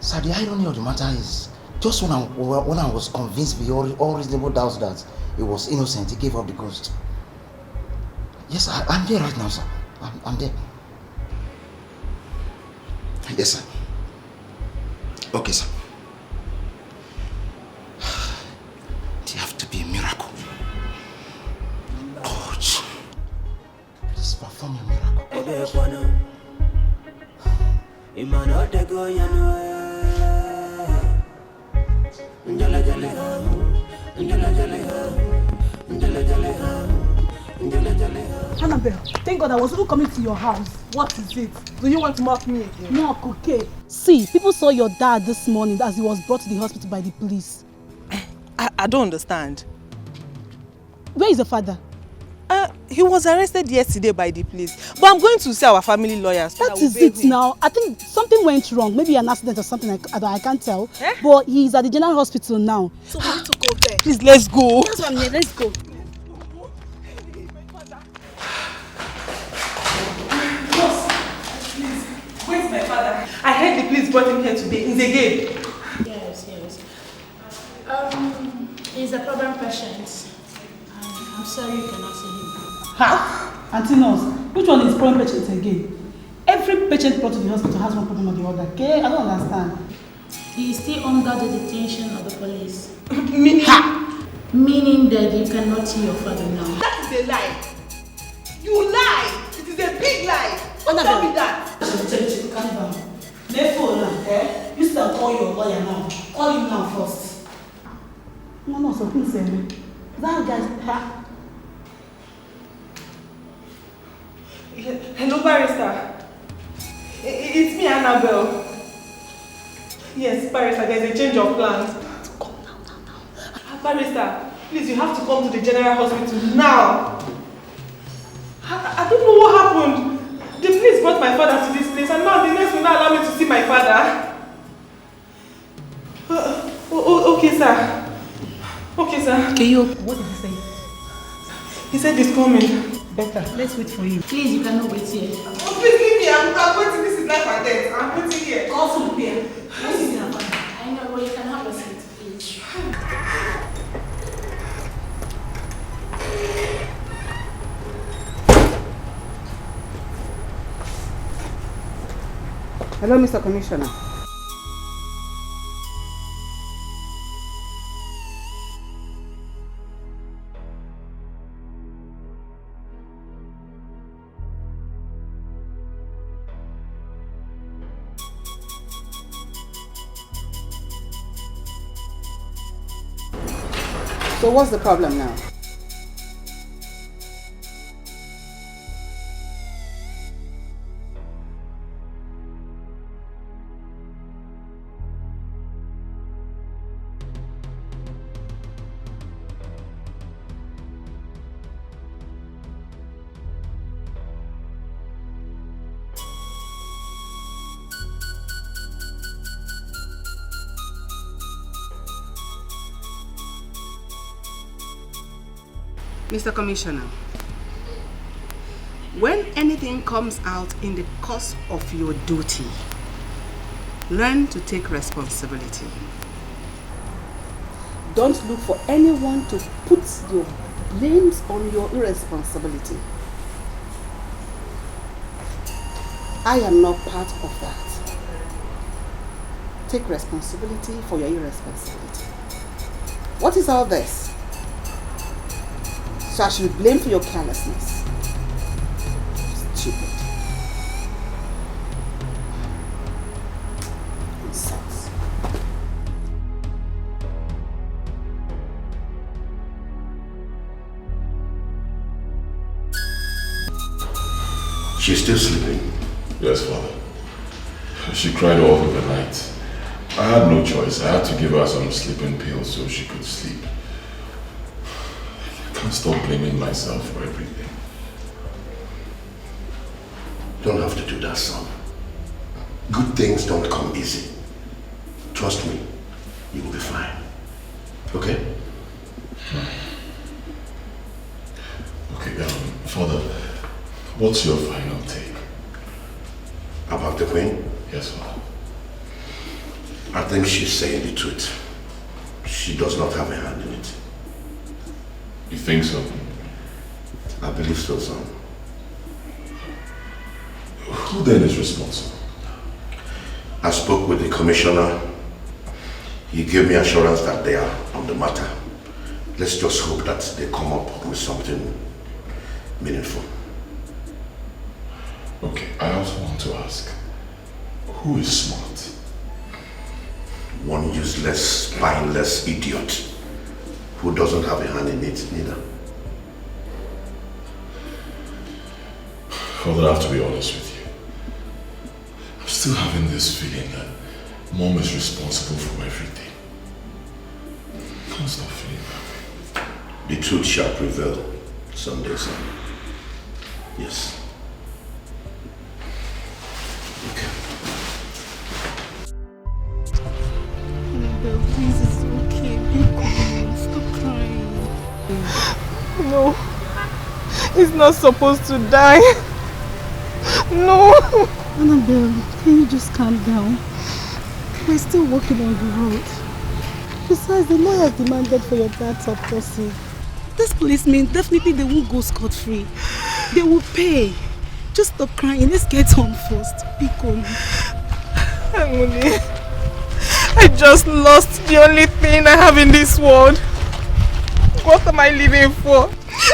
Sir, the irony of the matter is, just when I was convinced beyond all reasonable doubts that he was innocent, he gave up the ghost. Yes, I'm there right now, sir. I'm there. Yes, sir. Okay, sir. There have to be a miracle. God, please perform a miracle. Annabelle, thank God I was even coming to your house. What is it? Do you want to mock me again? Mock, okay. See, people saw your dad this morning as he was brought to the hospital by the police. I don't understand. Where is your father? He was arrested yesterday by the police. But I'm going to see our family lawyers. That is it now. I think something went wrong. Maybe an accident or something, I can't tell. But he's at the general hospital now. So we need to go there. Please, let's go. That's what I'm here. Let's go. Where's my father? I heard the police brought him here today. He's again. Yes. He's a problem patient. I'm sorry you cannot see him. Ha! Auntie Nurse, which one is problem patient again? Every patient brought to the hospital has one problem or the other, okay? I don't understand. He is still under the detention of the police. Meaning? Ha! Meaning that you cannot see your father now. That is a lie. You lie. It is a big lie. Don't tell me that. Calm down. Therefore, you still call your lawyer now. Call him now first. No, so please say me. That guy's... Hello, barrister. It's me, Annabelle. Yes, barrister, there's a change of plans. Come now. Barrister, please, you have to come to the general hospital now. I don't know what happened. The police brought my father to this place and now the nurse will not allow me to see my father. Okay, sir. Okay, sir. What did he say? He said he's coming. Better. Let's wait for him. Please, you cannot wait here. Oh, please leave me. I'm going to visit life and death. I'm putting here. Call food here. What is it about? I know, but you can have a seat, please. Hello, Mr. Commissioner. So what's the problem now? Mr. Commissioner, when anything comes out in the course of your duty, learn to take responsibility. Don't look for anyone to put your blames on your irresponsibility. I am not part of that. Take responsibility for your irresponsibility. What is all this? So I should be blamed for your carelessness. Stupid. Nonsense. She's still sleeping? Yes, Father. She cried all through the night. I had no choice. I had to give her some sleeping pills so she could sleep. I can't stop blaming myself for everything. You don't have to do that, son. Good things don't come easy. Trust me, you will be fine. Okay? Okay, Father, what's your final take? About the Queen? Yes, Father. I think she's saying the truth. She does not have a hand in it. You think so? I believe so, son. Who then is responsible? I spoke with the commissioner. He gave me assurance that they are on the matter. Let's just hope that they come up with something meaningful. Okay, I also want to ask, who is smart? One useless, spineless idiot who doesn't have a hand in it neither. Father, I have to be honest with you. I'm still having this feeling that Mom is responsible for everything. I can't stop feeling that way. The truth shall prevail someday, son. Yes. Annabelle, please, it's okay. Be calm. Stop crying. No. He's not supposed to die. No. Annabelle, can you just calm down? We're still working on the road. Besides, the lawyer demanded for your dad's autopsy. This policemen, definitely they won't go scot-free. They will pay. Just stop crying. Let's get on first. Be calm. Amuche, I just lost the only thing I have in this world. What am I living for?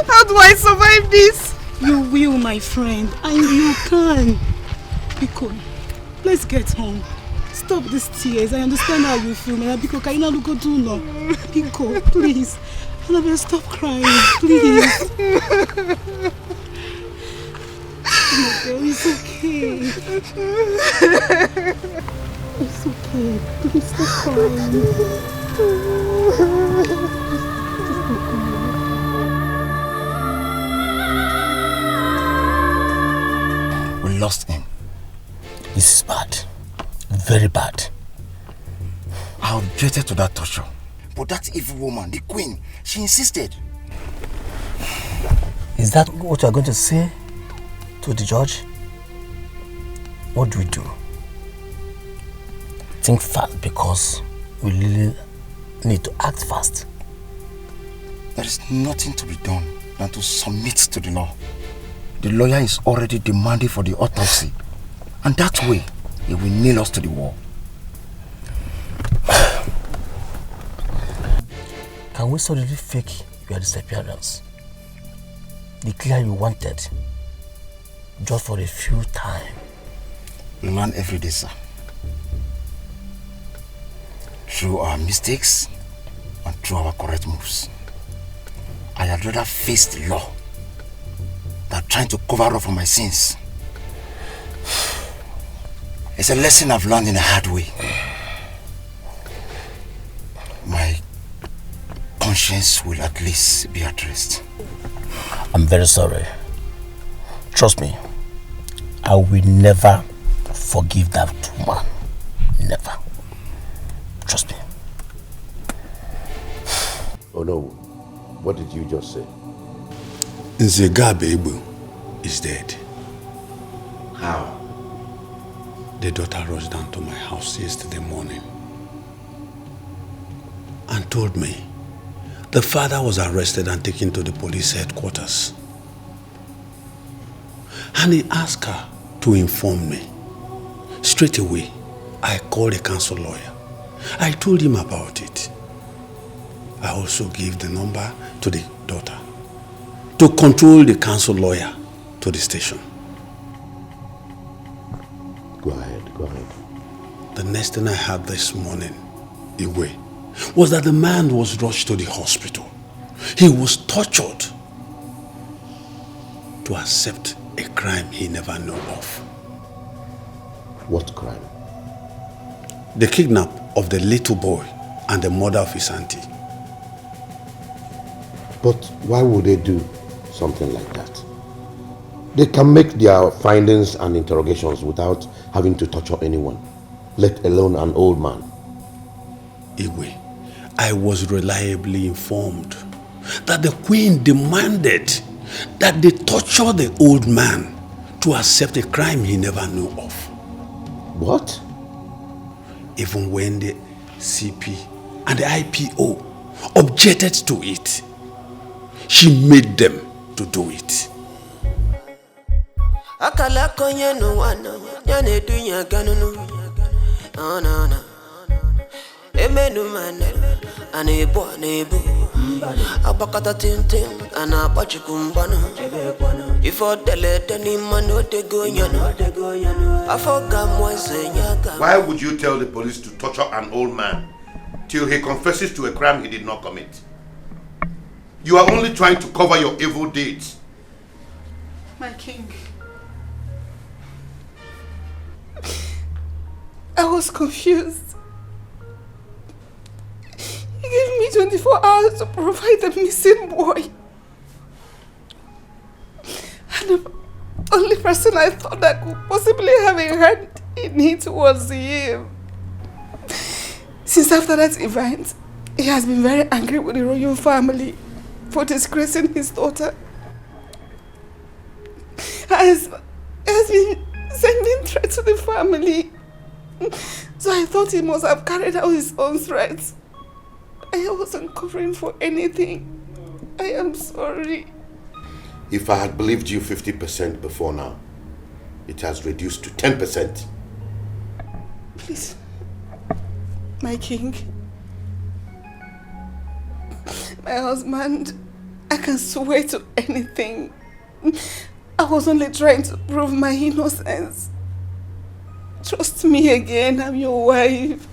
How do I survive this? You will, my friend, and you can. Biko, let's get home. Stop these tears. I understand how you feel, man. Biko, can you not go do no? Biko, please. Annabelle, stop crying, please. Annabelle, it's okay. It's okay. Please stop crying. We lost him. This is bad. Very bad. I objected to that torture. But that evil woman, the queen, she insisted. Is that what you are going to say to the judge? what do we do? Think fast, because we really need to act fast. There is nothing to be done than to submit to the law. The lawyer is already demanding for the autopsy, and that way he will nail us to the wall. Can we suddenly fake your disappearance? Declare you wanted, just for a few time. We learn every day, sir. Through our mistakes and through our correct moves. I had rather face the law than trying to cover up for my sins. It's a lesson I've learned in a hard way. My conscience will at least be at rest. I'm very sorry. Trust me, I will never forgive that woman. Never. Trust me. Oh no, what did you just say? Nzegabe is dead. How? The daughter rushed down to my house yesterday morning and told me the father was arrested and taken to the police headquarters. And he asked her to inform me. Straight away, I called the council lawyer. I told him about it. I also gave the number to the daughter to control the council lawyer to the station. Go ahead. The next thing I heard this morning, Iwe, was that the man was rushed to the hospital. He was tortured to accept a crime he never knew of. What crime? The kidnap of the little boy and the mother of his auntie. But why would they do something like that? They can make their findings and interrogations without having to torture anyone, let alone an old man. Igwe, I was reliably informed that the queen demanded that they torture the old man to accept a crime he never knew of. What? Even when the CP and the IPO objected to it, she made them to do it. Akala konye no wana nyane dunya ganunu ana emenu mana anebo abakata tintin ana pachikumbana ifo delete ni mano de goyano afoga mwanze nyaga. Why would you tell the police to torture an old man till he confesses to a crime he did not commit? You are only trying to cover your evil deeds. My king, I was confused. He gave me 24 hours to provide the missing boy. And the only person I thought that could possibly have a hand in it was him. Since after that event, he has been very angry with the royal family for disgracing his daughter. He has been sending threats to the family. So I thought he must have carried out his own threats. I wasn't covering for anything. I am sorry. If I had believed you 50% before now, it has reduced to 10%. Please, my king, my husband, I can swear to anything. I was only trying to prove my innocence. Trust me again, I'm your wife.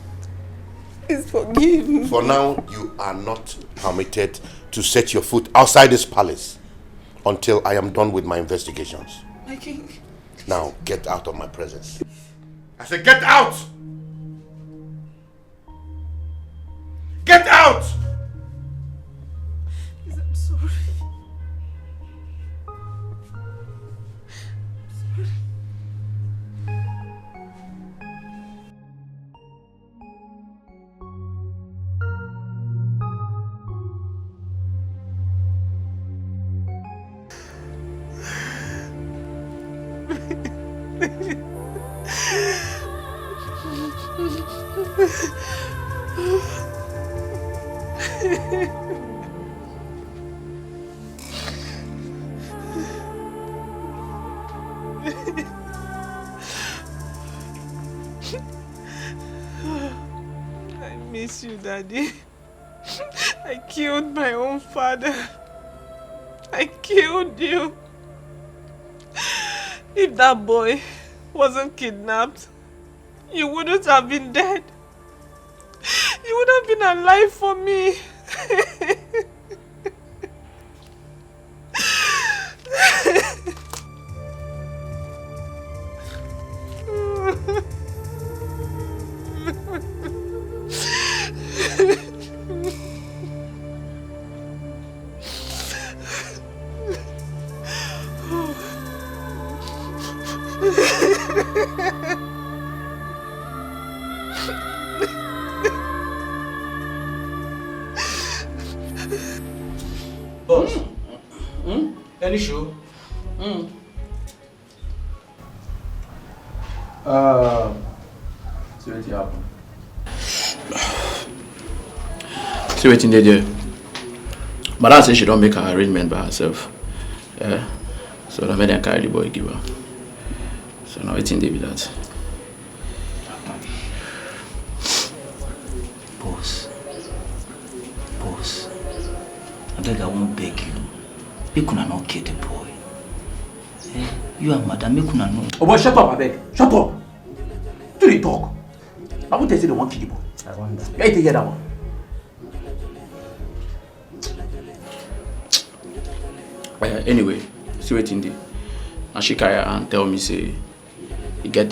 Please forgive me. For now, you are not permitted to set your foot outside this palace until I am done with my investigations. My king. Now, get out of my presence. I said, get out! Get out! Please, I'm sorry. I miss you, Daddy. I killed my own father. I killed you. If that boy wasn't kidnapped, you wouldn't have been dead. You would have been alive for me. Boss, any show? See what happen. See what they do. Madam says she don't make her arrangement by herself. Yeah. So I made her carry the boy give her. So now waiting they be that. Boss, I beg I won't beg you. You could not kill the boy. Eh? You and madam, you could not know. Oh boy, shut up, I beg. Shut up. Do they talk? I won't tell you the one kill the boy. I wonder. You ain't hear that one. Anyway, see what in there. And she carry her and tell me say, you get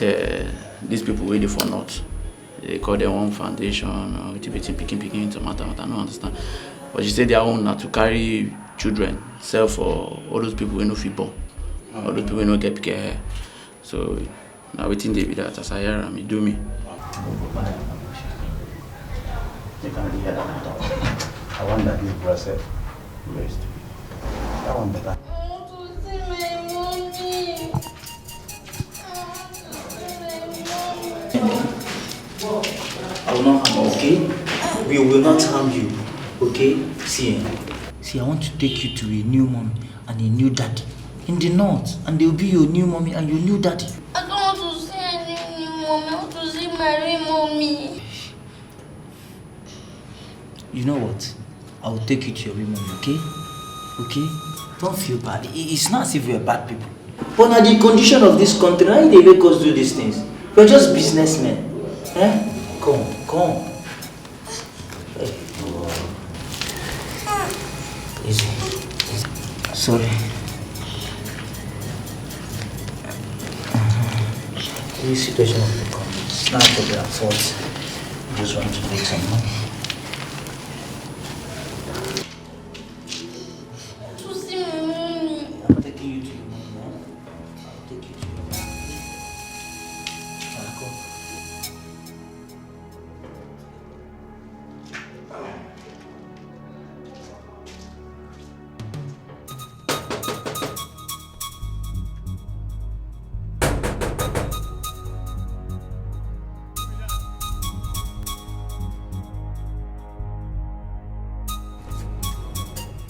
these people waiting for not. They call their own foundation or picking tomato. I don't understand. But she said their own not to carry children, sell for all those people who no fit born, all those people who no get pick hair. So now waiting they be that as I hear me do me. You can hear that. I wonder if you yourself. Very stupid. That one better. I will not harm you, okay? We will not harm you, okay? See, I want to take you to a new mommy and a new daddy in the north, and they'll be your new mommy and your new daddy. I don't want to see any new mommy. I want to see my real mommy. You know what? I will take you to your real mommy, okay? Okay? Don't feel bad. It's not as if we're bad people. But now the condition of this country, why they make us do these things? We're just businessmen. Eh? Come. Easy. Sorry. This situation will become. It's not for their fault. I just want to make some money. To see my mommy. I'm taking you to your mom now. I'll take you to your mom. Come.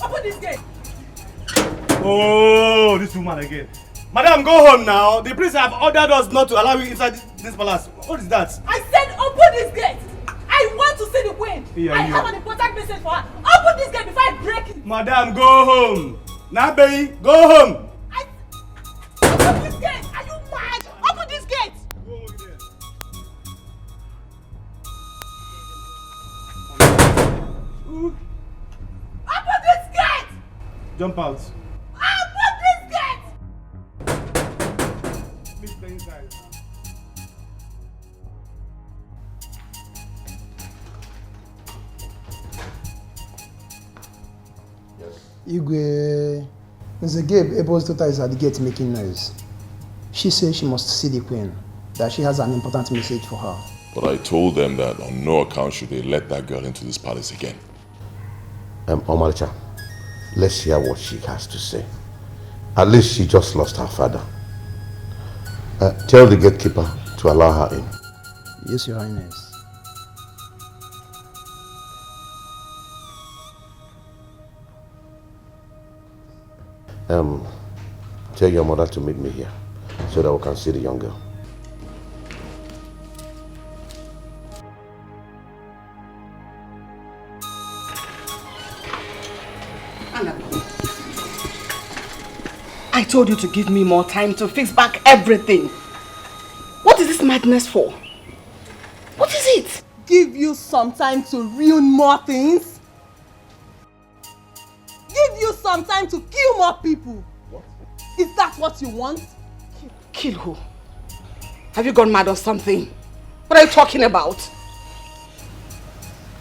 Open this gate. Oh, this woman again. Madam, go home now. The priest have ordered us not to allow you inside this palace. What is that? I said open this gate. I want to see the queen. Yeah, I have an important message for her. Open this gate before I break it. Madam, go home. Nabe, go home. Open this gate. Are you mad? Open this gate. Open this gate. Jump out. Open this gate. Please stay inside. Igwe, Mr. Gabe Abel's daughter is at the gate making noise. She says she must see the queen, that she has an important message for her. But I told them that on no account should they let that girl into this palace again. Omaricha, let's hear what she has to say. At least she just lost her father. Tell the gatekeeper to allow her in. Yes, Your Highness. Tell your mother to meet me here so that we can see the young girl. Annabelle, I told you to give me more time to fix back everything. What is this madness for? What is it? Give you some time to ruin more things? Give you some time to kill more people? What? Is that what you want? Kill who? Have you gone mad or something? What are you talking about?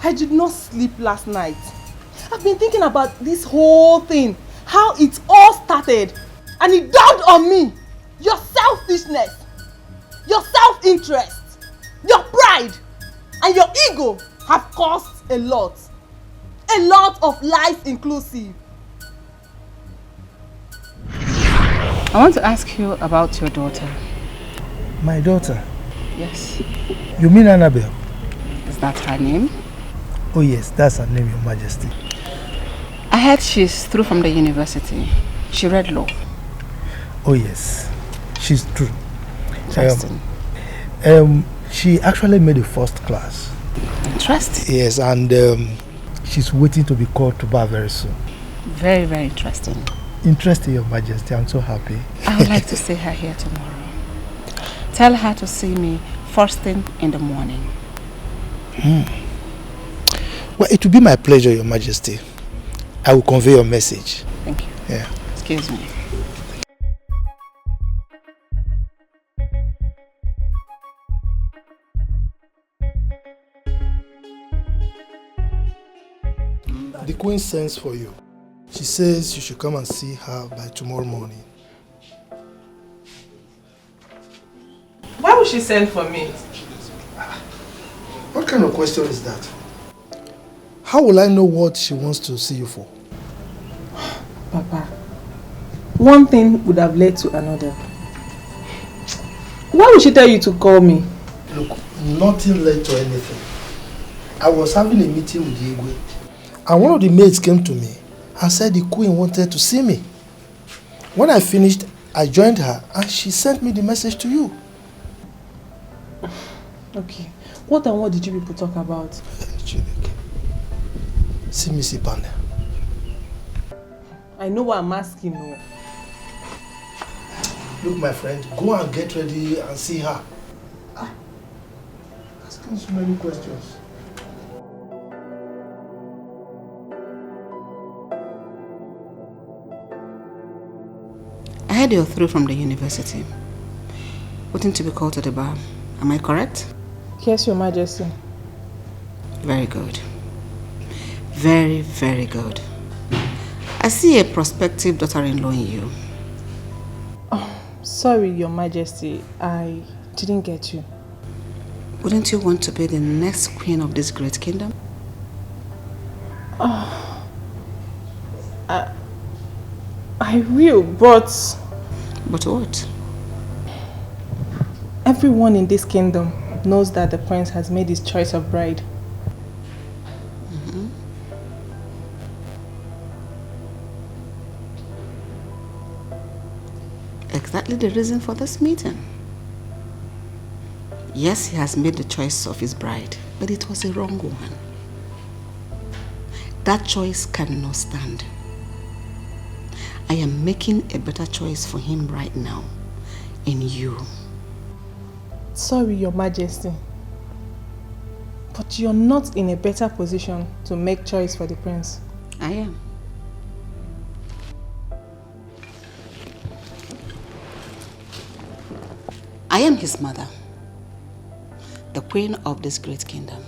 I did not sleep last night. I've been thinking about this whole thing. How it all started. And it dawned on me. Your selfishness. Your self-interest. Your pride. And your ego have caused a lot. A lot of lies inclusive. I want to ask you about your daughter. My daughter? Yes. You mean Annabelle? Is that her name? Oh yes, that's her name, Your Majesty. I heard she's through from the university. She read law. Oh yes, she's true. Interesting. She actually made the first class. Interesting. Yes, and she's waiting to be called to bar very soon. Very, very interesting. Interesting, Your Majesty. I'm so happy. I would like to see her here tomorrow. Tell her to see me first thing in the morning. Well, it will be my pleasure, Your Majesty. I will convey your message. Thank you. Yeah. Excuse me. The Queen sends for you. She says you should come and see her by tomorrow morning. Why would she send for me? What kind of question is that? How will I know what she wants to see you for? Papa, one thing would have led to another. Why would she tell you to call me? Look, nothing led to anything. I was having a meeting with the Igwe, and one of the maids came to me and said the Queen wanted to see me. When I finished, I joined her and she sent me the message to you. Okay. What and what did you people talk about? See me, Sipane. I know what I'm asking you. Look, my friend, go and get ready and see her. Asking so many questions. I heard you're through from the university. Waiting to be called to the bar. Am I correct? Yes, Your Majesty. Very good. Very, very good. I see a prospective daughter-in-law in you. Oh, sorry, Your Majesty. I didn't get you. Wouldn't you want to be the next queen of this great kingdom? Oh, I will, but... But what? Everyone in this kingdom knows that the prince has made his choice of bride. Exactly the reason for this meeting. Yes, he has made the choice of his bride, but it was a wrong one. That choice cannot stand. I am making a better choice for him right now, in you. Sorry, Your Majesty, but you're not in a better position to make choice for the prince. I am. I am his mother, the queen of this great kingdom.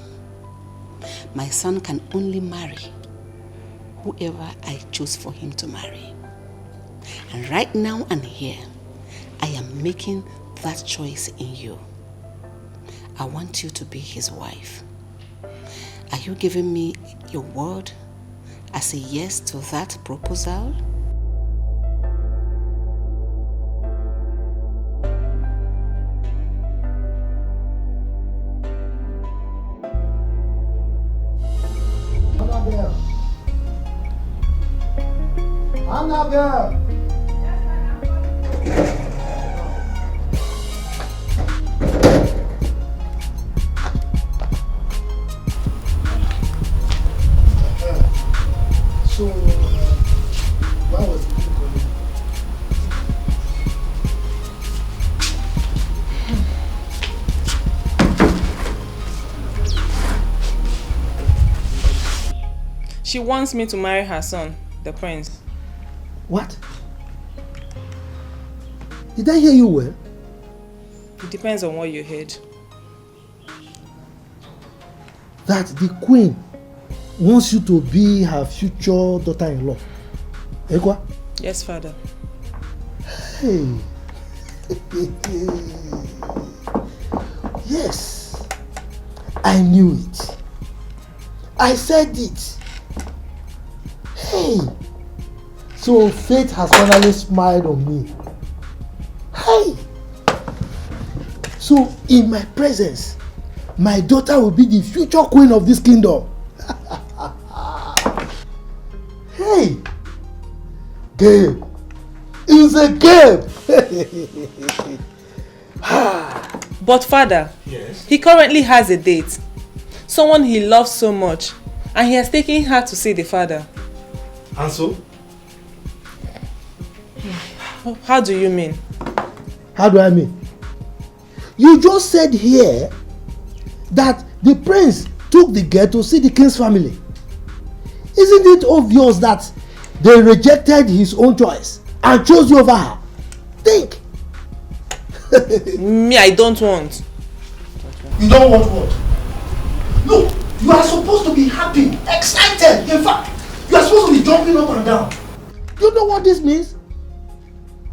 My son can only marry whoever I choose for him to marry. And right now and here, I am making that choice in you. I want you to be his wife. Are you giving me your word as a yes to that proposal? Annabelle! Annabelle! She wants me to marry her son, the prince. What? Did I hear you well? It depends on what you heard. That the queen wants you to be her future daughter-in-law. Ekwa? Yes, father. Hey. Yes. I knew it. I said it. Hey. So fate has finally smiled on me. Hey. So in my presence, my daughter will be the future queen of this kingdom. Hey. Gabe. It's a game. But father, yes, he currently has a date. Someone he loves so much. And he has taken her to see the father. And so? How do you mean? How do I mean? You just said here that the prince took the girl to see the king's family. Isn't it obvious that they rejected his own choice and chose you over her? Think. Me, I don't want. You don't want what? No, you are supposed to be happy, excited. In fact, you are supposed to be jumping up and down. You know what this means?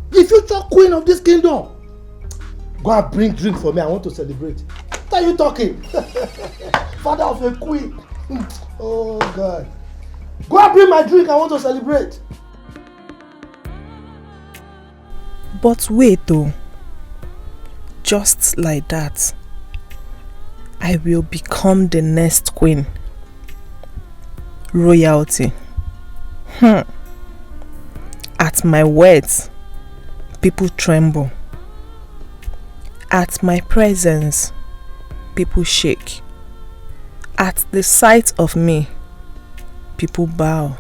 The future queen of this kingdom. Go and bring drink for me. I want to celebrate. What are you talking? Father of a queen. Oh God. Go and bring my drink. I want to celebrate. But wait though. Just like that, I will become the next queen. Royalty. At my words, people tremble. At my presence, people shake. At the sight of me, people bow.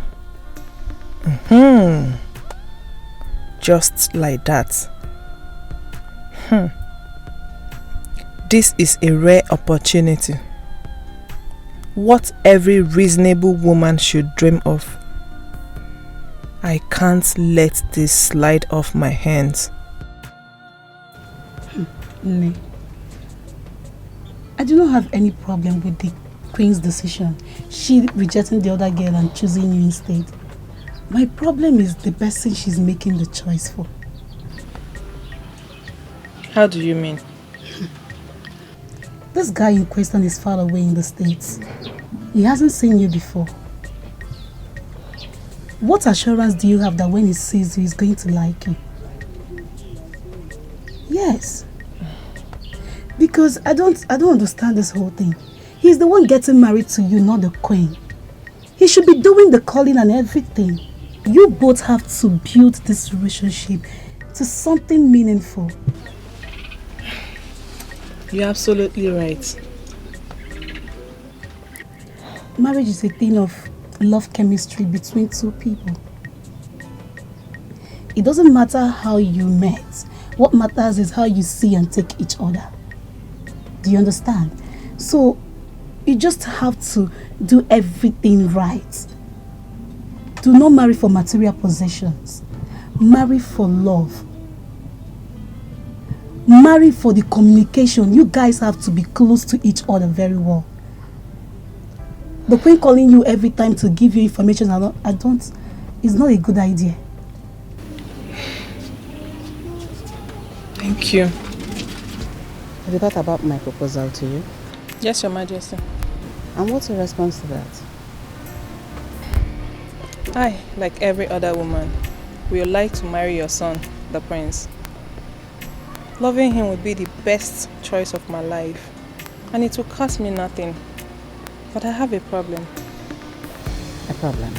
Just like that. This is a rare opportunity. What every reasonable woman should dream of. I can't let this slide off my hands. Ne, I do not have any problem with the queen's decision. She rejecting the other girl and choosing you instead. My problem is the person she's making the choice for. How do you mean? This guy in question is far away in the States. He hasn't seen you before. What assurance do you have that when he sees you, he's going to like you? Yes. Because I don't understand this whole thing. He's the one getting married to you, not the queen. He should be doing the calling and everything. You both have to build this relationship to something meaningful. You're absolutely right. Marriage is a thing of love chemistry between two people. It doesn't matter how you met. What matters is how you see and take each other. Do you understand? So, you just have to do everything right. Do not marry for material possessions. Marry for love. Marry for the communication. You guys have to be close to each other very well. The queen calling you every time to give you information, it's not a good idea. Thank you. Have you thought about my proposal to you? Yes, Your Majesty. And what's your response to that? I, like every other woman, would like to marry your son, the prince. Loving him would be the best choice of my life, and it will cost me nothing. But I have a problem. A problem?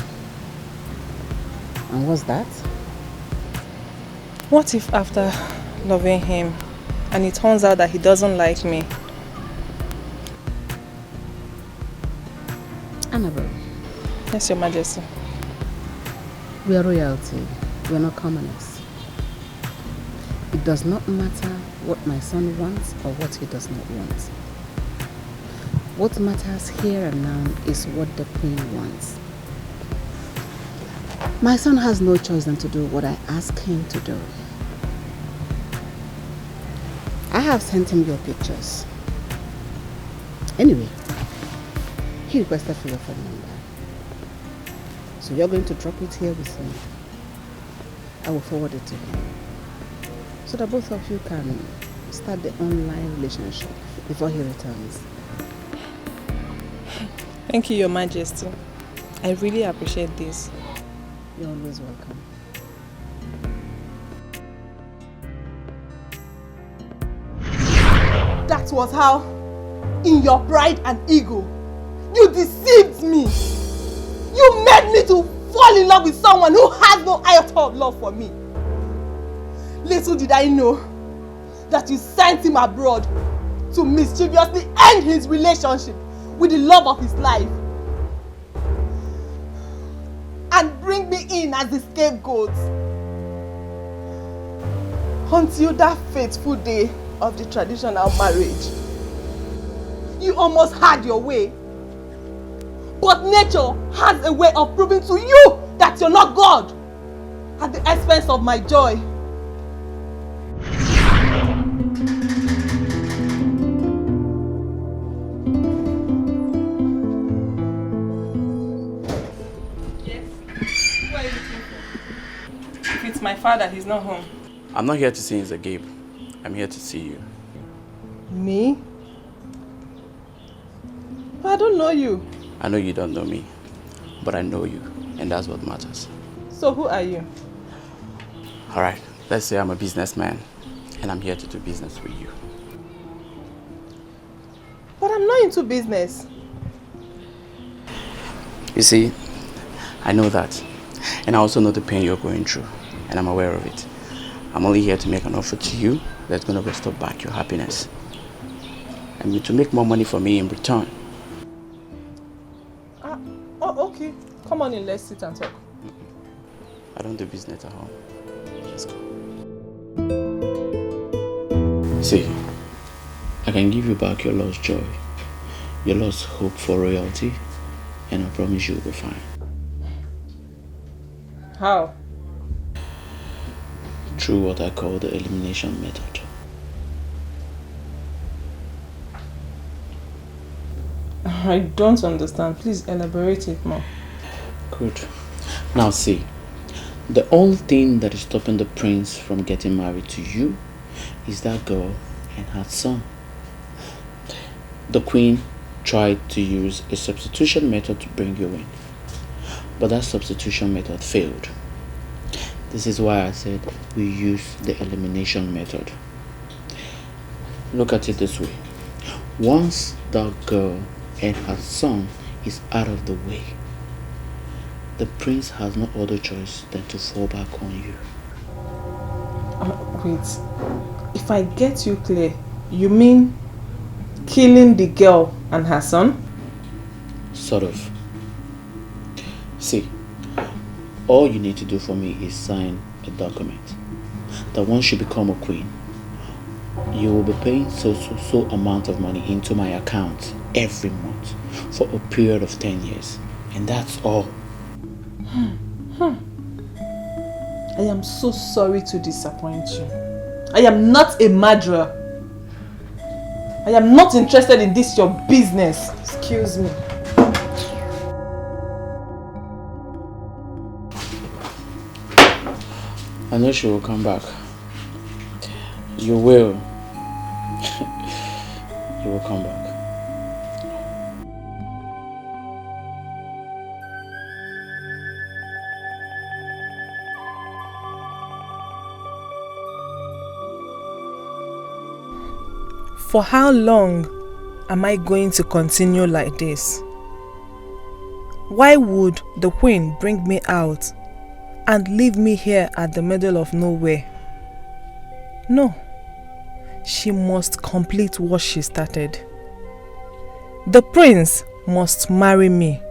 And what's that? What if after loving him, and it turns out that he doesn't like me? Annabelle. Yes, Your Majesty. We are royalty. We are not commoners. It does not matter what my son wants or what he does not want. What matters here and now is what the queen wants. My son has no choice than to do what I ask him to do. I have sent him your pictures. Anyway, he requested for your phone number. So you're going to drop it here with me. I will forward it to him. So that both of you can start the online relationship before he returns. Thank you, Your Majesty. I really appreciate this. You're always welcome. That was how, in your pride and ego, you deceived me. You made me to fall in love with someone who has no iota of love for me. Little did I know that you sent him abroad to mischievously end his relationship with the love of his life and bring me in as the scapegoat. Until that fateful day of the traditional marriage, you almost had your way. But nature has a way of proving to you that you're not God at the expense of my joy. Yes? Who are you looking for? If it's my father, he's not home. I'm not here to see Mr. Gabe. I'm here to see you. Me? But I don't know you. I know you don't know me, but I know you, and that's what matters. So who are you? Alright, let's say I'm a businessman, and I'm here to do business with you. But I'm not into business. You see, I know that, and I also know the pain you're going through, and I'm aware of it. I'm only here to make an offer to you that's going to restore back your happiness. And to make more money for me in return. Oh, okay. Come on in, let's sit and talk. I don't do business at home. Let's go. See, I can give you back your lost joy, your lost hope for royalty, and I promise you'll be fine. How? Through what I call the elimination method. I don't understand. Please elaborate it more. Good. Now see, the only thing that is stopping the prince from getting married to you is that girl and her son. The queen tried to use a substitution method to bring you in, but that substitution method failed. This is why I said we use the elimination method. Look at it this way. Once that girl and her son is out of the way, the prince has no other choice than to fall back on you. Wait, if I get you clear, you mean killing the girl and her son? Sort of. See, all you need to do for me is sign a document that once you become a queen, you will be paying so amount of money into my account every month for a period of 10 years. And that's all. I am so sorry to disappoint you. I am not a murderer. I am not interested in this your business. Excuse me. I know she will come back. You will. You will come back. For how long am I going to continue like this? Why would the queen bring me out and leave me here at the middle of nowhere? No, she must complete what she started. The prince must marry me,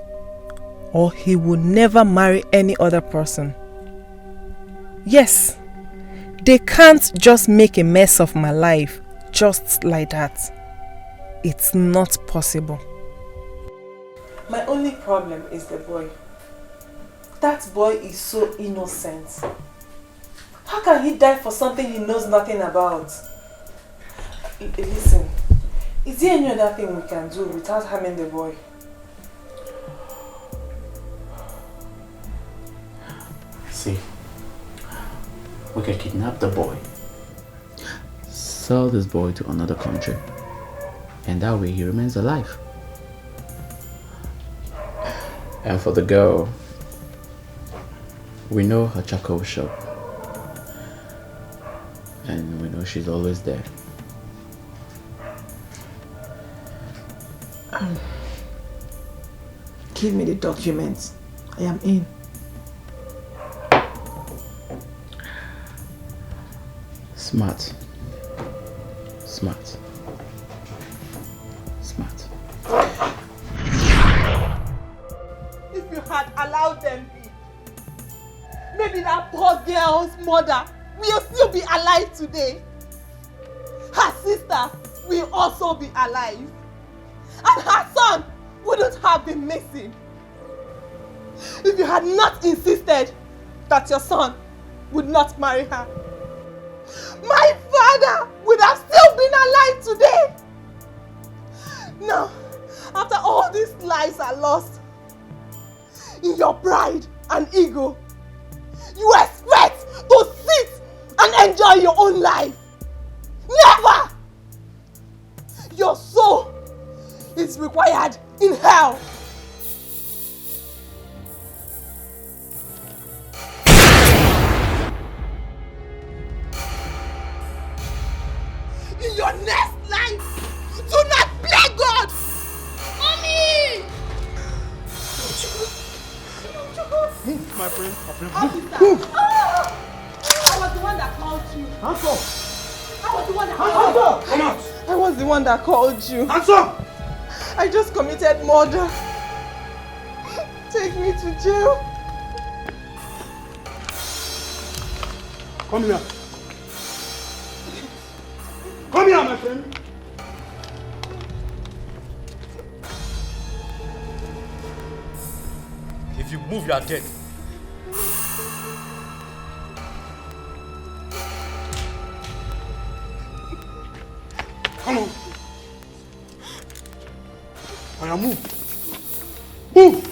or he will never marry any other person. Yes, they can't just make a mess of my life just like that. It's not possible. My only problem is the boy. That boy is so innocent. How can he die for something he knows nothing about? Listen, is there any other thing we can do without harming the boy? See, we can kidnap the boy, sell this boy to another country, and that way he remains alive. And for the girl, we know her charcoal shop, and we know she's always there. Give me the documents. I am in. Smart. Smart. Smart. If you had allowed them be, maybe that poor girl's mother will still be alive today. Her sister will also be alive. And her son wouldn't have been missing. If you had not insisted that your son would not marry her, my father would have still been alive today. Now, after all these lives are lost, in your pride and ego, you expect to sit and enjoy your own life. Never! Your soul is required in hell. In your next life, do not play God! Mommy! Move, my friend. Officer! I was the one that called you. Hands up! I was the one that Hands called up! you. Come out! I was the one that called you. Hands up! I just committed murder. Take me to jail. Come here. Come here, my friend. If you move, you are dead. Come on. Now move. Move!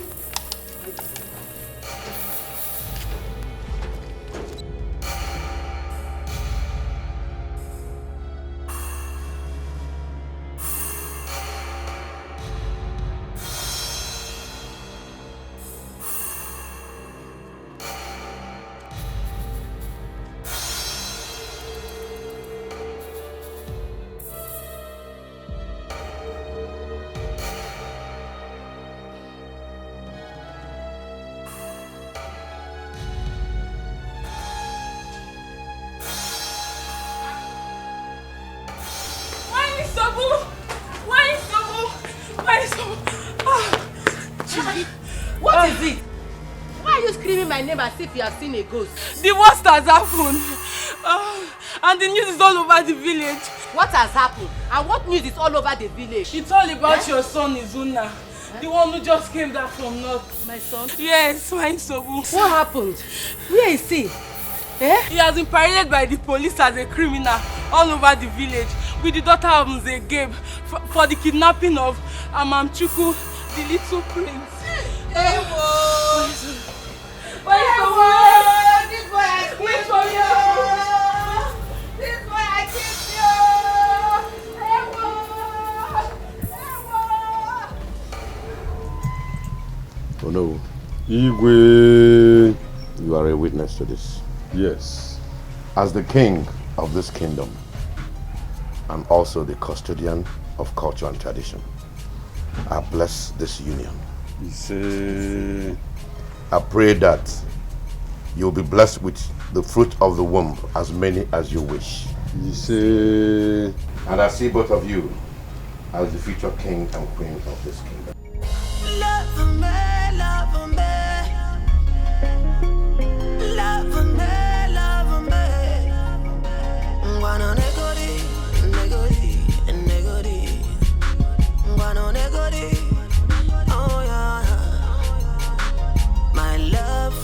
What is it? Why are you screaming my name as if you have seen a ghost? The worst has happened. And the news is all over the village. What has happened? And what news is all over the village? It's all about your son, Izuna. The one who just came back from north. My son? Yes, my Sobu. What happened? Where is he? He has been paraded by the police as a criminal all over the village with the daughter of Mze Gabe for the kidnapping of Amamchuku, the little prince. This boy I kissed you! This boy I kissed Oh no. Igwe. You are a witness to this. Yes. As the king of this kingdom, and also the custodian of culture and tradition, I bless this union. I pray that you'll be blessed with the fruit of the womb, as many as you wish. And I see both of you as the future king and queen of this kingdom. Love me, love me. Love me, love me. Guano negori, negori, negori. Guano negori. Oh yeah. My love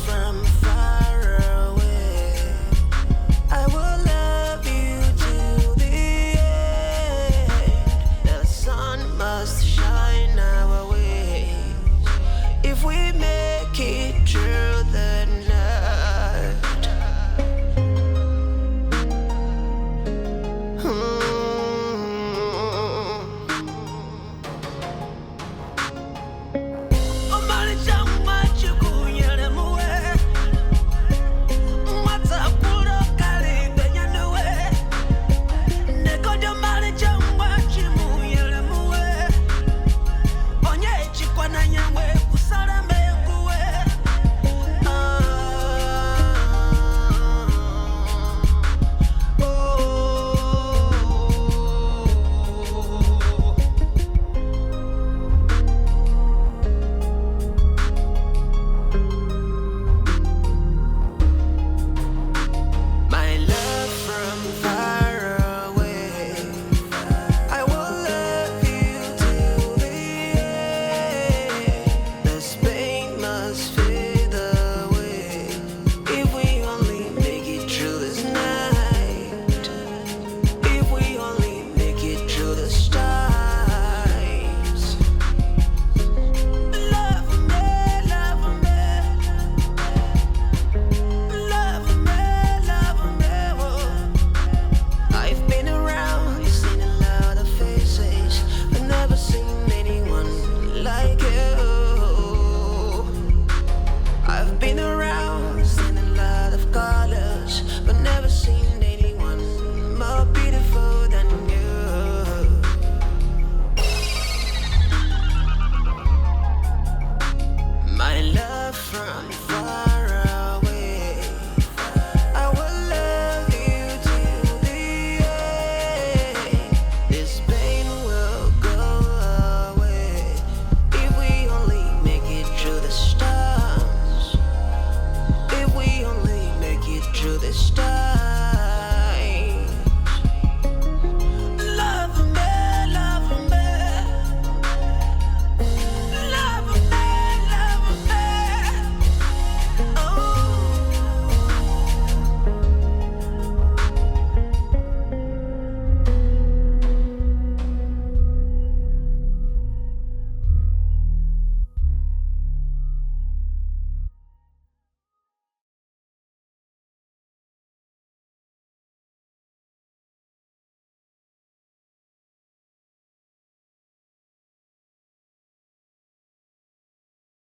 From